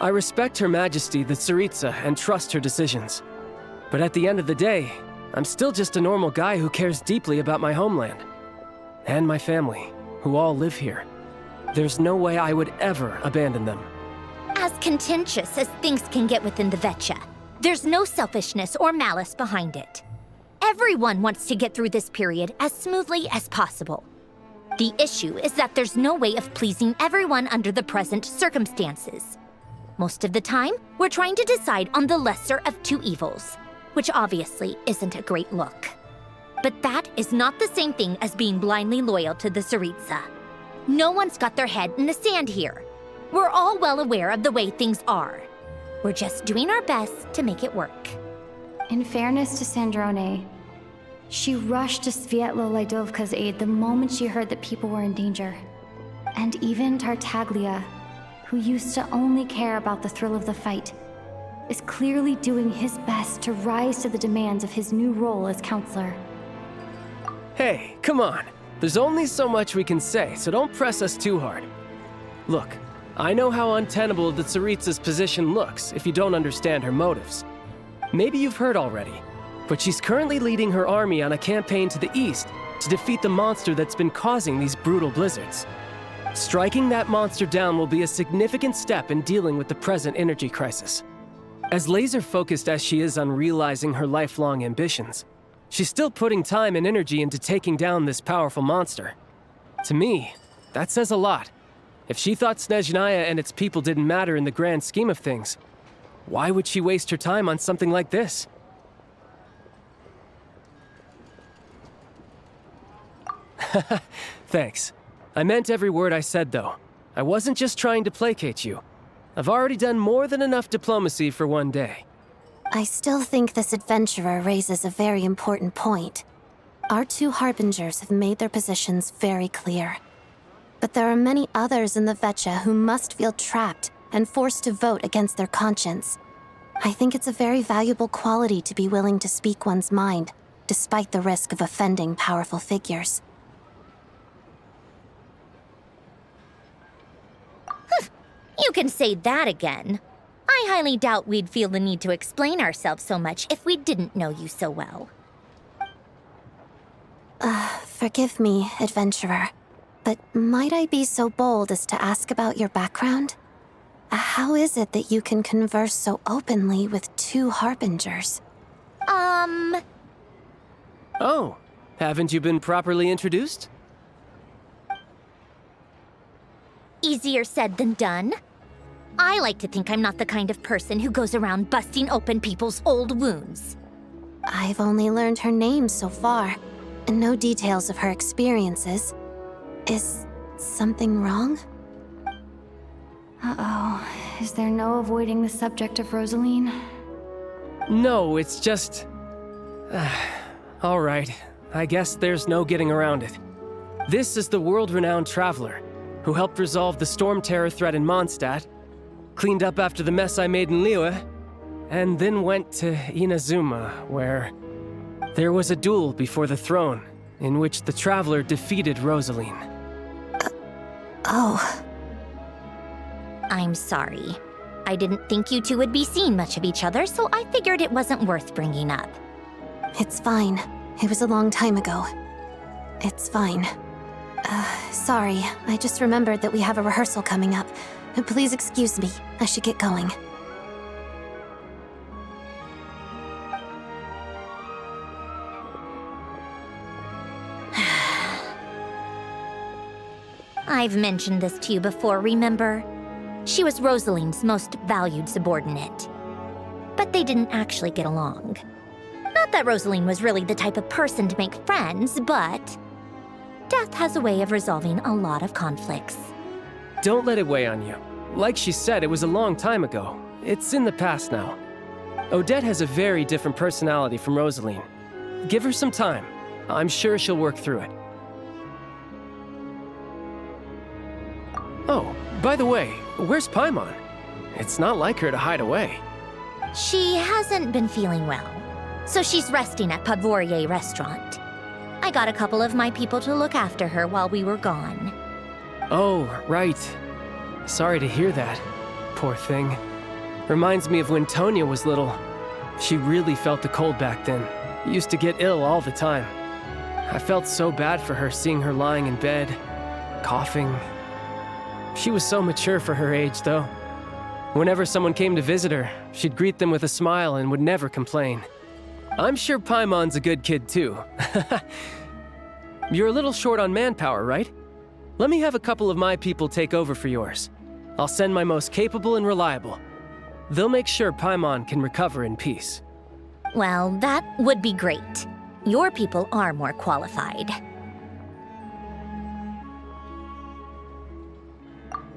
I respect Her Majesty, the Tsaritsa, and trust her decisions. But at the end of the day, I'm still just a normal guy who cares deeply about my homeland. And my family, who all live here. There's no way I would ever abandon them. As contentious as things can get within the Vetcha, there's no selfishness or malice behind it. Everyone wants to get through this period as smoothly as possible. The issue is that there's no way of pleasing everyone under the present circumstances. Most of the time, we're trying to decide on the lesser of two evils, which obviously isn't a great look. But that is not the same thing as being blindly loyal to the Tsaritsa. No one's got their head in the sand here. We're all well aware of the way things are. We're just doing our best to make it work. In fairness to Sandrone, she rushed to Svietlo Laidovka's aid the moment she heard that people were in danger. And even Tartaglia, who used to only care about the thrill of the fight, is clearly doing his best to rise to the demands of his new role as counselor. Hey, come on. There's only so much we can say, so don't press us too hard. Look, I know how untenable the Tsaritsa's position looks if you don't understand her motives. Maybe you've heard already, but she's currently leading her army on a campaign to the east to defeat the monster that's been causing these brutal blizzards. Striking that monster down will be a significant step in dealing with the present energy crisis. As laser-focused as she is on realizing her lifelong ambitions, she's still putting time and energy into taking down this powerful monster. To me, that says a lot. If she thought Snezhnaya and its people didn't matter in the grand scheme of things, why would she waste her time on something like this? Thanks. I meant every word I said, though. I wasn't just trying to placate you. I've already done more than enough diplomacy for one day. I still think this adventurer raises a very important point. Our two Harbingers have made their positions very clear. But there are many others in the Vetcha who must feel trapped and forced to vote against their conscience. I think it's a very valuable quality to be willing to speak one's mind, despite the risk of offending powerful figures. You can say that again. I highly doubt we'd feel the need to explain ourselves so much if we didn't know you so well. Forgive me, adventurer, but might I be so bold as to ask about your background? How is it that you can converse so openly with two Harbingers? Oh, haven't you been properly introduced? Easier said than done. I like to think I'm not the kind of person who goes around busting open people's old wounds. I've only learned her name so far, and no details of her experiences. Is something wrong? Uh-oh. Is there no avoiding the subject of Rosaline? No, it's just... all right. I guess there's no getting around it. This is the world-renowned Traveler, who helped resolve the storm terror threat in Mondstadt, cleaned up after the mess I made in Liyue, and then went to Inazuma, where there was a duel before the throne, in which the Traveler defeated Rosaline. Oh. I'm sorry. I didn't think you two would be seeing much of each other, so I figured it wasn't worth bringing up. It's fine. It was a long time ago. It's fine. Sorry. I just remembered that we have a rehearsal coming up. Please excuse me. I should get going. I've mentioned this to you before, remember? She was Rosaline's most valued subordinate. But they didn't actually get along. Not that Rosaline was really the type of person to make friends, but death has a way of resolving a lot of conflicts. Don't let it weigh on you. Like she said, it was a long time ago. It's in the past now. Odette has a very different personality from Rosaline. Give her some time. I'm sure she'll work through it. Oh, by the way, where's Paimon? It's not like her to hide away. She hasn't been feeling well, so she's resting at Podvorier Restaurant. I got a couple of my people to look after her while we were gone. Oh, right. Sorry to hear that. Poor thing. Reminds me of when Tonya was little. She really felt the cold back then. Used to get ill all the time. I felt so bad for her seeing her lying in bed, coughing. She was so mature for her age, though. Whenever someone came to visit her, she'd greet them with a smile and would never complain. I'm sure Paimon's a good kid, too. You're a little short on manpower, right? Let me have a couple of my people take over for yours. I'll send my most capable and reliable. They'll make sure Paimon can recover in peace. Well, that would be great. Your people are more qualified.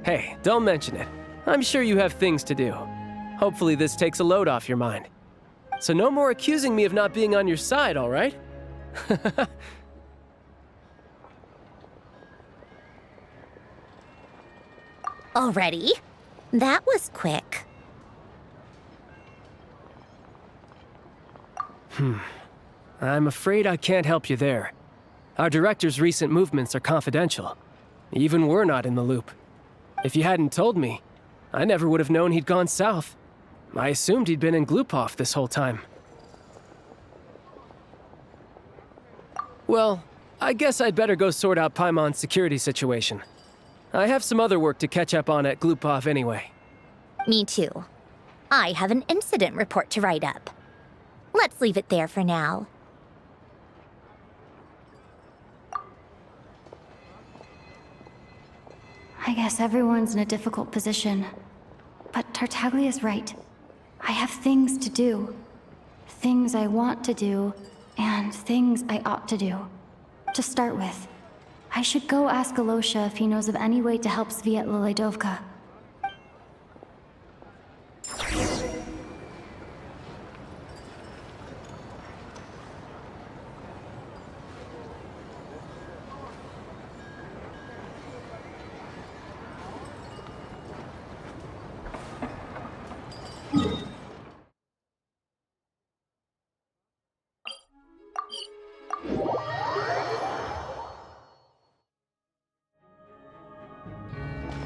Hey, don't mention it. I'm sure you have things to do. Hopefully this takes a load off your mind. So no more accusing me of not being on your side, all right? Already? That was quick. I'm afraid I can't help you there. Our director's recent movements are confidential. Even we're not in the loop. If you hadn't told me, I never would have known he'd gone south. I assumed he'd been in Glupov this whole time. Well, I guess I'd better go sort out Paimon's security situation. I have some other work to catch up on at Glupov anyway. Me too. I have an incident report to write up. Let's leave it there for now. I guess everyone's in a difficult position. But Tartaglia's right. I have things to do. Things I want to do, and things I ought to do. To start with, I should go ask Alosha if he knows of any way to help Sviatla Ledovka.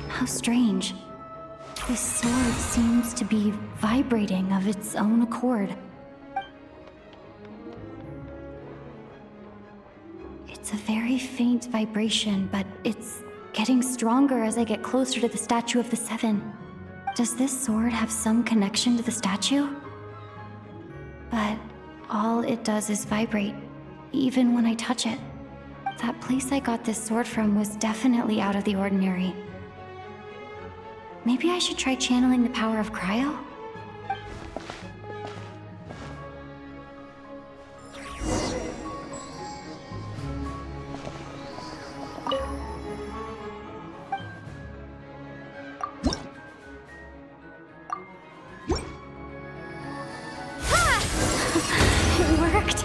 How strange. This sword seems to be vibrating of its own accord. It's a very faint vibration, but it's getting stronger as I get closer to the statue of the Seven. Does this sword have some connection to the statue? But all it does is vibrate, even when I touch it. That place I got this sword from was definitely out of the ordinary. Maybe I should try channeling the power of cryo? It worked!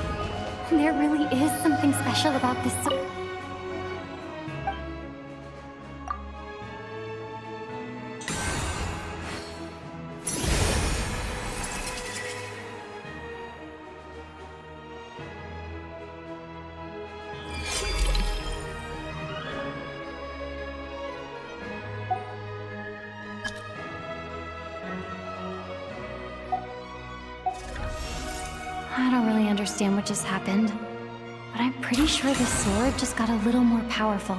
There really is something special about this. I don't really understand what just happened, but I'm pretty sure the sword just got a little more powerful.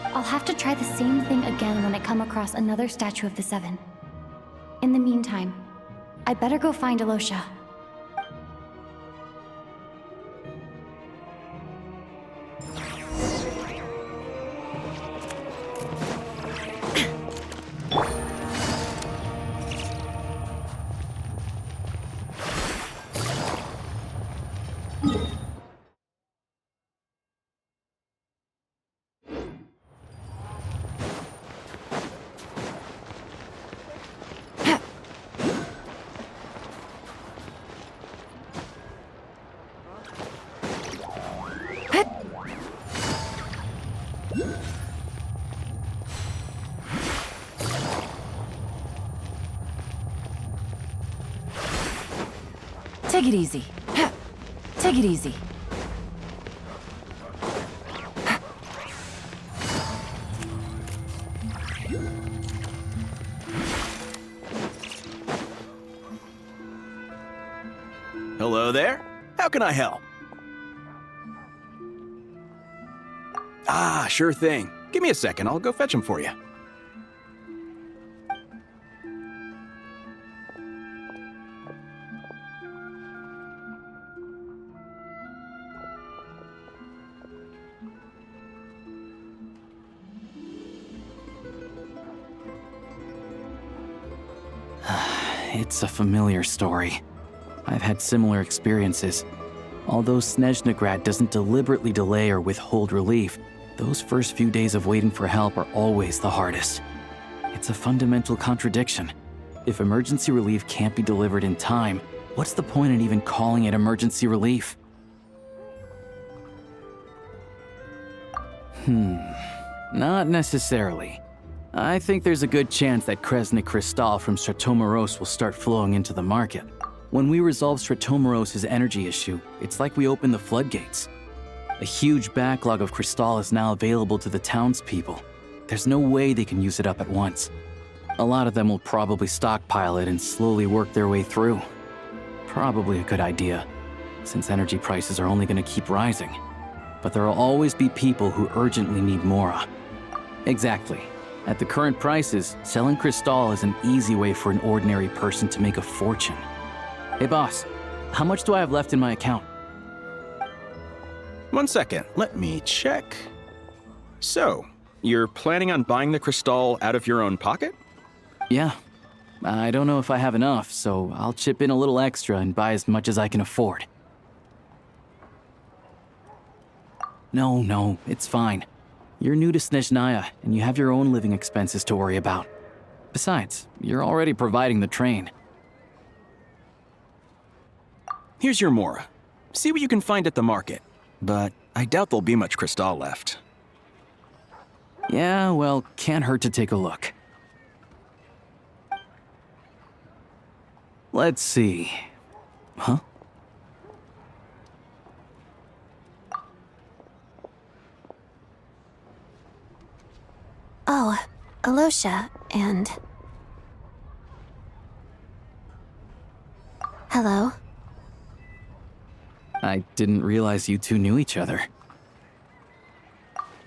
I'll have to try the same thing again when I come across another statue of the Seven. In the meantime, I better go find Alosha. Take it easy. Take it easy. Hello there. How can I help? Ah, sure thing. Give me a second. I'll go fetch him for you. It's a familiar story. I've had similar experiences. Although Snezhnaya doesn't deliberately delay or withhold relief, those first few days of waiting for help are always the hardest. It's a fundamental contradiction. If emergency relief can't be delivered in time, what's the point in even calling it emergency relief? Not necessarily. I think there's a good chance that Kresnik Crystal from Stratomeros will start flowing into the market. When we resolve Stratomeros' energy issue, it's like we open the floodgates. A huge backlog of Crystal is now available to the townspeople. There's no way they can use it up at once. A lot of them will probably stockpile it and slowly work their way through. Probably a good idea, since energy prices are only going to keep rising. But there will always be people who urgently need Mora. Exactly. At the current prices, selling Crystal is an easy way for an ordinary person to make a fortune. Hey boss, how much do I have left in my account? 1 second, let me check. So, you're planning on buying the Crystal out of your own pocket? Yeah. I don't know if I have enough, so I'll chip in a little extra and buy as much as I can afford. No, it's fine. You're new to Snezhnaya, and you have your own living expenses to worry about. Besides, you're already providing the train. Here's your Mora. See what you can find at the market. But I doubt there'll be much Crystal left. Yeah, well, can't hurt to take a look. Let's see. Huh? Oh, Alosha, and... Hello? I didn't realize you two knew each other.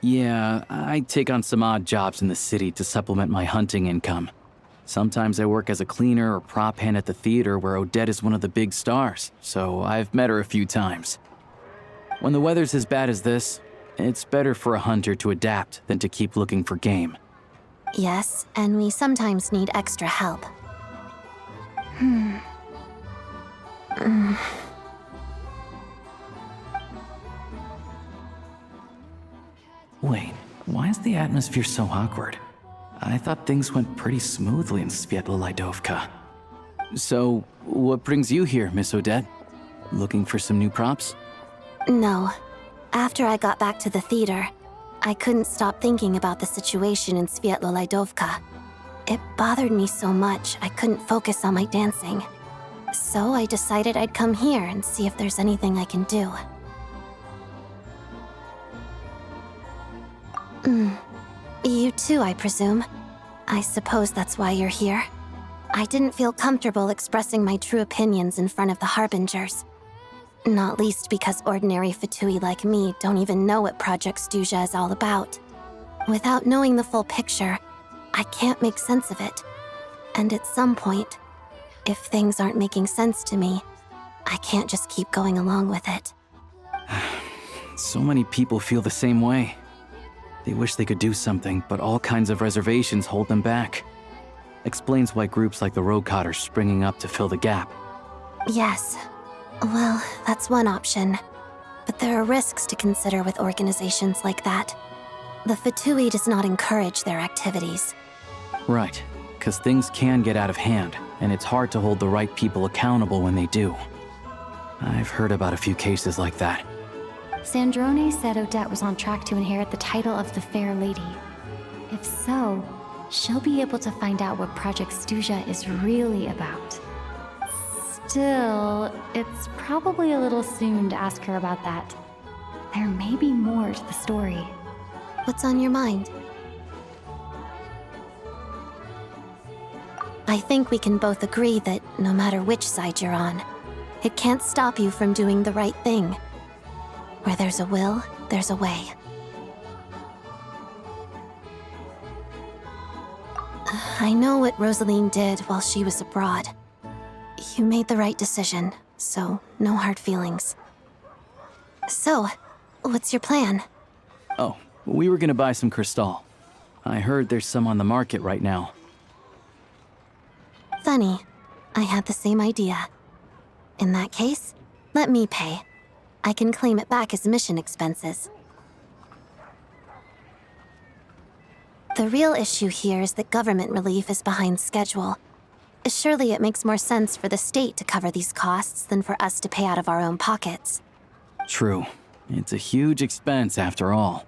Yeah, I take on some odd jobs in the city to supplement my hunting income. Sometimes I work as a cleaner or prop hand at the theater where Odette is one of the big stars, so I've met her a few times. When the weather's as bad as this, it's better for a hunter to adapt than to keep looking for game. Yes, and we sometimes need extra help. Wait, why is the atmosphere so awkward? I thought things went pretty smoothly in Svietla Lidovka. So, what brings you here, Miss Odette? Looking for some new props? No. After I got back to the theater, I couldn't stop thinking about the situation in Svietlolaidovka. It bothered me so much I couldn't focus on my dancing. So I decided I'd come here and see if there's anything I can do. You too, I presume. I suppose that's why you're here. I didn't feel comfortable expressing my true opinions in front of the Harbingers. Not least because ordinary Fatui like me don't even know what Project Stuzha is all about. Without knowing the full picture, I can't make sense of it. And at some point, if things aren't making sense to me, I can't just keep going along with it. So many people feel the same way. They wish they could do something, but all kinds of reservations hold them back. Explains why groups like the Rokot are springing up to fill the gap. Yes. Well, that's one option. But there are risks to consider with organizations like that. The Fatui does not encourage their activities. Right, because things can get out of hand, and it's hard to hold the right people accountable when they do. I've heard about a few cases like that. Sandrone said Odette was on track to inherit the title of the Fair Lady. If so, she'll be able to find out what Project Stuzha is really about. Still, it's probably a little soon to ask her about that. There may be more to the story. What's on your mind? I think we can both agree that no matter which side you're on, it can't stop you from doing the right thing. Where there's a will, there's a way. I know what Rosaline did while she was abroad. You made the right decision, so no hard feelings. So, what's your plan? Oh, we were gonna buy some crystal. I heard there's some on the market right now. Funny. I had the same idea. In that case, let me pay. I can claim it back as mission expenses. The real issue here is that government relief is behind schedule. Surely it makes more sense for the state to cover these costs than for us to pay out of our own pockets. True. It's a huge expense after all.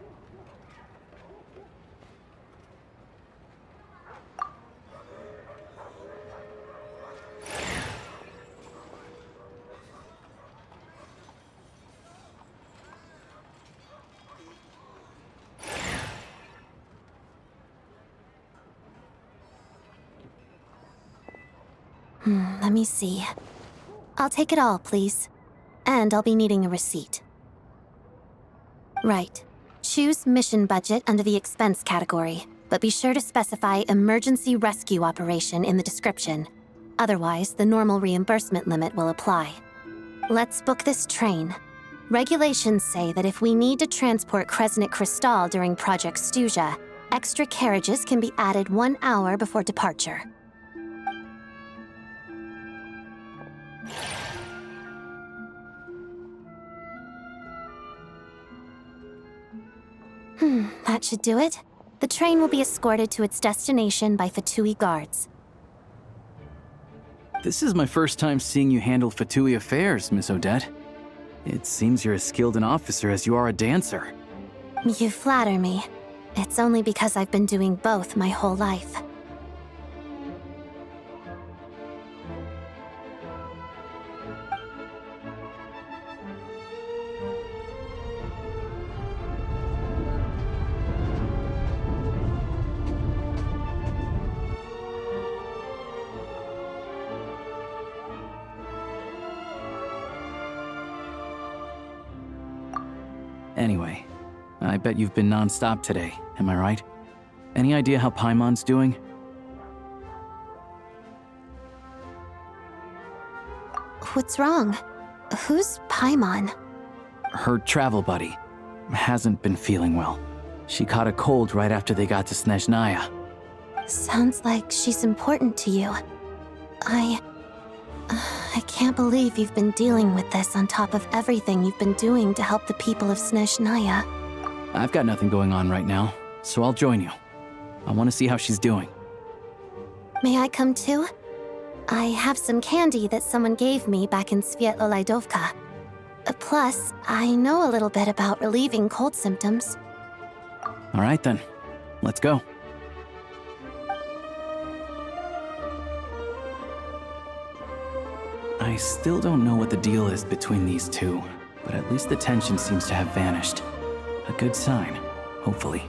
Let me see. I'll take it all, please. And I'll be needing a receipt. Right. Choose mission budget under the expense category, but be sure to specify emergency rescue operation in the description. Otherwise, the normal reimbursement limit will apply. Let's book this train. Regulations say that if we need to transport Kresnik Crystal during Project Stuzha, extra carriages can be added 1 hour before departure. That should do it. The train will be escorted to its destination by Fatui guards. This is my first time seeing you handle Fatui affairs, Miss Odette. It seems you're as skilled an officer as you are a dancer. You flatter me. It's only because I've been doing both my whole life. Anyway, I bet you've been non-stop today, am I right? Any idea how Paimon's doing? What's wrong? Who's Paimon? Her travel buddy hasn't been feeling well. She caught a cold right after they got to Snezhnaya. Sounds like she's important to you. I can't believe you've been dealing with this on top of everything you've been doing to help the people of Snezhnaya. I've got nothing going on right now, so I'll join you. I want to see how she's doing. May I come too? I have some candy that someone gave me back in Svietloslajdovka. Plus, I know a little bit about relieving cold symptoms. All right then, let's go. I still don't know what the deal is between these two, but at least the tension seems to have vanished. A good sign, hopefully.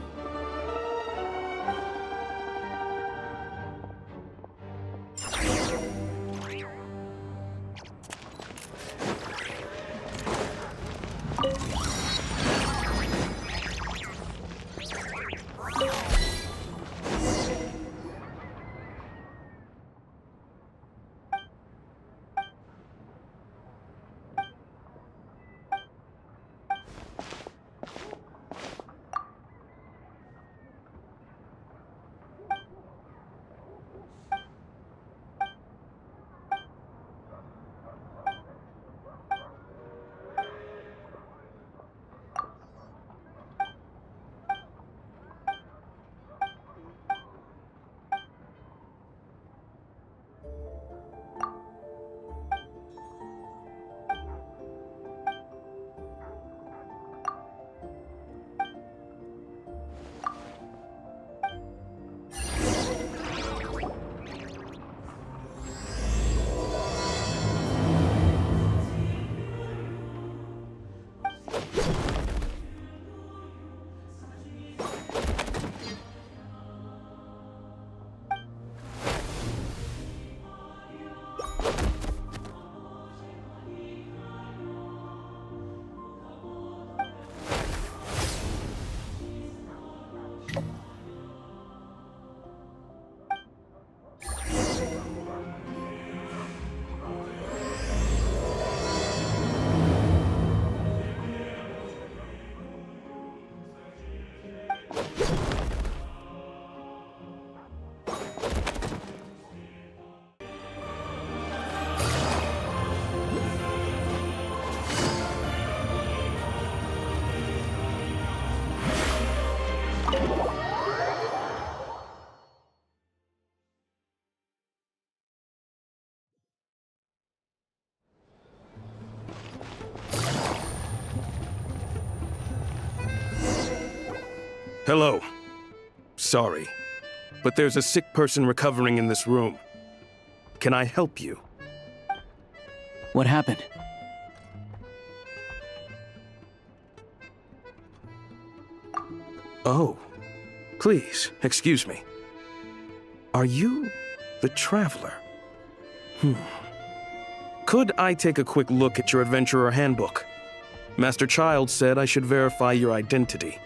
Hello. Sorry, but there's a sick person recovering in this room. Can I help you? What happened? Oh, please, excuse me. Are you the Traveler? Could I take a quick look at your Adventurer Handbook? Master Child said I should verify your identity.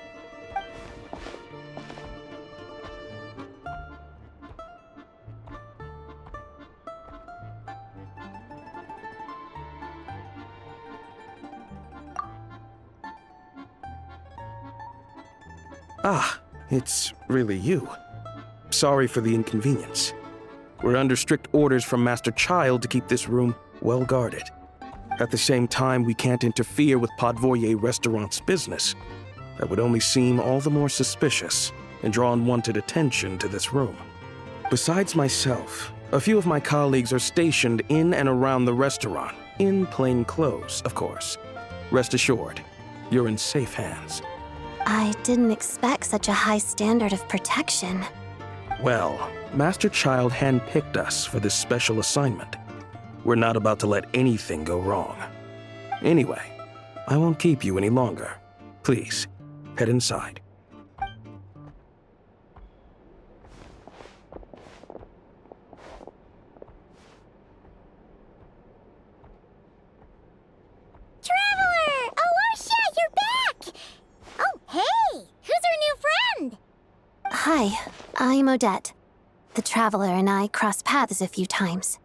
Ah, it's really you. Sorry for the inconvenience. We're under strict orders from Master Child to keep this room well guarded. At the same time, we can't interfere with Podvoye Restaurant's business. That would only seem all the more suspicious and draw unwanted attention to this room. Besides myself, a few of my colleagues are stationed in and around the restaurant, in plain clothes, of course. Rest assured, you're in safe hands. I didn't expect such a high standard of protection. Well, Master Child handpicked us for this special assignment. We're not about to let anything go wrong. Anyway, I won't keep you any longer. Please, head inside. Traveler! Alosha, you're back! Oh, hey! Who's our new friend? Hi, I'm Odette. The Traveler and I crossed paths a few times.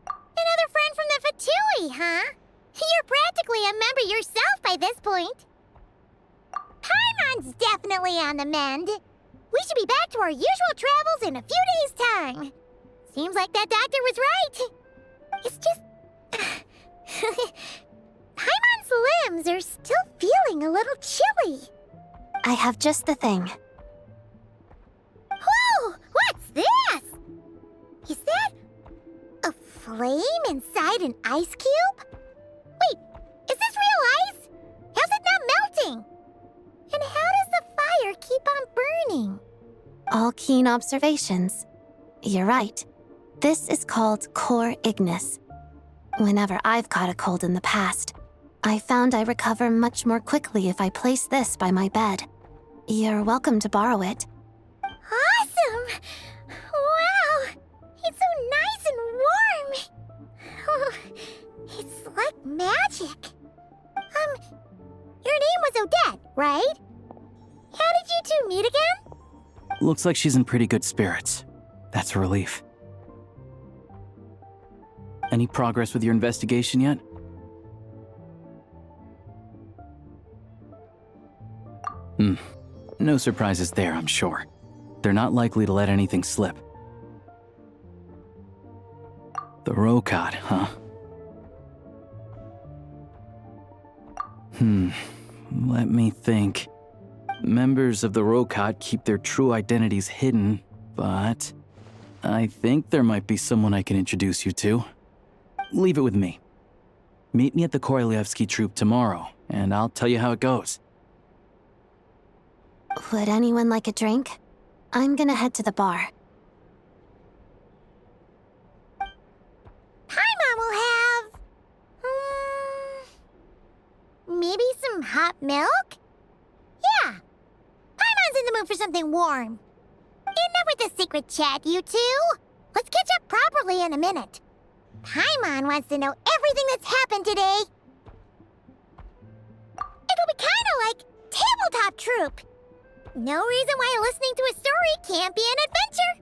Another friend from the Fatui, huh? You're practically a member yourself by this point. Paimon's definitely on the mend. We should be back to our usual travels in a few days' time. Seems like that doctor was right. It's just... Paimon's limbs are still feeling a little chilly. I have just the thing. Whoa! What Is that a flame inside an ice cube? Wait, is this real ice? How's it not melting? And how does the fire keep on burning? All keen observations. You're right. This is called core ignis. Whenever I've caught a cold in the past, I found I recover much more quickly if I place this by my bed. You're welcome to borrow it. Awesome! Wow! It's so nice and warm! Oh, it's like magic. Your name was Odette, right? How did you two meet again? Looks like she's in pretty good spirits. That's a relief. Any progress with your investigation yet? No surprises there, I'm sure. They're not likely to let anything slip. The Rokad, huh? Let me think. Members of the Rokad keep their true identities hidden, but I think there might be someone I can introduce you to. Leave it with me. Meet me at the Korolyevsky Troop tomorrow, and I'll tell you how it goes. Would anyone like a drink? I'm gonna head to the bar. Paimon will have... maybe some hot milk? Yeah. Paimon's in the mood for something warm. Enough with the secret chat, you two. Let's catch up properly in a minute. Paimon wants to know everything that's happened today. It'll be kinda like Tabletop Troop. No reason why listening to a story can't be an adventure.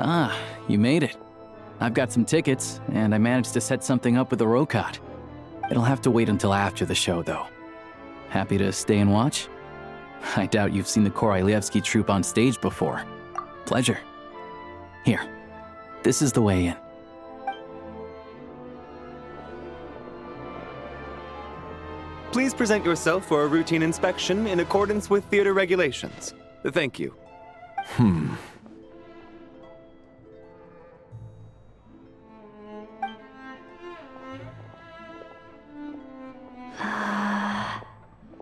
Ah, you made it. I've got some tickets, and I managed to set something up with the Rokad. It'll have to wait until after the show, though. Happy to stay and watch? I doubt you've seen the Korolyevsky Troop on stage before. Pleasure. Here, this is the way in. Please present yourself for a routine inspection in accordance with theater regulations. Thank you.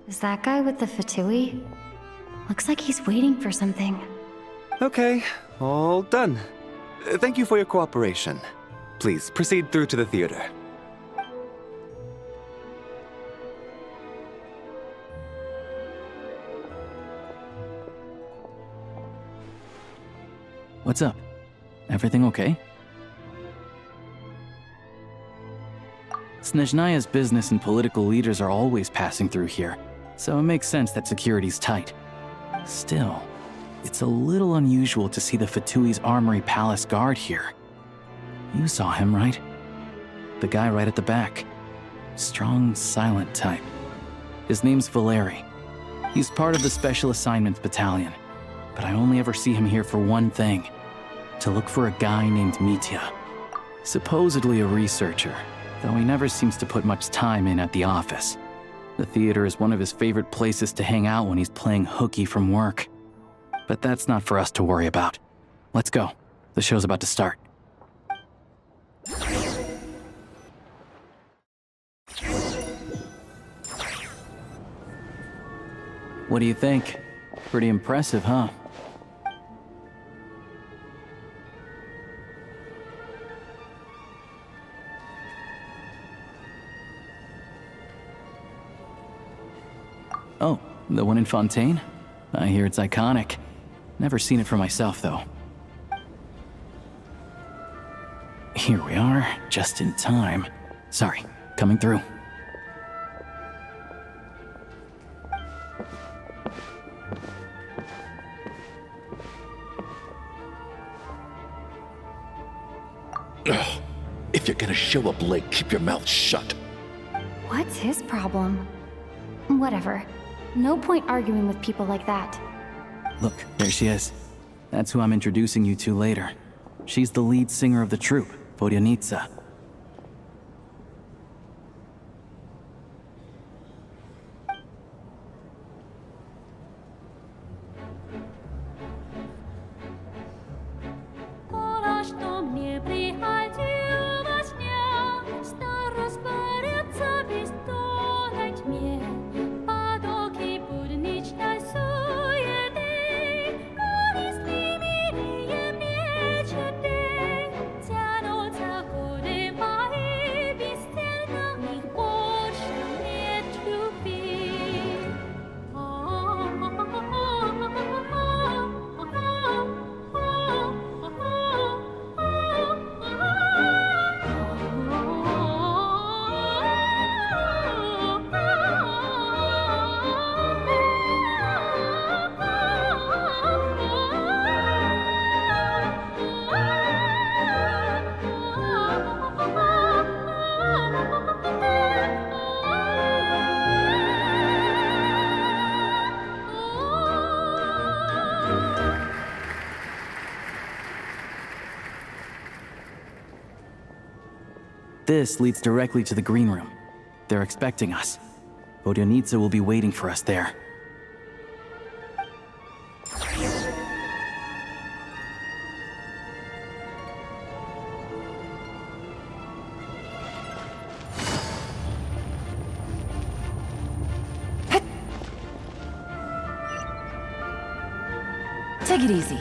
Is that guy with the fatui? Looks like he's waiting for something. Okay, all done. Thank you for your cooperation. Please proceed through to the theater. What's up? Everything okay? Snezhnaya's business and political leaders are always passing through here, so it makes sense that security's tight. Still, it's a little unusual to see the Fatui's Armory Palace guard here. You saw him, right? The guy right at the back. Strong, silent type. His name's Valeri. He's part of the Special Assignments Battalion, but I only ever see him here for one thing. To look for a guy named Mitya. Supposedly a researcher, though he never seems to put much time in at the office. The theater is one of his favorite places to hang out when he's playing hooky from work. But that's not for us to worry about. Let's go. The show's about to start. What do you think? Pretty impressive, huh? Oh, the one in Fontaine? I hear it's iconic. Never seen it for myself, though. Here we are, just in time. Sorry, coming through. Ugh. If you're gonna show up late, keep your mouth shut. What's his problem? Whatever. No point arguing with people like that. Look, there she is. That's who I'm introducing you to later. She's the lead singer of the troupe, Vodyanitsa. This leads directly to the green room. They're expecting us. Vodyanitsa will be waiting for us there. Take it easy.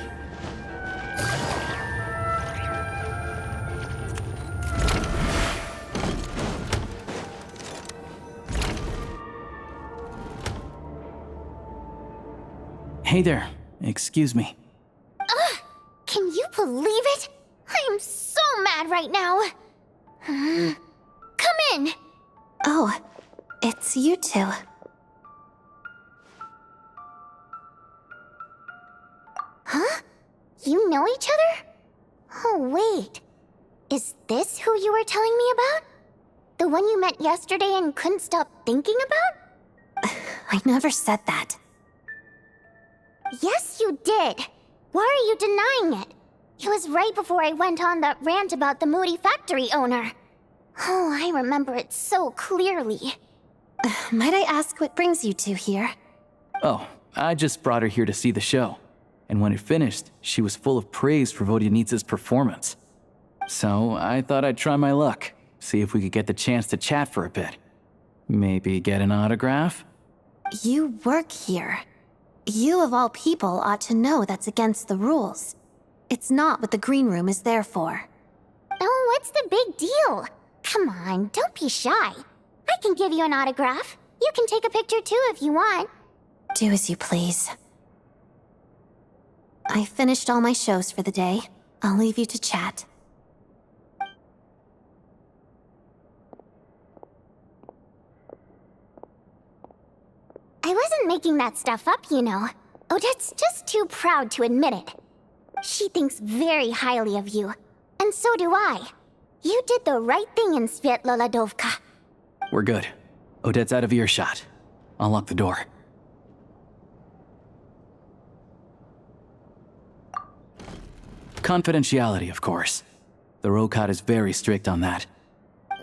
Hey there. Excuse me. Ugh! Can you believe it? I am so mad right now. Come in. Oh, it's you two. Huh? You know each other? Oh, wait. Is this who you were telling me about? The one you met yesterday and couldn't stop thinking about? I never said that. Yes, you did. Why are you denying it? It was right before I went on that rant about the moody factory owner. Oh, I remember it so clearly. Might I ask what brings you two here? Oh, I just brought her here to see the show. And when it finished, she was full of praise for Vodyanitsa's performance. So I thought I'd try my luck, see if we could get the chance to chat for a bit. Maybe get an autograph? You work here. You of all people ought to know that's against the rules. It's not what the green room is there for. Oh, what's the big deal? Come on, don't be shy. I can give you an autograph. You can take a picture too if you want. Do as you please. I finished all my shows for the day. I'll leave you to chat. I wasn't making that stuff up, you know. Odette's just too proud to admit it. She thinks very highly of you. And so do I. You did the right thing in Svietloladovka. We're good. Odette's out of earshot. I'll lock the door. Confidentiality, of course. The Rokat is very strict on that.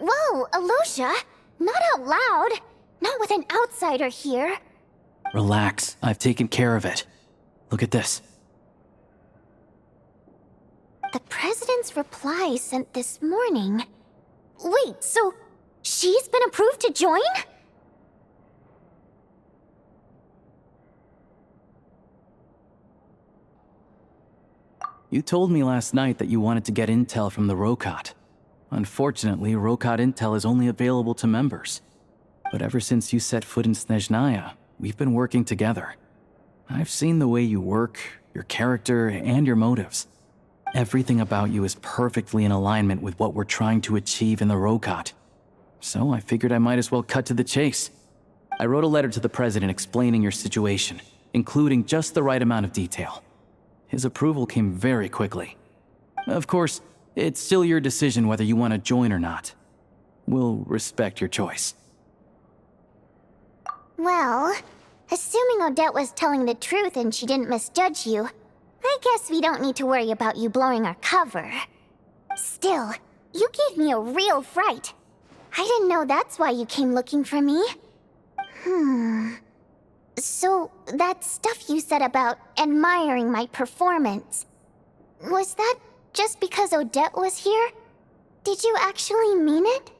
Whoa, Alosia! Not out loud! Not with an outsider here! Relax, I've taken care of it. Look at this. The President's reply sent this morning. Wait, so she's been approved to join? You told me last night that you wanted to get intel from the Rokat. Unfortunately, Rokat intel is only available to members. But ever since you set foot in Snezhnaya, we've been working together. I've seen the way you work, your character, and your motives. Everything about you is perfectly in alignment with what we're trying to achieve in the Rokat. So I figured I might as well cut to the chase. I wrote a letter to the president explaining your situation, including just the right amount of detail. His approval came very quickly. Of course, it's still your decision whether you want to join or not. We'll respect your choice. Well, assuming Odette was telling the truth and she didn't misjudge you, I guess we don't need to worry about you blowing our cover. Still, you gave me a real fright. I didn't know that's why you came looking for me. So, that stuff you said about admiring my performance, was that just because Odette was here? Did you actually mean it?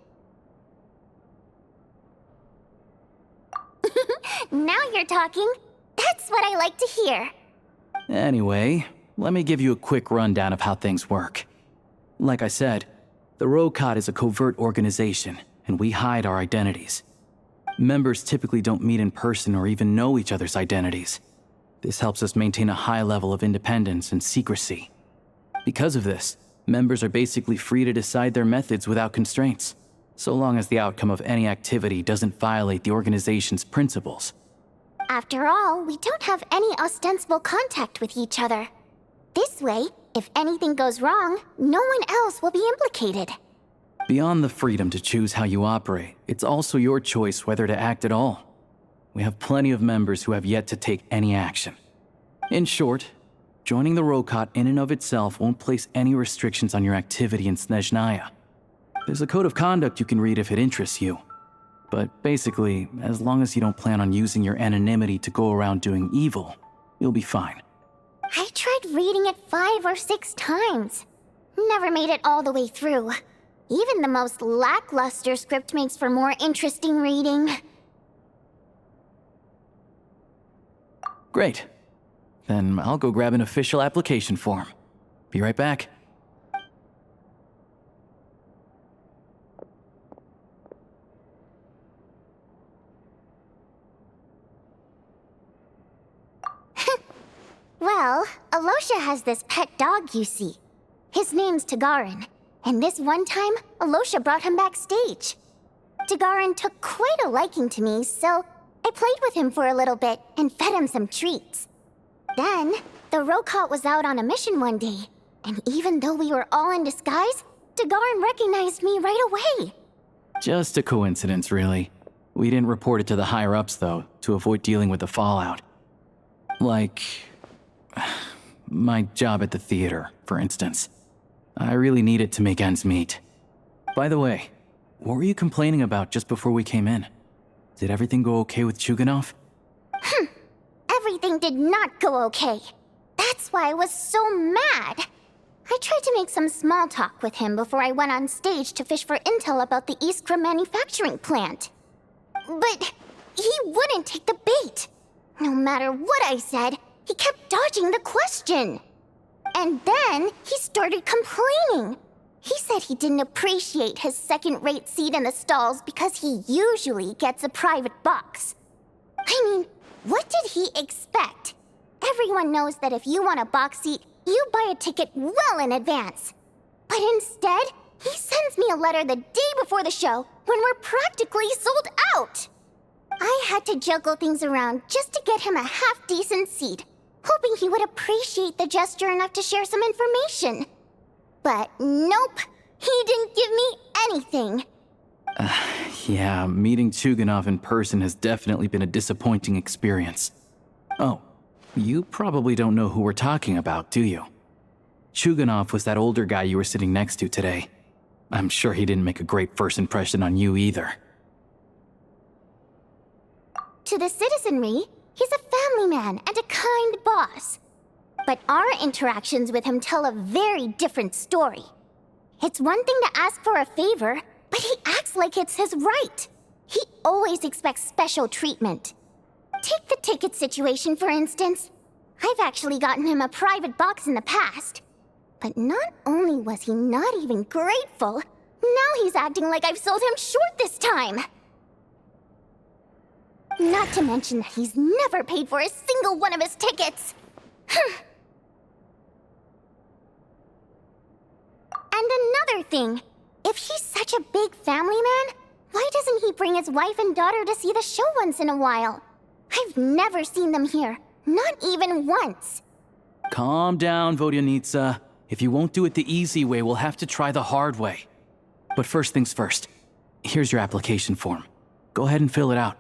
Now you're talking. That's what I like to hear. Anyway, let me give you a quick rundown of how things work. Like I said, the Rokot is a covert organization, and we hide our identities. Members typically don't meet in person or even know each other's identities. This helps us maintain a high level of independence and secrecy. Because of this, members are basically free to decide their methods without constraints, so long as the outcome of any activity doesn't violate the organization's principles. After all, we don't have any ostensible contact with each other. This way, if anything goes wrong, no one else will be implicated. Beyond the freedom to choose how you operate, it's also your choice whether to act at all. We have plenty of members who have yet to take any action. In short, joining the Rokot in and of itself won't place any restrictions on your activity in Snezhnaya. There's a code of conduct you can read if it interests you. But basically, as long as you don't plan on using your anonymity to go around doing evil, you'll be fine. I tried reading it 5 or 6 times. Never made it all the way through. Even the most lackluster script makes for more interesting reading. Great. Then I'll go grab an official application form. Be right back. Well, Alosha has this pet dog, you see. His name's Tagarin, and this one time, Alosha brought him backstage. Tagarin took quite a liking to me, so I played with him for a little bit and fed him some treats. Then, the Rokot was out on a mission one day, and even though we were all in disguise, Tagarin recognized me right away. Just a coincidence, really. We didn't report it to the higher-ups, though, to avoid dealing with the fallout. Like my job at the theater, for instance. I really needed to make ends meet. By the way, what were you complaining about just before we came in? Did everything go okay with Chuganov? Everything did not go okay. That's why I was so mad. I tried to make some small talk with him before I went on stage to fish for intel about the Iskra manufacturing plant. But he wouldn't take the bait. No matter what I said, he kept dodging the question. And then he started complaining. He said he didn't appreciate his second-rate seat in the stalls because he usually gets a private box. I mean, what did he expect? Everyone knows that if you want a box seat, you buy a ticket well in advance. But instead, he sends me a letter the day before the show when we're practically sold out. I had to juggle things around just to get him a half-decent seat, hoping he would appreciate the gesture enough to share some information. But nope, he didn't give me anything. Yeah, meeting Chuganov in person has definitely been a disappointing experience. Oh, you probably don't know who we're talking about, do you? Chuganov was that older guy you were sitting next to today. I'm sure he didn't make a great first impression on you either. To the citizenry, he's a family man and a kind boss. But our interactions with him tell a very different story. It's one thing to ask for a favor, but he acts like it's his right. He always expects special treatment. Take the ticket situation, for instance. I've actually gotten him a private box in the past. But not only was he not even grateful, now he's acting like I've sold him short this time. Not to mention that he's never paid for a single one of his tickets. And another thing, if he's such a big family man, Why doesn't he bring his wife and daughter to see the show once in a while? I've never seen them here, not even once. Calm down, Vodyanitsa. If you won't do it the easy way, we'll have to try the hard way. But first things first. Here's your application form. Go ahead and fill it out.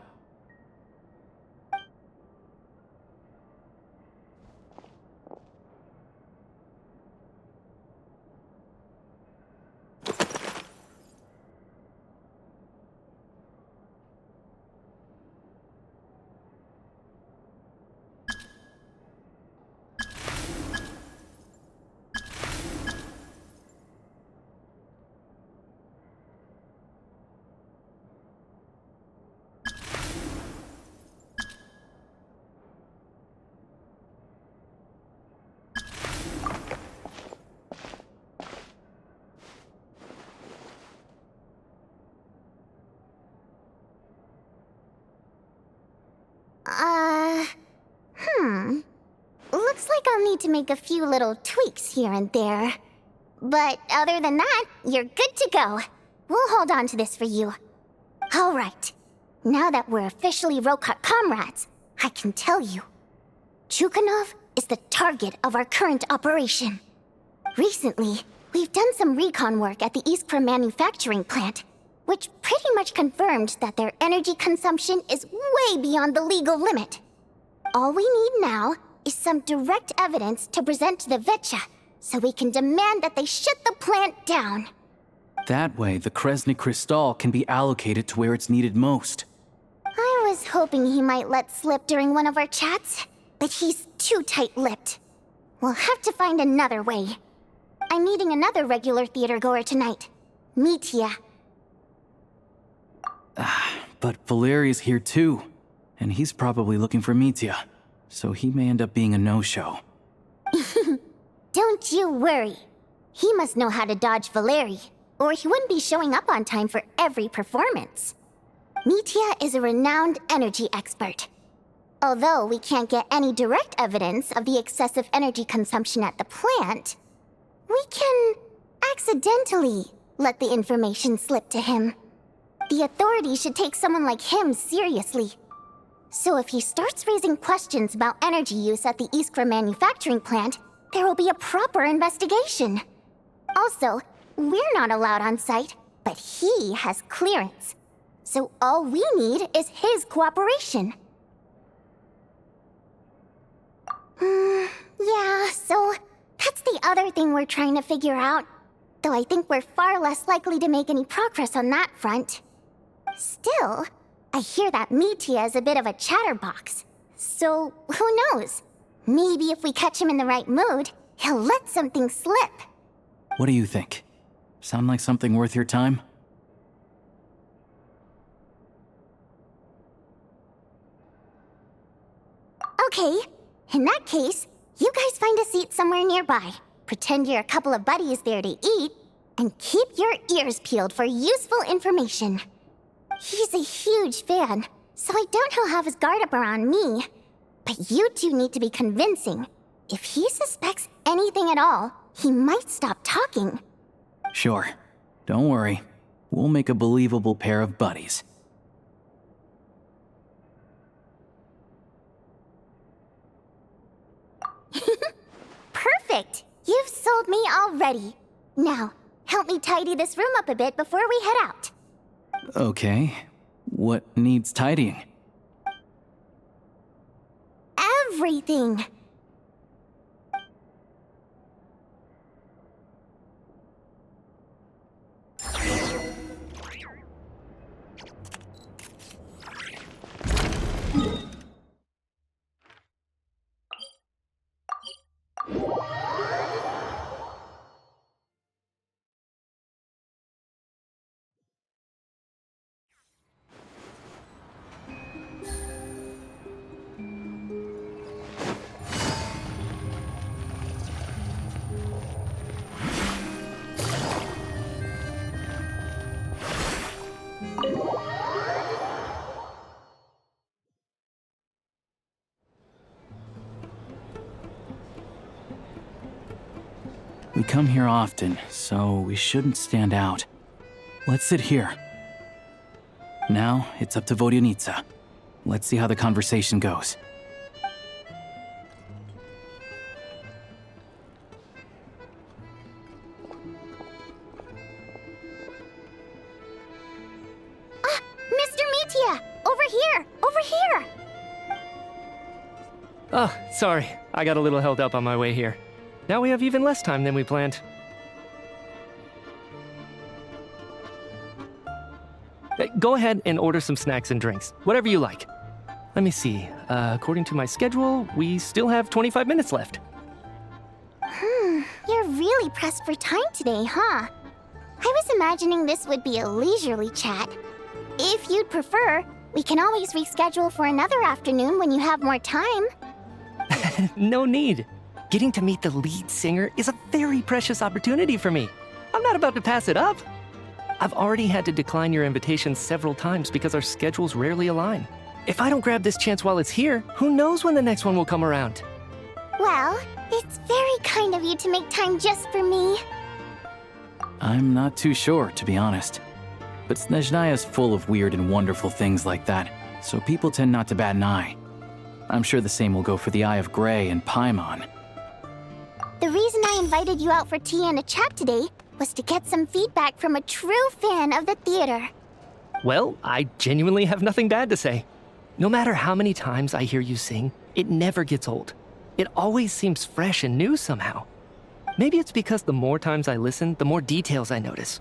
Looks like I'll need to make a few little tweaks here and there. But other than that, you're good to go. We'll hold on to this for you. Alright. Now that we're officially Rokot comrades, I can tell you. Chukhanov is the target of our current operation. Recently, we've done some recon work at the Iskra manufacturing plant, which pretty much confirmed that their energy consumption is way beyond the legal limit. All we need now is some direct evidence to present to the Vetcha, so we can demand that they shut the plant down. That way, the Kresnik Crystal can be allocated to where it's needed most. I was hoping he might let slip during one of our chats, but he's too tight-lipped. We'll have to find another way. I'm meeting another regular theater-goer tonight, Mitya. But Valeri's here too, and he's probably looking for Mitya, so he may end up being a no-show. Don't you worry. He must know how to dodge Valeri, or he wouldn't be showing up on time for every performance. Mitya is a renowned energy expert. Although we can't get any direct evidence of the excessive energy consumption at the plant, we can accidentally let the information slip to him. The authorities should take someone like him seriously. So if he starts raising questions about energy use at the Iskra manufacturing plant, there will be a proper investigation. Also, we're not allowed on site, but he has clearance. So all we need is his cooperation. Yeah, so that's the other thing we're trying to figure out. Though I think we're far less likely to make any progress on that front. Still, I hear that Mitya is a bit of a chatterbox. So, who knows? Maybe if we catch him in the right mood, he'll let something slip. What do you think? Sound like something worth your time? Okay, in that case, you guys find a seat somewhere nearby. Pretend you're a couple of buddies there to eat, and keep your ears peeled for useful information. He's a huge fan, so I doubt he'll have his guard up around me. But you two need to be convincing. If he suspects anything at all, he might stop talking. Sure. Don't worry. We'll make a believable pair of buddies. Perfect! You've sold me already. Now, help me tidy this room up a bit before we head out. Okay. What needs tidying? Everything! We come here often, so we shouldn't stand out. Let's sit here. Now, it's up to Vodyanitsa. Let's see how the conversation goes. Mr. Mitya! Over here! Over here! Oh, sorry. I got a little held up on my way here. Now we have even less time than we planned. Go ahead and order some snacks and drinks. Whatever you like. Let me see. According to my schedule, we still have 25 minutes left. You're really pressed for time today, huh? I was imagining this would be a leisurely chat. If you'd prefer, we can always reschedule for another afternoon when you have more time. No need. Getting to meet the lead singer is a very precious opportunity for me. I'm not about to pass it up. I've already had to decline your invitation several times because our schedules rarely align. If I don't grab this chance while it's here, who knows when the next one will come around? Well, it's very kind of you to make time just for me. I'm not too sure, to be honest. But Snezhnaya's full of weird and wonderful things like that, so people tend not to bat an eye. I'm sure the same will go for the Eye of Grey and Paimon. The reason I invited you out for tea and a chat today was to get some feedback from a true fan of the theater. Well, I genuinely have nothing bad to say. No matter how many times I hear you sing, it never gets old. It always seems fresh and new somehow. Maybe it's because the more times I listen, the more details I notice.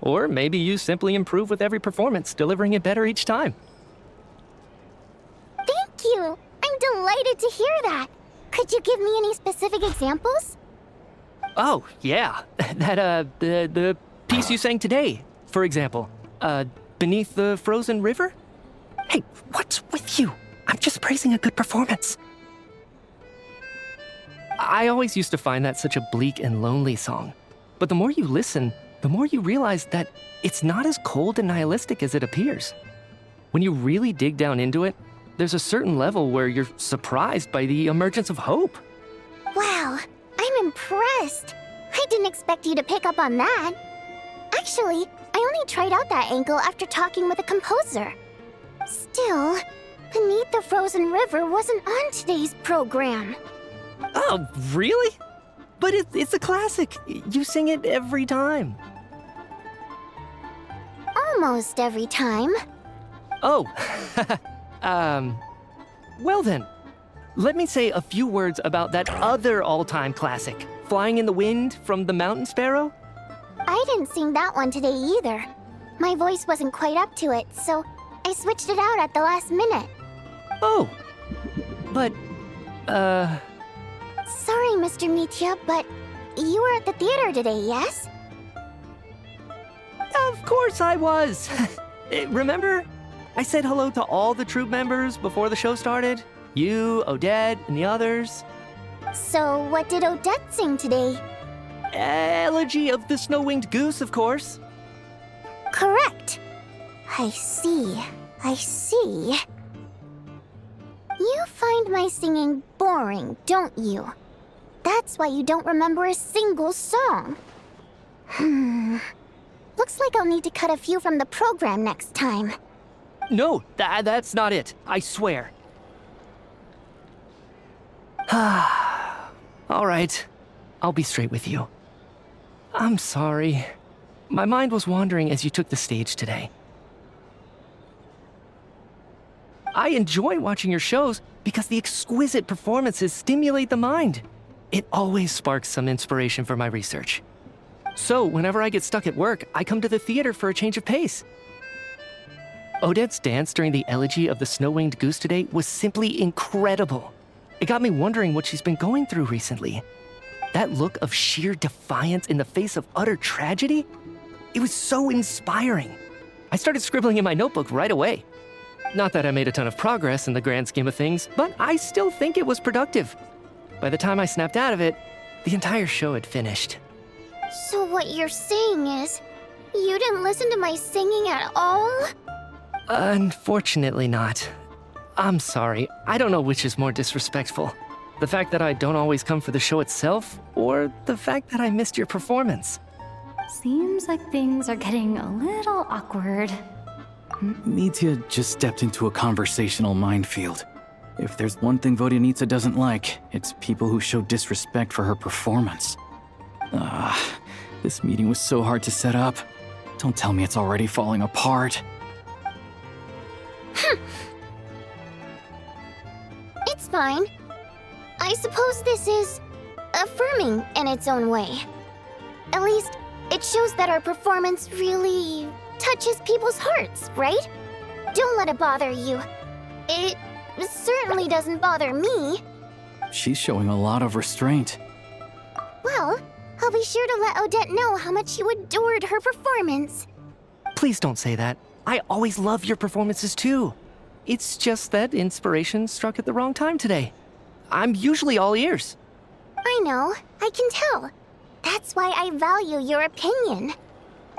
Or maybe you simply improve with every performance, delivering it better each time. Thank you! I'm delighted to hear that. Could you give me any specific examples? Oh, yeah. The piece you sang today, for example. Beneath the Frozen River? Hey, what's with you? I'm just praising a good performance. I always used to find that such a bleak and lonely song. But the more you listen, the more you realize that it's not as cold and nihilistic as it appears. When you really dig down into it, there's a certain level where you're surprised by the emergence of hope. Wow, I'm impressed. I didn't expect you to pick up on that. Actually, I only tried out that angle after talking with a composer. Still, Beneath the Frozen River wasn't on today's program. Oh, really? But it's a classic. You sing it every time. Almost every time. Oh, well then. Let me say a few words about that other all-time classic, Flying in the Wind from the Mountain Sparrow. I didn't sing that one today either. My voice wasn't quite up to it, so I switched it out at the last minute. Oh, but, Sorry, Mr. Mitya, but you were at the theater today, yes? Of course I was. Remember? I said hello to all the troupe members before the show started. You, Odette, and the others. So what did Odette sing today? Elegy of the Snow-Winged Goose, of course. Correct. I see. I see. You find my singing boring, don't you? That's why you don't remember a single song. Looks like I'll need to cut a few from the program next time. No, that's not it. I swear. All right. I'll be straight with you. I'm sorry. My mind was wandering as you took the stage today. I enjoy watching your shows because the exquisite performances stimulate the mind. It always sparks some inspiration for my research. So, whenever I get stuck at work, I come to the theater for a change of pace. Odette's dance during the Elegy of the Snow-Winged Goose today was simply incredible. It got me wondering what she's been going through recently. That look of sheer defiance in the face of utter tragedy? It was so inspiring. I started scribbling in my notebook right away. Not that I made a ton of progress in the grand scheme of things, but I still think it was productive. By the time I snapped out of it, the entire show had finished. So what you're saying is, you didn't listen to my singing at all? Unfortunately not. I'm sorry, I don't know which is more disrespectful. The fact that I don't always come for the show itself, or the fact that I missed your performance. Seems like things are getting a little awkward. Mitya just stepped into a conversational minefield. If there's one thing Vodyanitsa doesn't like, it's people who show disrespect for her performance. This meeting was so hard to set up. Don't tell me it's already falling apart. It's fine. I suppose this is affirming in its own way. At least, it shows that our performance really touches people's hearts, right? Don't let it bother you. It certainly doesn't bother me. She's showing a lot of restraint. Well, I'll be sure to let Odette know how much you adored her performance. Please don't say that. I always love your performances too. It's just that inspiration struck at the wrong time today. I'm usually all ears. I know, I can tell. That's why I value your opinion.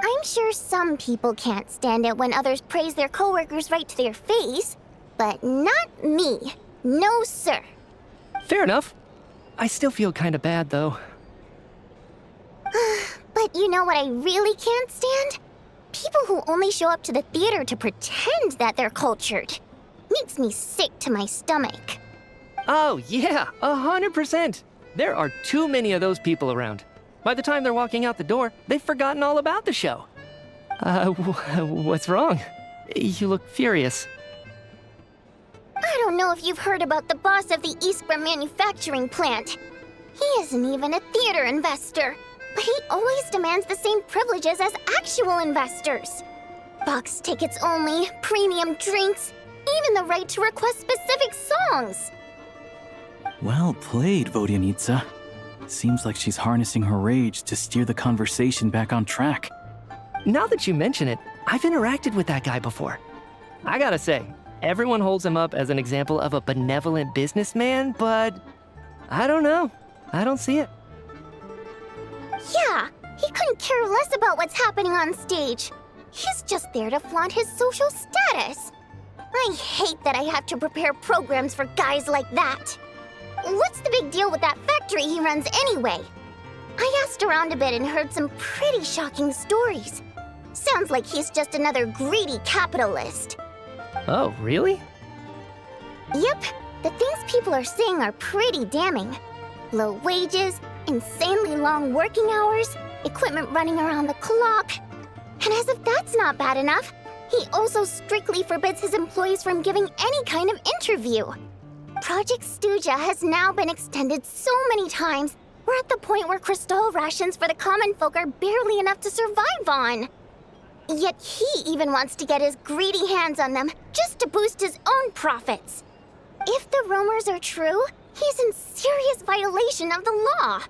I'm sure some people can't stand it when others praise their coworkers right to their face, but not me. No, sir. Fair enough. I still feel kind of bad, though. But you know what I really can't stand? People who only show up to the theater to pretend that they're cultured. Makes me sick to my stomach. Oh, yeah, 100%. There are too many of those people around. By the time they're walking out the door, they've forgotten all about the show. What's wrong? You look furious. I don't know if you've heard about the boss of the Iskra manufacturing plant. He isn't even a theater investor, but he always demands the same privileges as actual investors. Box tickets only, premium drinks, even the right to request specific songs. Well played, Vodyanitsa. Seems like she's harnessing her rage to steer the conversation back on track. Now that you mention it, I've interacted with that guy before. I gotta say, everyone holds him up as an example of a benevolent businessman, but I don't know. I don't see it. Yeah, he couldn't care less about what's happening on stage. He's just there to flaunt his social status. I hate that I have to prepare programs for guys like that. What's the big deal with that factory he runs anyway? I asked around a bit and heard some pretty shocking stories. Sounds like he's just another greedy capitalist. Oh, really? Yep, the things people are saying are pretty damning. Low wages, insanely long working hours, equipment running around the clock. And as if that's not bad enough, he also strictly forbids his employees from giving any kind of interview. Project Stuja has now been extended so many times, we're at the point where crystal rations for the common folk are barely enough to survive on. Yet he even wants to get his greedy hands on them just to boost his own profits. If the rumors are true, he's in serious violation of the law.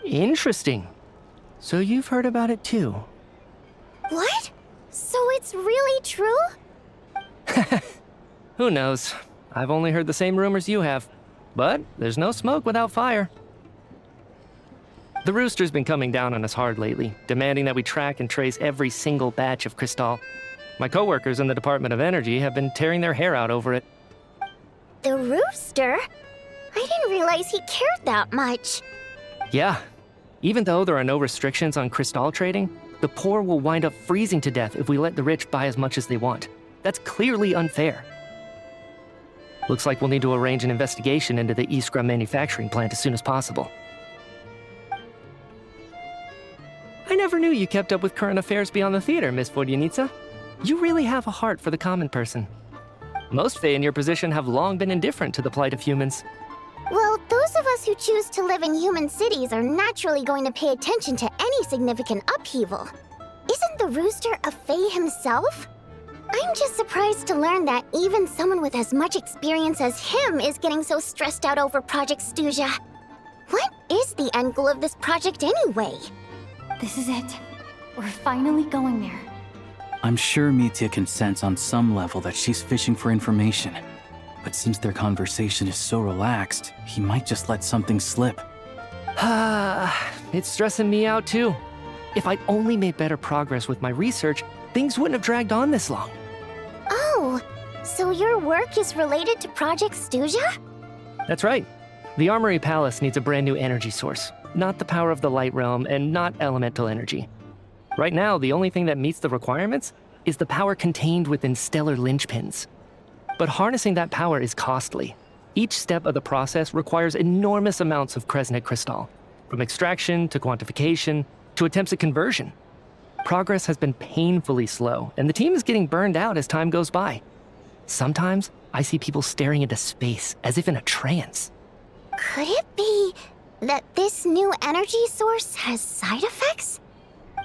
Interesting. So you've heard about it too. What? So it's really true? Who knows? I've only heard the same rumors you have. But there's no smoke without fire. The Rooster's been coming down on us hard lately, demanding that we track and trace every single batch of Crystal. My coworkers in the Department of Energy have been tearing their hair out over it. The Rooster? I didn't realize he cared that much. Yeah. Even though there are no restrictions on Crystal trading, the poor will wind up freezing to death if we let the rich buy as much as they want. That's clearly unfair. Looks like we'll need to arrange an investigation into the Iskra manufacturing plant as soon as possible. I never knew you kept up with current affairs beyond the theater, Miss Vodyanitsa. You really have a heart for the common person. Most Fae in your position have long been indifferent to the plight of humans. Well, those of us who choose to live in human cities are naturally going to pay attention to any significant upheaval. Isn't the Rooster a Fae himself? I'm just surprised to learn that even someone with as much experience as him is getting so stressed out over Project Stuja. What is the end goal of this project anyway? This is it. We're finally going there. I'm sure Mitya can sense on some level that she's fishing for information. But since their conversation is so relaxed, he might just let something slip. It's stressing me out too. If I'd only made better progress with my research, things wouldn't have dragged on this long. Oh, so your work is related to Project Stuja? That's right. The Armory Palace needs a brand new energy source. Not the power of the Light Realm, and not elemental energy. Right now, the only thing that meets the requirements is the power contained within stellar linchpins. But harnessing that power is costly. Each step of the process requires enormous amounts of Kresnik crystal, from extraction to quantification to attempts at conversion. Progress has been painfully slow, and the team is getting burned out as time goes by. Sometimes, I see people staring into space as if in a trance. Could it be that this new energy source has side effects?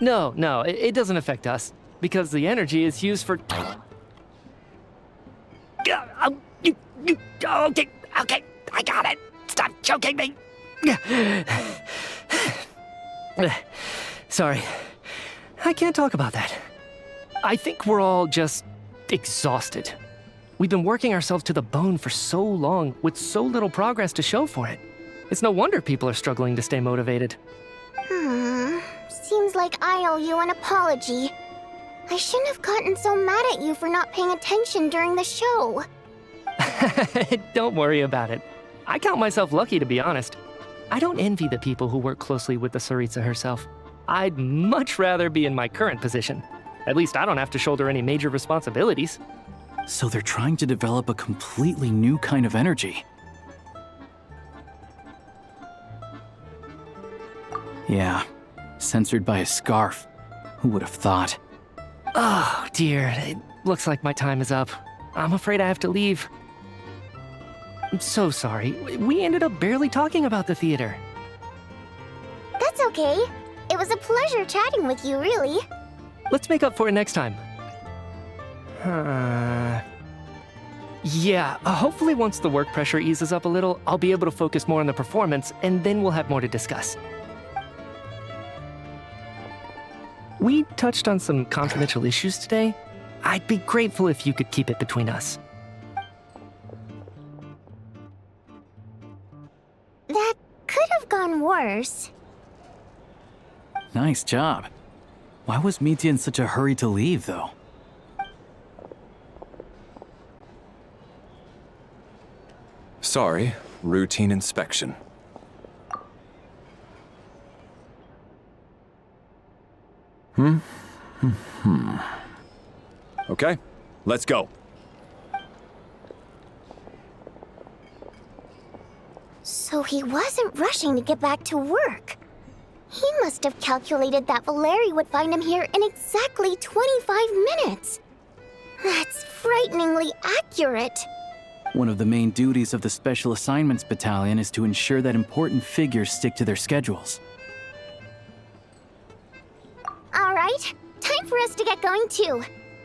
No, it doesn't affect us, because the energy is used for... Okay, I got it. Stop choking me. Sorry, I can't talk about that. I think we're all just exhausted. We've been working ourselves to the bone for so long with so little progress to show for it. It's no wonder people are struggling to stay motivated. Seems like I owe you an apology. I shouldn't have gotten so mad at you for not paying attention during the show. Don't worry about it. I count myself lucky, to be honest. I don't envy the people who work closely with the Tsaritsa herself. I'd much rather be in my current position. At least I don't have to shoulder any major responsibilities. So they're trying to develop a completely new kind of energy. Yeah, censored by a scarf. Who would have thought? Oh, dear. It looks like my time is up. I'm afraid I have to leave. I'm so sorry. We ended up barely talking about the theater. That's okay. It was a pleasure chatting with you, really. Let's make up for it next time. Yeah, hopefully once the work pressure eases up a little, I'll be able to focus more on the performance, and then we'll have more to discuss. We touched on some confidential issues today. I'd be grateful if you could keep it between us. That could have gone worse. Nice job. Why was Mitya in such a hurry to leave, though? Sorry, routine inspection. Okay, let's go. So he wasn't rushing to get back to work. He must have calculated that Valeri would find him here in exactly 25 minutes. That's frighteningly accurate. One of the main duties of the Special Assignments Battalion is to ensure that important figures stick to their schedules. All right, time for us to get going too.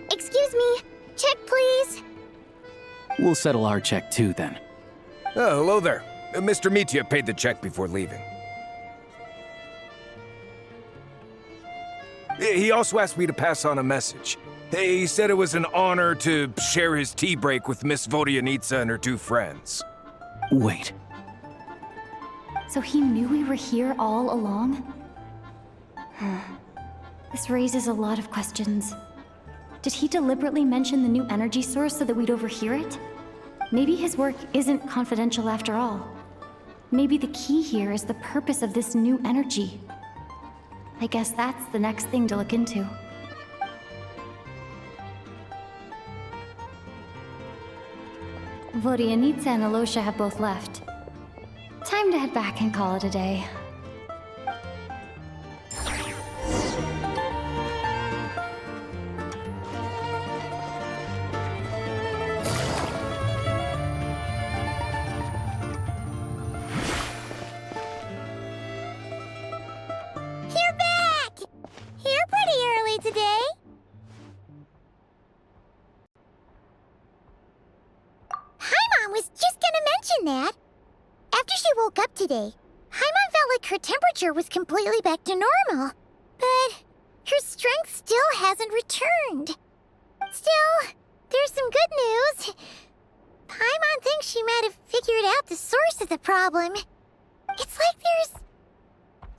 Excuse me, check please. We'll settle our check too, then. Oh, hello there. Mr. Mitya paid the check before leaving. He also asked me to pass on a message. He said it was an honor to share his tea break with Miss Vodyanitsa and her two friends. Wait. So he knew we were here all along? This raises a lot of questions. Did he deliberately mention the new energy source so that we'd overhear it? Maybe his work isn't confidential after all. Maybe the key here is the purpose of this new energy. I guess that's the next thing to look into. Vodyanitsa and Alosha have both left. Time to head back and call it a day. You're back! You're pretty early today. Paimon was just gonna mention that. After she woke up today, Paimon felt like her temperature was completely back to normal. But her strength still hasn't returned. Still, there's some good news. Paimon thinks she might have figured out the source of the problem. It's like there's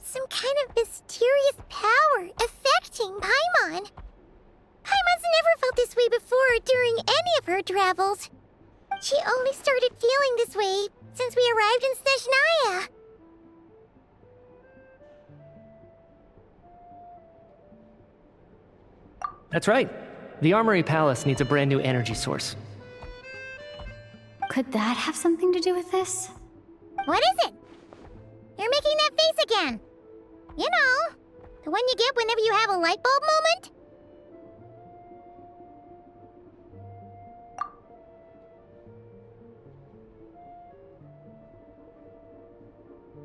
some kind of mysterious power affecting Paimon. Paimon's never felt this way before during any of her travels. She only started feeling this way since we arrived in That's right. The Armory Palace needs a brand new energy source. Could that have something to do with this? What is it? You're making that face again. You know, the one you get whenever you have a light bulb moment?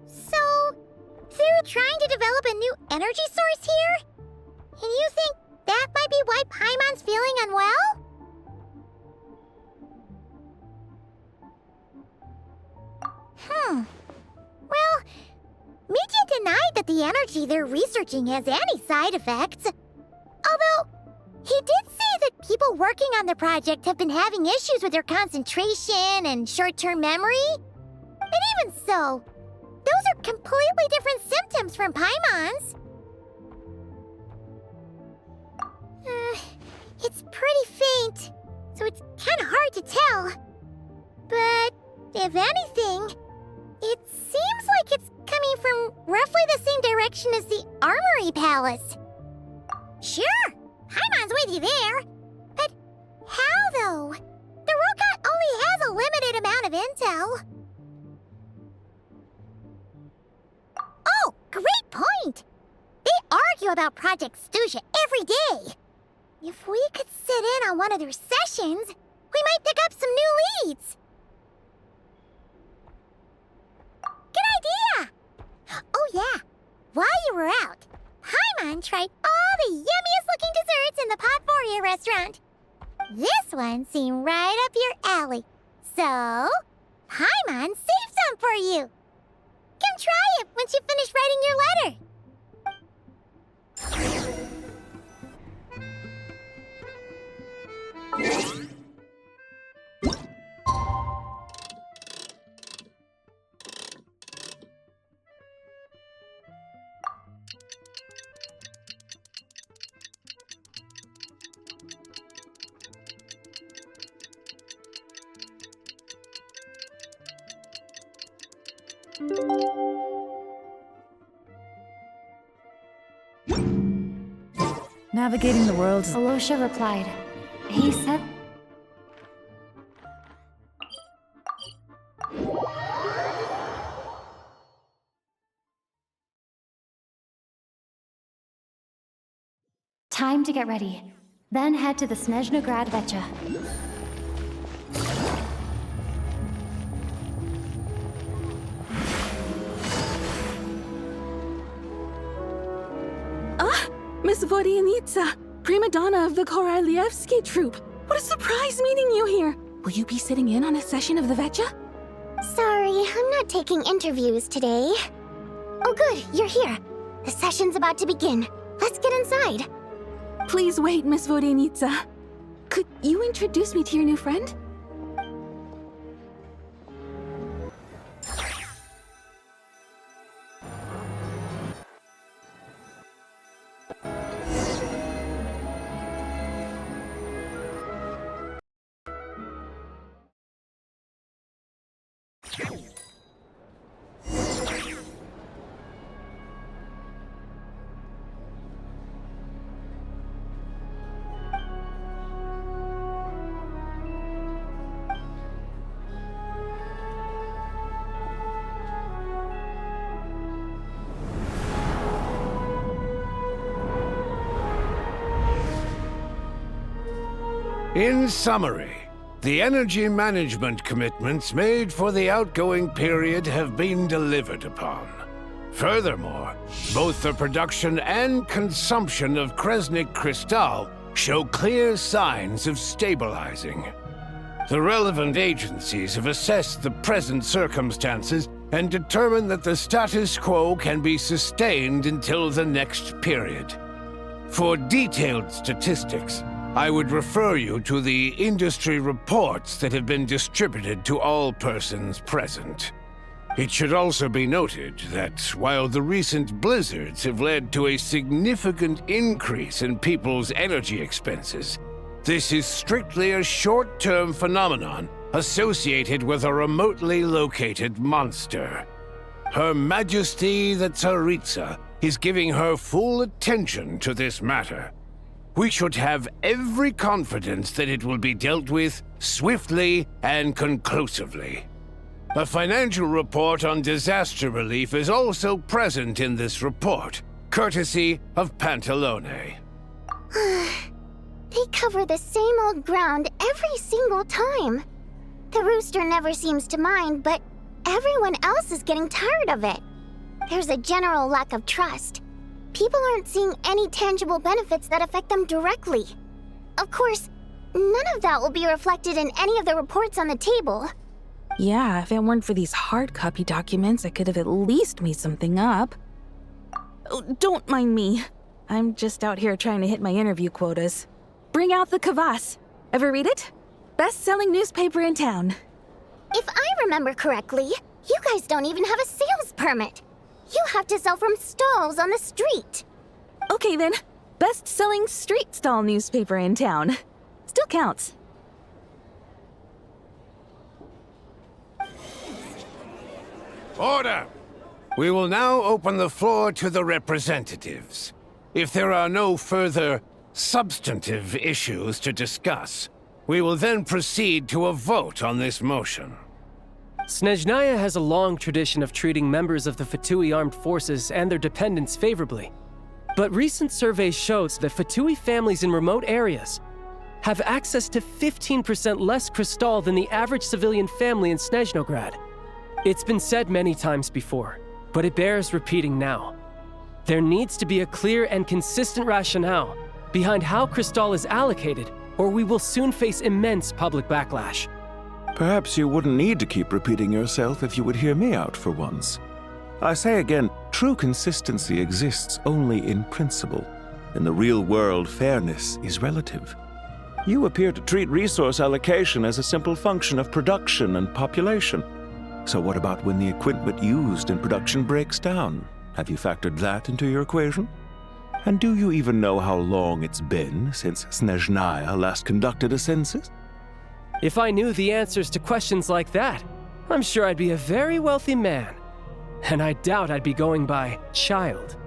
So, they're trying to develop a new energy source here? And you think that might be why Paimon's feeling unwell? Well, Mijian denied that the energy they're researching has any side effects. Although, he did say that people working on the project have been having issues with their concentration and short-term memory. And even so, those are completely different symptoms from Paimon's. It's pretty faint, so it's kind of hard to tell. But if anything, it seems like it's coming from roughly the same direction as the Armory Palace. Sure, Paimon's with you there. But how, though? The robot only has a limited amount of intel. Oh, great point! They argue about Project Snezhnaya every day. If we could sit in on one of their sessions, we might pick up some new leads. Good idea! Oh yeah, while you were out, Paimon tried all the yummiest looking desserts in the Potforia restaurant. This one seemed right up your alley. So, Paimon saved some for you. Come try it once you finish writing your letter. Navigating the world. Alosha replied. He said... Time to get ready. Then head to the Snezhnaya Vetcha. Miss Vodyanitsa, prima donna of the Korolievsky troupe. What a surprise meeting you here. Will you be sitting in on a session of the Vetcha? Sorry, I'm not taking interviews today. Oh good, you're here. The session's about to begin. Let's get inside. Please wait, Miss Vodyanitsa. Could you introduce me to your new friend? In summary, the energy management commitments made for the outgoing period have been delivered upon. Furthermore, both the production and consumption of Kresnik Crystal show clear signs of stabilizing. The relevant agencies have assessed the present circumstances and determined that the status quo can be sustained until the next period. For detailed statistics, I would refer you to the industry reports that have been distributed to all persons present. It should also be noted that while the recent blizzards have led to a significant increase in people's energy expenses, this is strictly a short-term phenomenon associated with a remotely located monster. Her Majesty the Tsaritsa is giving her full attention to this matter. we should have every confidence that it will be dealt with swiftly and conclusively. A financial report on disaster relief is also present in this report, courtesy of Pantalone. They cover the same old ground every single time. The rooster never seems to mind, but everyone else is getting tired of it. There's a general lack of trust. People aren't seeing any tangible benefits that affect them directly. Of course, none of that will be reflected in any of the reports on the table. Yeah, if it weren't for these hard copy documents, I could have at least made something up. Oh, don't mind me. I'm just out here trying to hit my interview quotas. Bring out the kvass. Ever read it? Best-selling newspaper in town. If I remember correctly, you guys don't even have a sales permit. You have to sell from stalls on the street. Okay then, best-selling street stall newspaper in town. Still counts. Order! We will now open the floor to the representatives. If there are no further substantive issues to discuss, we will then proceed to a vote on this motion. Snezhnaya has a long tradition of treating members of the Fatui armed forces and their dependents favorably. But recent surveys shows that Fatui families in remote areas have access to 15% less crystal than the average civilian family in Snezhnograd. It's been said many times before, but it bears repeating now. There needs to be a clear and consistent rationale behind how crystal is allocated, or we will soon face immense public backlash. Perhaps you wouldn't need to keep repeating yourself if you would hear me out for once. I say again, true consistency exists only in principle. In the real world, fairness is relative. You appear to treat resource allocation as a simple function of production and population. So what about when the equipment used in production breaks down? Have you factored that into your equation? And do you even know how long it's been since Snezhnaya last conducted a census? If I knew the answers to questions like that, I'm sure I'd be a very wealthy man. And I doubt I'd be going by child.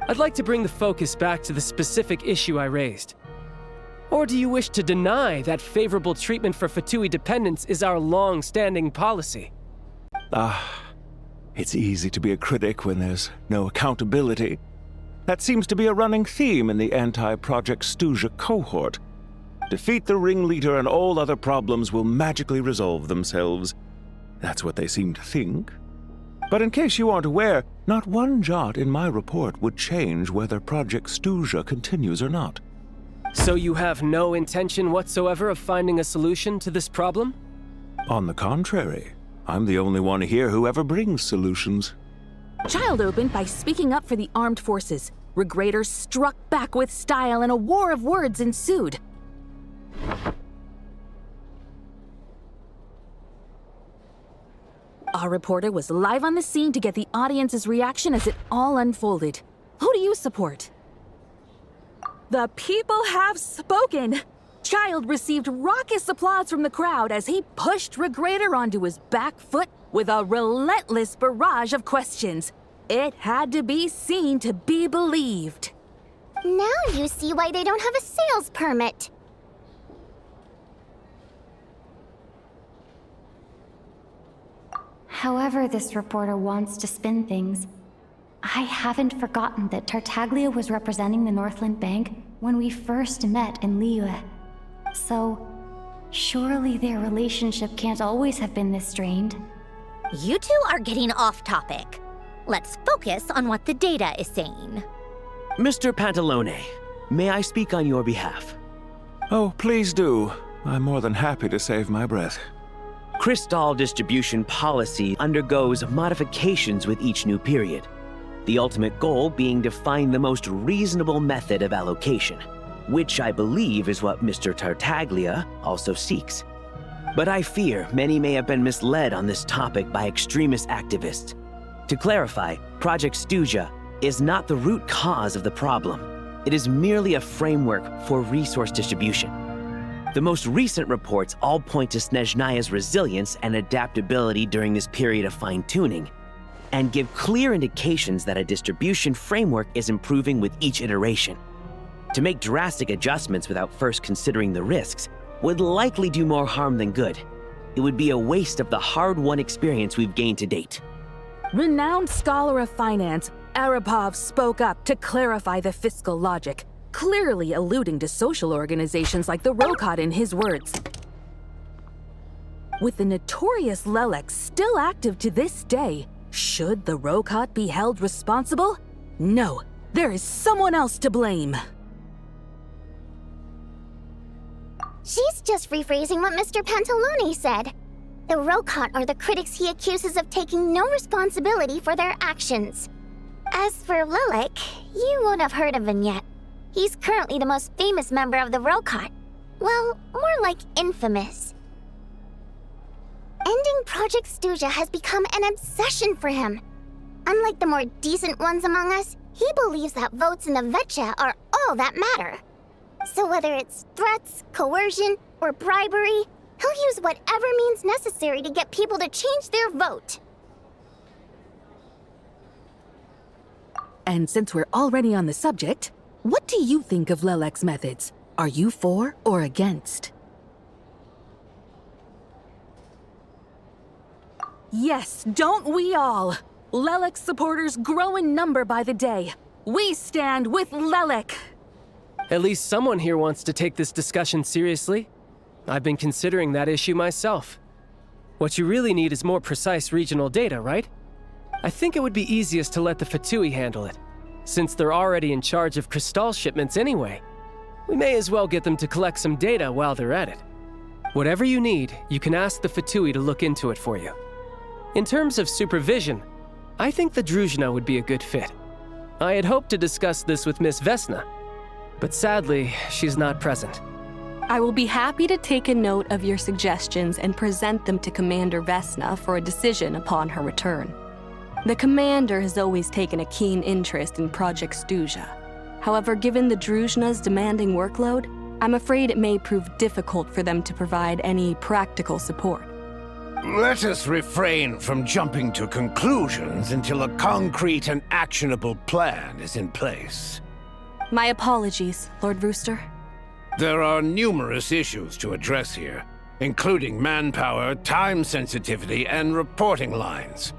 I'd like to bring the focus back to the specific issue I raised. Or do you wish to deny that favorable treatment for Fatui dependents is our long-standing policy? It's easy to be a critic when there's no accountability. That seems to be a running theme in the anti-Project Stuzha cohort. Defeat the ringleader and all other problems will magically resolve themselves. That's what they seem to think. But in case you aren't aware, not one jot in my report would change whether Project Stuzha continues or not. So you have no intention whatsoever of finding a solution to this problem? On the contrary, I'm the only one here who ever brings solutions. Child opened by speaking up for the armed forces. Regrator struck back with style and a war of words ensued. Our reporter was live on the scene to get the audience's reaction as it all unfolded. Who do you support? The people have spoken! Child received raucous applause from the crowd as he pushed Regrator onto his back foot with a relentless barrage of questions. It had to be seen to be believed. Now you see why they don't have a sales permit. However this reporter wants to spin things, I haven't forgotten that Tartaglia was representing the Northland Bank when we first met in Liyue. So, surely their relationship can't always have been this strained. You two are getting off topic. Let's focus on what the data is saying. Mr. Pantalone, may I speak on your behalf? Oh, please do. I'm more than happy to save my breath. Crystal distribution policy undergoes modifications with each new period. The ultimate goal being to find the most reasonable method of allocation, which I believe is what Mr. Tartaglia also seeks. But I fear many may have been misled on this topic by extremist activists. To clarify, Project Stuzha is not the root cause of the problem. It is merely a framework for resource distribution. The most recent reports all point to Snezhnaya's resilience and adaptability during this period of fine-tuning, and give clear indications that a distribution framework is improving with each iteration. To make drastic adjustments without first considering the risks would likely do more harm than good. It would be a waste of the hard-won experience we've gained to date. Renowned scholar of finance, Arapov spoke up to clarify the fiscal logic, clearly alluding to social organizations like the Rokot in his words. With the notorious Lelek still active to this day, should the Rokot be held responsible? No, there is someone else to blame. She's just rephrasing what Mr. Pantalone said. The Rokot are the critics he accuses of taking no responsibility for their actions. As for Lelek, you won't have heard of him yet. He's currently the most famous member of the Rokot. Well, more like infamous. Ending Project Stuzha has become an obsession for him. Unlike the more decent ones among us, he believes that votes in the Vetcha are all that matter. So whether it's threats, coercion, or bribery, he'll use whatever means necessary to get people to change their vote. And since we're already on the subject, what do you think of Lelek's methods? Are you for or against? Yes, don't we all? Lelek's supporters grow in number by the day. We stand with Lelek! At least someone here wants to take this discussion seriously. I've been considering that issue myself. What you really need is more precise regional data, right? I think it would be easiest to let the Fatui handle it, since they're already in charge of Crystal shipments anyway. We may as well get them to collect some data while they're at it. Whatever you need, you can ask the Fatui to look into it for you. In terms of supervision, I think the Druzhna would be a good fit. I had hoped to discuss this with Miss Vesna, but sadly, she's not present. I will be happy to take a note of your suggestions and present them to Commander Vesna for a decision upon her return. The Commander has always taken a keen interest in Project Stuzha. However, given the Druzhna's demanding workload, I'm afraid it may prove difficult for them to provide any practical support. Let us refrain from jumping to conclusions until a concrete and actionable plan is in place. My apologies, Lord Rooster. There are numerous issues to address here, including manpower, time sensitivity, and reporting lines.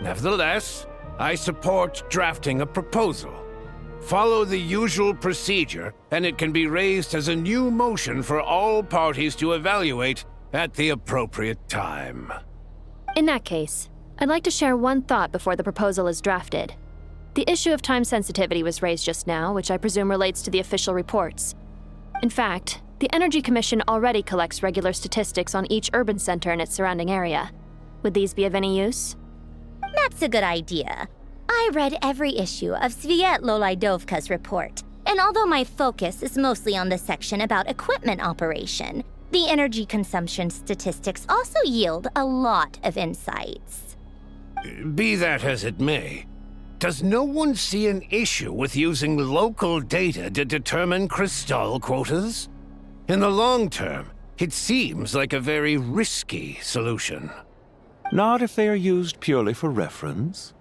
Nevertheless, I support drafting a proposal. Follow the usual procedure, and it can be raised as a new motion for all parties to evaluate at the appropriate time. In that case, I'd like to share one thought before the proposal is drafted. The issue of time sensitivity was raised just now, which I presume relates to the official reports. In fact, the Energy Commission already collects regular statistics on each urban center and its surrounding area. Would these be of any use? That's a good idea. I read every issue of Svietloslaidovka's report, and although my focus is mostly on the section about equipment operation, the energy consumption statistics also yield a lot of insights. Be that as it may, does no one see an issue with using local data to determine Crystal quotas? In the long term, it seems like a very risky solution. Not if they are used purely for reference.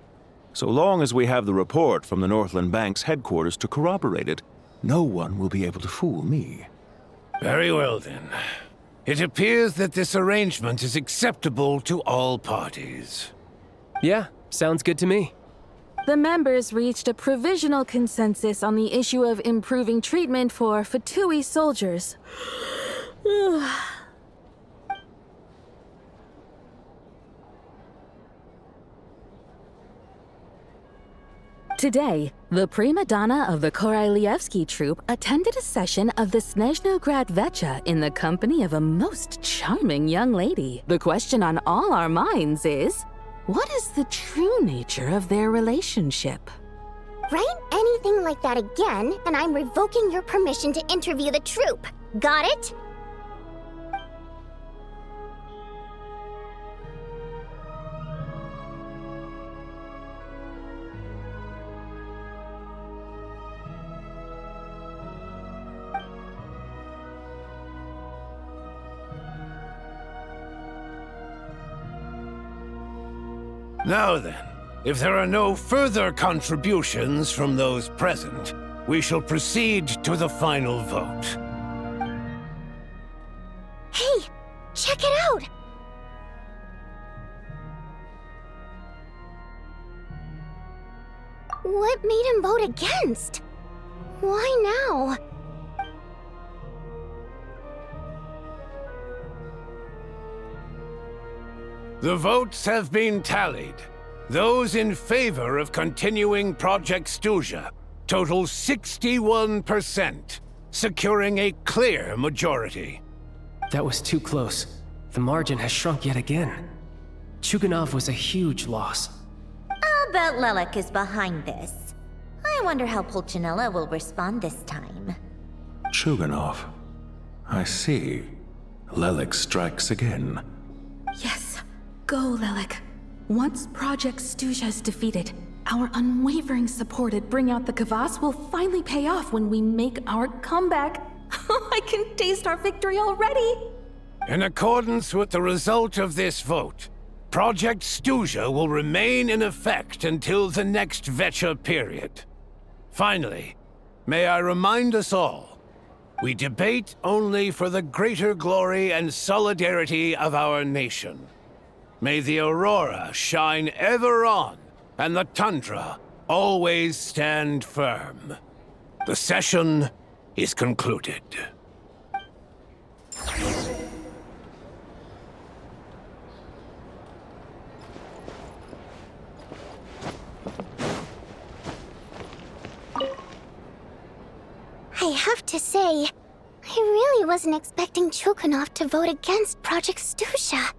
So long as we have the report from the Northland Bank's headquarters to corroborate it, no one will be able to fool me. Very well, then. It appears that this arrangement is acceptable to all parties. Yeah, sounds good to me. The members reached a provisional consensus on the issue of improving treatment for Fatui soldiers. Today, the prima donna of the Korailievsky troupe attended a session of the Snezhnograd Vetcha in the company of a most charming young lady. The question on all our minds is, what is the true nature of their relationship? Write anything like that again, and I'm revoking your permission to interview the troupe. Got it? Now then, if there are no further contributions from those present, we shall proceed to the final vote. Hey, check it out! What made him vote against? Why now? The votes have been tallied. Those in favor of continuing Project Stuzha total 61%, securing a clear majority. That was too close. The margin has shrunk yet again. Chuganov was a huge loss. I'll bet Lelek is behind this. I wonder how Pulcinella will respond this time. Chuganov. I see. Lelek strikes again. Yes. Go, Lelek. Once Project Stuzha is defeated, our unwavering support at Bring Out the Kvass will finally pay off when we make our comeback. I can taste our victory already! In accordance with the result of this vote, Project Stuzha will remain in effect until the next Vetcha period. Finally, may I remind us all, we debate only for the greater glory and solidarity of our nation. May the aurora shine ever on, and the tundra always stand firm. The session is concluded. I have to say, I really wasn't expecting Chuganov to vote against Project Stuzha.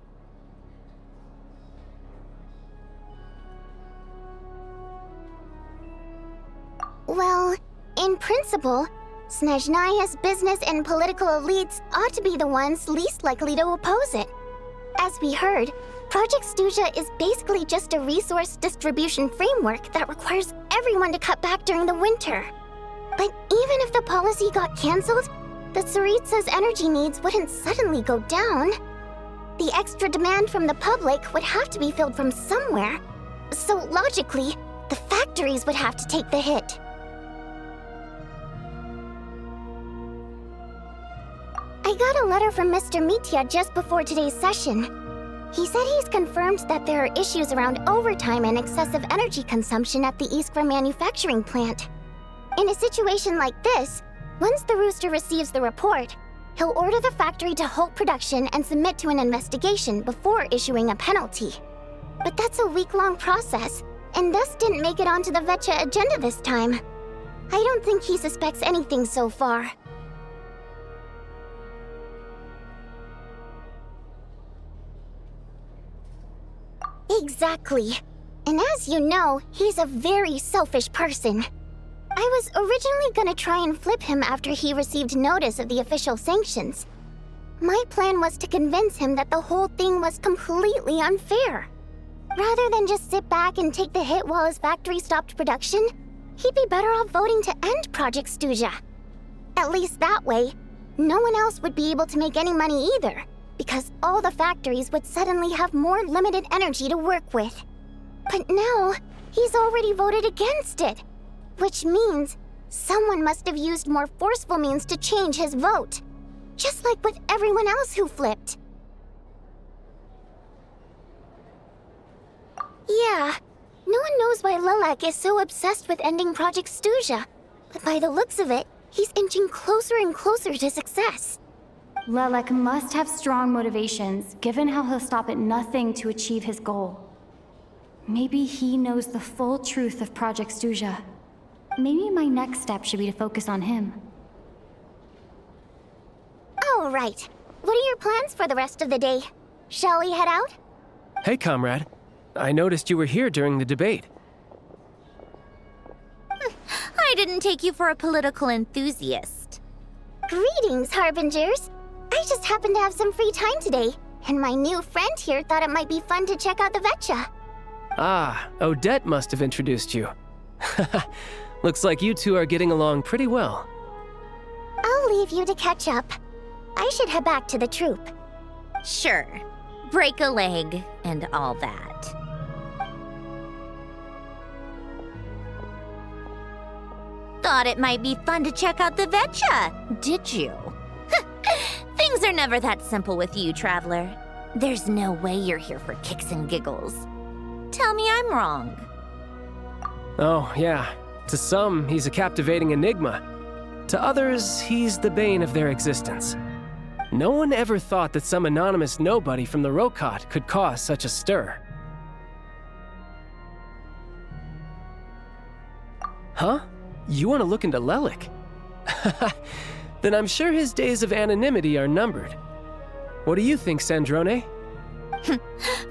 Well, in principle, Snezhnaya's business and political elites ought to be the ones least likely to oppose it. As we heard, Project Stuzha is basically just a resource distribution framework that requires everyone to cut back during the winter. But even if the policy got cancelled, the Tsaritsa's energy needs wouldn't suddenly go down. The extra demand from the public would have to be filled from somewhere. So logically, the factories would have to take the hit. I got a letter from Mr. Mitya just before today's session. He said he's confirmed that there are issues around overtime and excessive energy consumption at the Iskra manufacturing plant. In a situation like this, once the Rooster receives the report, he'll order the factory to halt production and submit to an investigation before issuing a penalty. But that's a week-long process, and thus didn't make it onto the Vetcha agenda this time. I don't think he suspects anything so far. Exactly. And as you know, he's a very selfish person. I was originally gonna try and flip him after he received notice of the official sanctions. My plan was to convince him that the whole thing was completely unfair. Rather than just sit back and take the hit while his factory stopped production, he'd be better off voting to end Project Stuzha. At least that way, no one else would be able to make any money either, because all the factories would suddenly have more limited energy to work with. But now, he's already voted against it, which means someone must have used more forceful means to change his vote, just like with everyone else who flipped. Yeah, no one knows why Lelek is so obsessed with ending Project Stuzha, but by the looks of it, he's inching closer and closer to success. Lelek must have strong motivations, given how he'll stop at nothing to achieve his goal. Maybe he knows the full truth of Project Stuzha. Maybe my next step should be to focus on him. All right. What are your plans for the rest of the day? Shall we head out? Hey, comrade. I noticed you were here during the debate. I didn't take you for a political enthusiast. Greetings, Harbingers. I just happened to have some free time today, and my new friend here thought it might be fun to check out the Vetcha. Ah, Odette must have introduced you. Looks like you two are getting along pretty well. I'll leave you to catch up. I should head back to the troop. Sure. Break a leg and all that. Thought it might be fun to check out the Vetcha, did you? Things are never that simple with you, Traveler. There's no way you're here for kicks and giggles. Tell me I'm wrong. Oh, yeah. To some, he's a captivating enigma. To others, he's the bane of their existence. No one ever thought that some anonymous nobody from the Rokot could cause such a stir. Huh? You want to look into Lelik? Then I'm sure his days of anonymity are numbered. What do you think, Sandrone?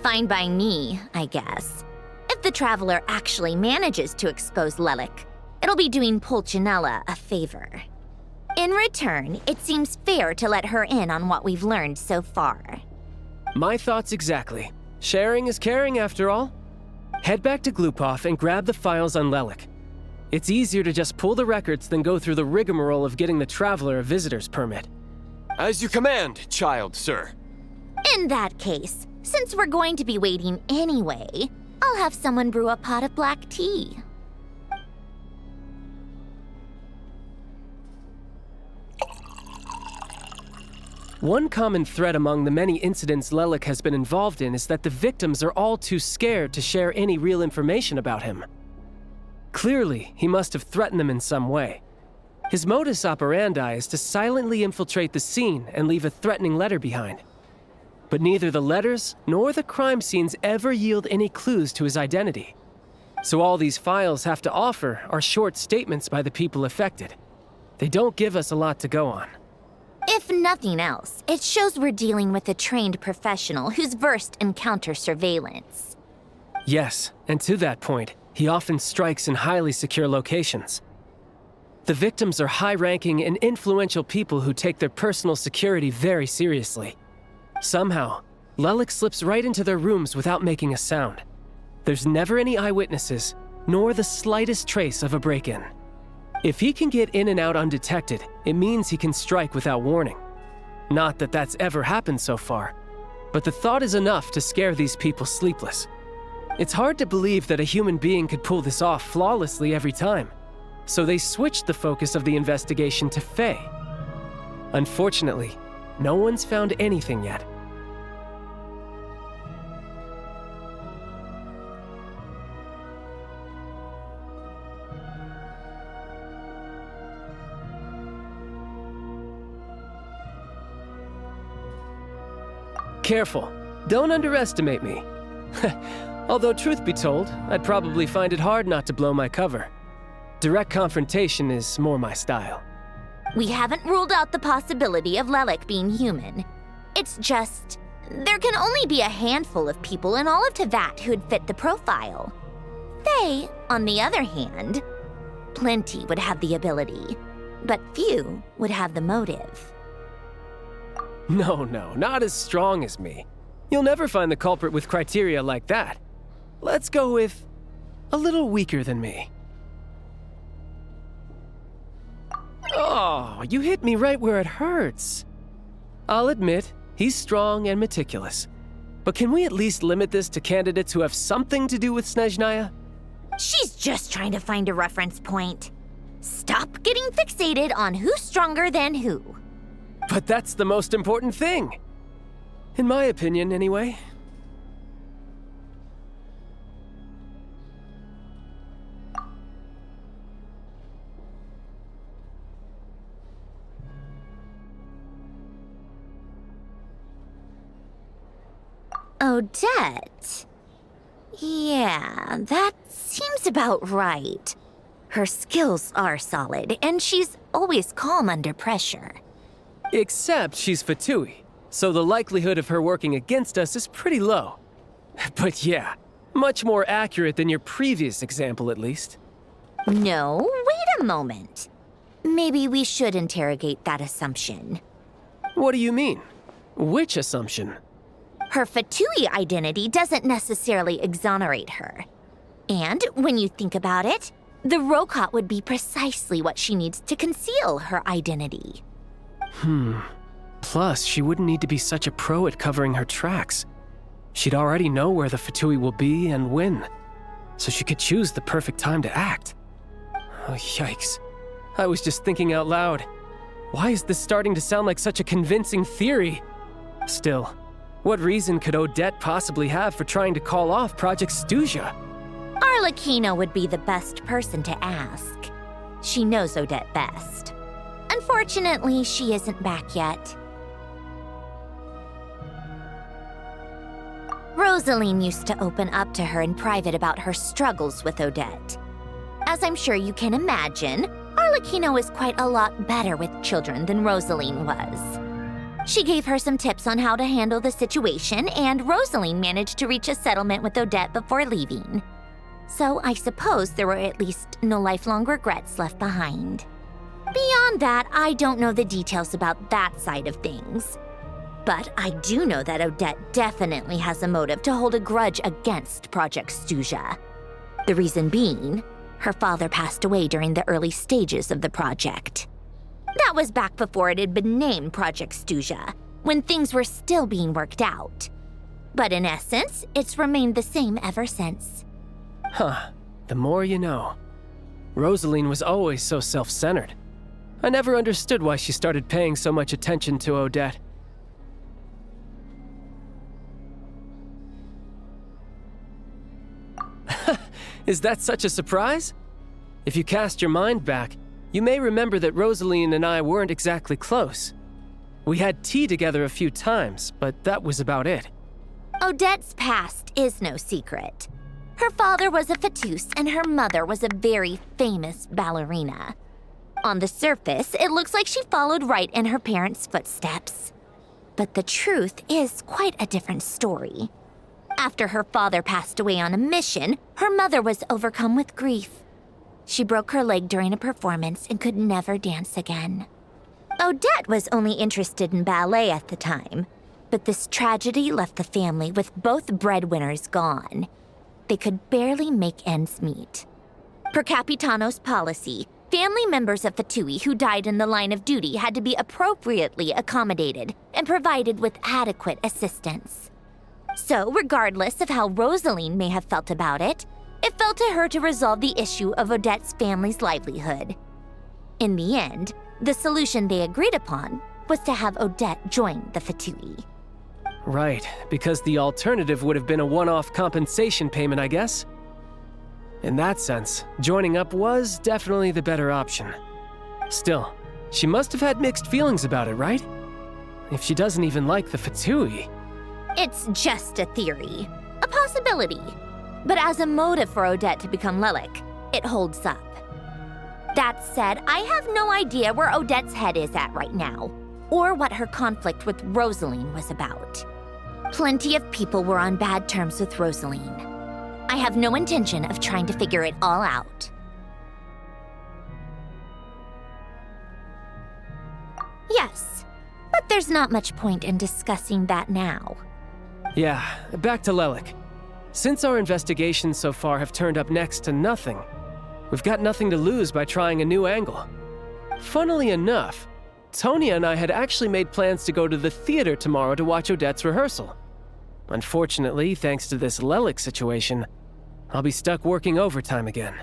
Fine by me, I guess. If the Traveler actually manages to expose Lelik, it'll be doing Pulcinella a favor. In return, it seems fair to let her in on what we've learned so far. My thoughts exactly. Sharing is caring, after all. Head back to Glupov and grab the files on Lelik. It's easier to just pull the records than go through the rigmarole of getting the Traveler a visitor's permit. As you command, child, sir. In that case, since we're going to be waiting anyway, I'll have someone brew a pot of black tea. One common thread among the many incidents Lelik has been involved in is that the victims are all too scared to share any real information about him. Clearly, he must have threatened them in some way. His modus operandi is to silently infiltrate the scene and leave a threatening letter behind. But neither the letters nor the crime scenes ever yield any clues to his identity. So all these files have to offer are short statements by the people affected. They don't give us a lot to go on. If nothing else, it shows we're dealing with a trained professional who's versed in counter-surveillance. Yes, and to that point, he often strikes in highly secure locations. The victims are high-ranking and influential people who take their personal security very seriously. Somehow, Lelik slips right into their rooms without making a sound. There's never any eyewitnesses, nor the slightest trace of a break-in. If he can get in and out undetected, it means he can strike without warning. Not that that's ever happened so far, but the thought is enough to scare these people sleepless. It's hard to believe that a human being could pull this off flawlessly every time, so they switched the focus of the investigation to Faye. Unfortunately, no one's found anything yet. Careful, don't underestimate me. Although truth be told, I'd probably find it hard not to blow my cover. Direct confrontation is more my style. We haven't ruled out the possibility of Lelik being human. It's just, there can only be a handful of people in all of Teyvat who'd fit the profile. Faye, on the other hand, plenty would have the ability, but few would have the motive. No, not as strong as me. You'll never find the culprit with criteria like that. Let's go with a little weaker than me. Oh, you hit me right where it hurts. I'll admit, he's strong and meticulous. But can we at least limit this to candidates who have something to do with Snezhnaya? She's just trying to find a reference point. Stop getting fixated on who's stronger than who. But that's the most important thing. In my opinion, anyway. Odette? Yeah, that seems about right. Her skills are solid, and she's always calm under pressure. Except she's Fatui, so the likelihood of her working against us is pretty low. But yeah, much more accurate than your previous example, at least. No, wait a moment. Maybe we should interrogate that assumption. What do you mean? Which assumption? Her Fatui identity doesn't necessarily exonerate her. And when you think about it, the Rokot would be precisely what she needs to conceal her identity. Plus, she wouldn't need to be such a pro at covering her tracks. She'd already know where the Fatui will be and when, so she could choose the perfect time to act. Oh, yikes. I was just thinking out loud. Why is this starting to sound like such a convincing theory? Still, what reason could Odette possibly have for trying to call off Project Stuzha? Arlecchino would be the best person to ask. She knows Odette best. Unfortunately, she isn't back yet. Rosaline used to open up to her in private about her struggles with Odette. As I'm sure you can imagine, Arlecchino is quite a lot better with children than Rosaline was. She gave her some tips on how to handle the situation, and Rosaline managed to reach a settlement with Odette before leaving. So I suppose there were at least no lifelong regrets left behind. Beyond that, I don't know the details about that side of things. But I do know that Odette definitely has a motive to hold a grudge against Project Stuzha. The reason being, her father passed away during the early stages of the project. That was back before it had been named Project Stuzha, when things were still being worked out. But in essence, it's remained the same ever since. Huh, the more you know. Rosaline was always so self-centered. I never understood why she started paying so much attention to Odette. Is that such a surprise? If you cast your mind back, you may remember that Rosaline and I weren't exactly close. We had tea together a few times, but that was about it. Odette's past is no secret. Her father was a fetus and her mother was a very famous ballerina. On the surface, it looks like she followed right in her parents' footsteps. But the truth is quite a different story. After her father passed away on a mission, her mother was overcome with grief. She broke her leg during a performance and could never dance again. Odette was only interested in ballet at the time, but this tragedy left the family with both breadwinners gone. They could barely make ends meet. Per Capitano's policy, family members of Fatui who died in the line of duty had to be appropriately accommodated and provided with adequate assistance. So, regardless of how Rosaline may have felt about it, it fell to her to resolve the issue of Odette's family's livelihood. In the end, the solution they agreed upon was to have Odette join the Fatui. Right, because the alternative would have been a one-off compensation payment, I guess. In that sense, joining up was definitely the better option. Still, she must have had mixed feelings about it, right? If she doesn't even like the Fatui. It's just a theory, a possibility. But as a motive for Odette to become Lelik, it holds up. That said, I have no idea where Odette's head is at right now, or what her conflict with Rosaline was about. Plenty of people were on bad terms with Rosaline. I have no intention of trying to figure it all out. Yes, but there's not much point in discussing that now. Yeah, back to Lelik. Since our investigations so far have turned up next to nothing, we've got nothing to lose by trying a new angle. Funnily enough, Tonya and I had actually made plans to go to the theater tomorrow to watch Odette's rehearsal. Unfortunately, thanks to this Lelik situation, I'll be stuck working overtime again.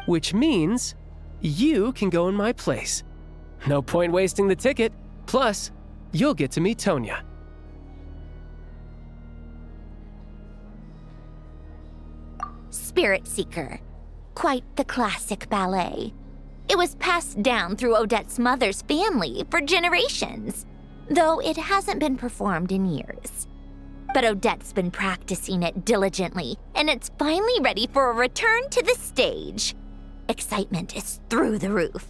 Which means you can go in my place. No point wasting the ticket, plus you'll get to meet Tonya. Spirit Seeker. Quite the classic ballet. It was passed down through Odette's mother's family for generations, though it hasn't been performed in years. But Odette's been practicing it diligently, and it's finally ready for a return to the stage. Excitement is through the roof.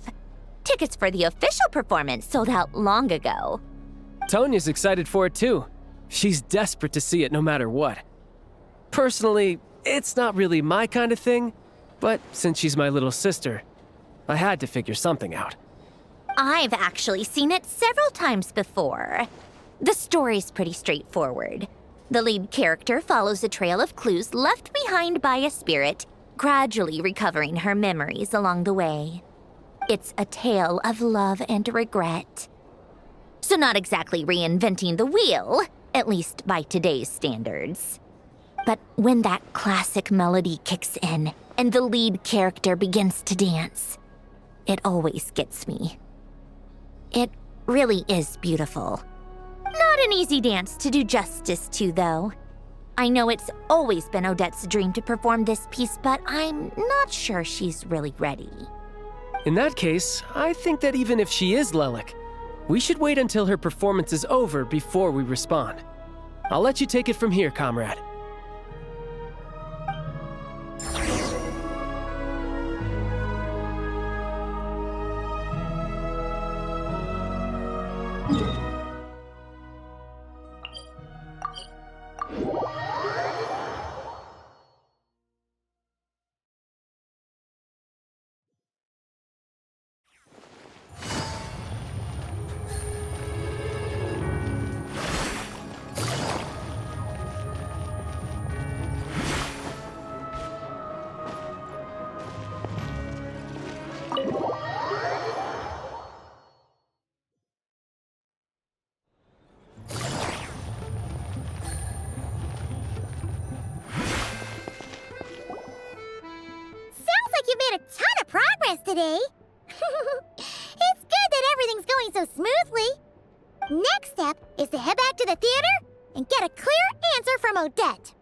Tickets for the official performance sold out long ago. Tonya's excited for it too. She's desperate to see it no matter what. Personally, it's not really my kind of thing, but since she's my little sister, I had to figure something out. I've actually seen it several times before. The story's pretty straightforward. The lead character follows a trail of clues left behind by a spirit, gradually recovering her memories along the way. It's a tale of love and regret. So not exactly reinventing the wheel, at least by today's standards. But when that classic melody kicks in and the lead character begins to dance, It always gets me. It really is beautiful. Not an easy dance to do justice to, though. I know it's always been Odette's dream to perform this piece, but I'm not sure she's really ready. In that case, I think that even if she is Lelik, we should wait until her performance is over before we respond. I'll let you take it from here, comrade. Made a ton of progress today. It's good that everything's going so smoothly. Next step is to head back to the theater and get a clear answer from Odette.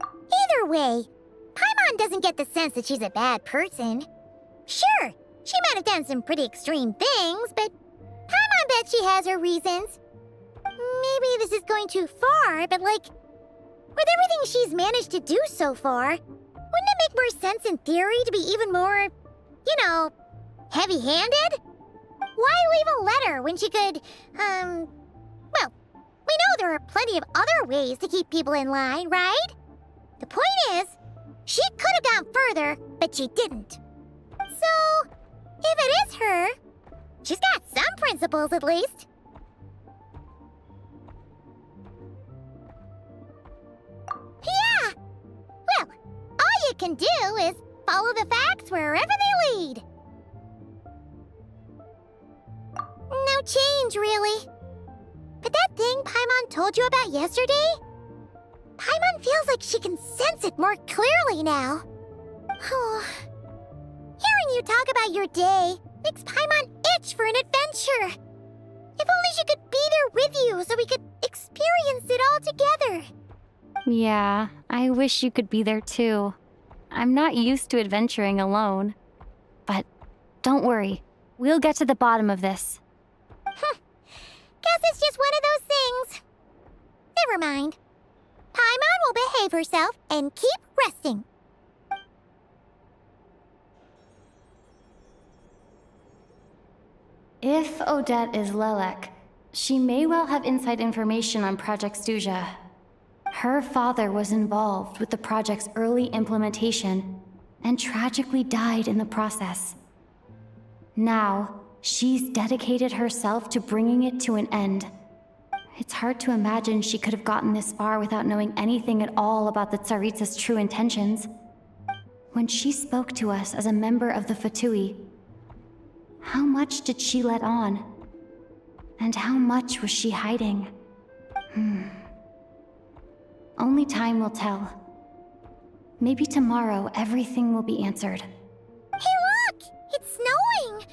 Either way, Paimon doesn't get the sense that she's a bad person. Sure, she might have done some pretty extreme things, but Paimon bet she has her reasons. Maybe this is going too far, but with everything she's managed to do so far, wouldn't it make more sense in theory to be even more, heavy-handed? Why leave a letter when she could, well, we know there are plenty of other ways to keep people in line, right? The point is, she could have gone further, but she didn't. So, if it is her, she's got some principles at least. Yeah! Well, all you can do is follow the facts wherever they lead. No change, really. But that thing Paimon told you about yesterday? Paimon feels like she can sense it more clearly now. Hearing you talk about your day makes Paimon itch for an adventure. If only she could be there with you so we could experience it all together. Yeah, I wish you could be there too. I'm not used to adventuring alone. But don't worry, we'll get to the bottom of this. Guess it's just one of those things. Never mind. Paimon will behave herself and keep resting. If Odette is Lelek, she may well have inside information on Project Snezhnaya. Her father was involved with the project's early implementation and tragically died in the process. Now, she's dedicated herself to bringing it to an end. It's hard to imagine she could have gotten this far without knowing anything at all about the Tsaritsa's true intentions. When she spoke to us as a member of the Fatui, how much did she let on? And how much was she hiding? Only time will tell. Maybe tomorrow everything will be answered. Hey look! It's snowing!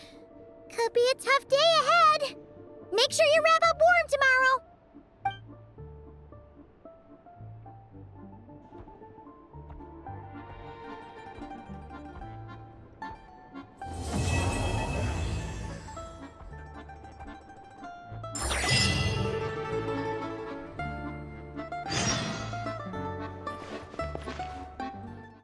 Could be a tough day ahead. Make sure you wrap up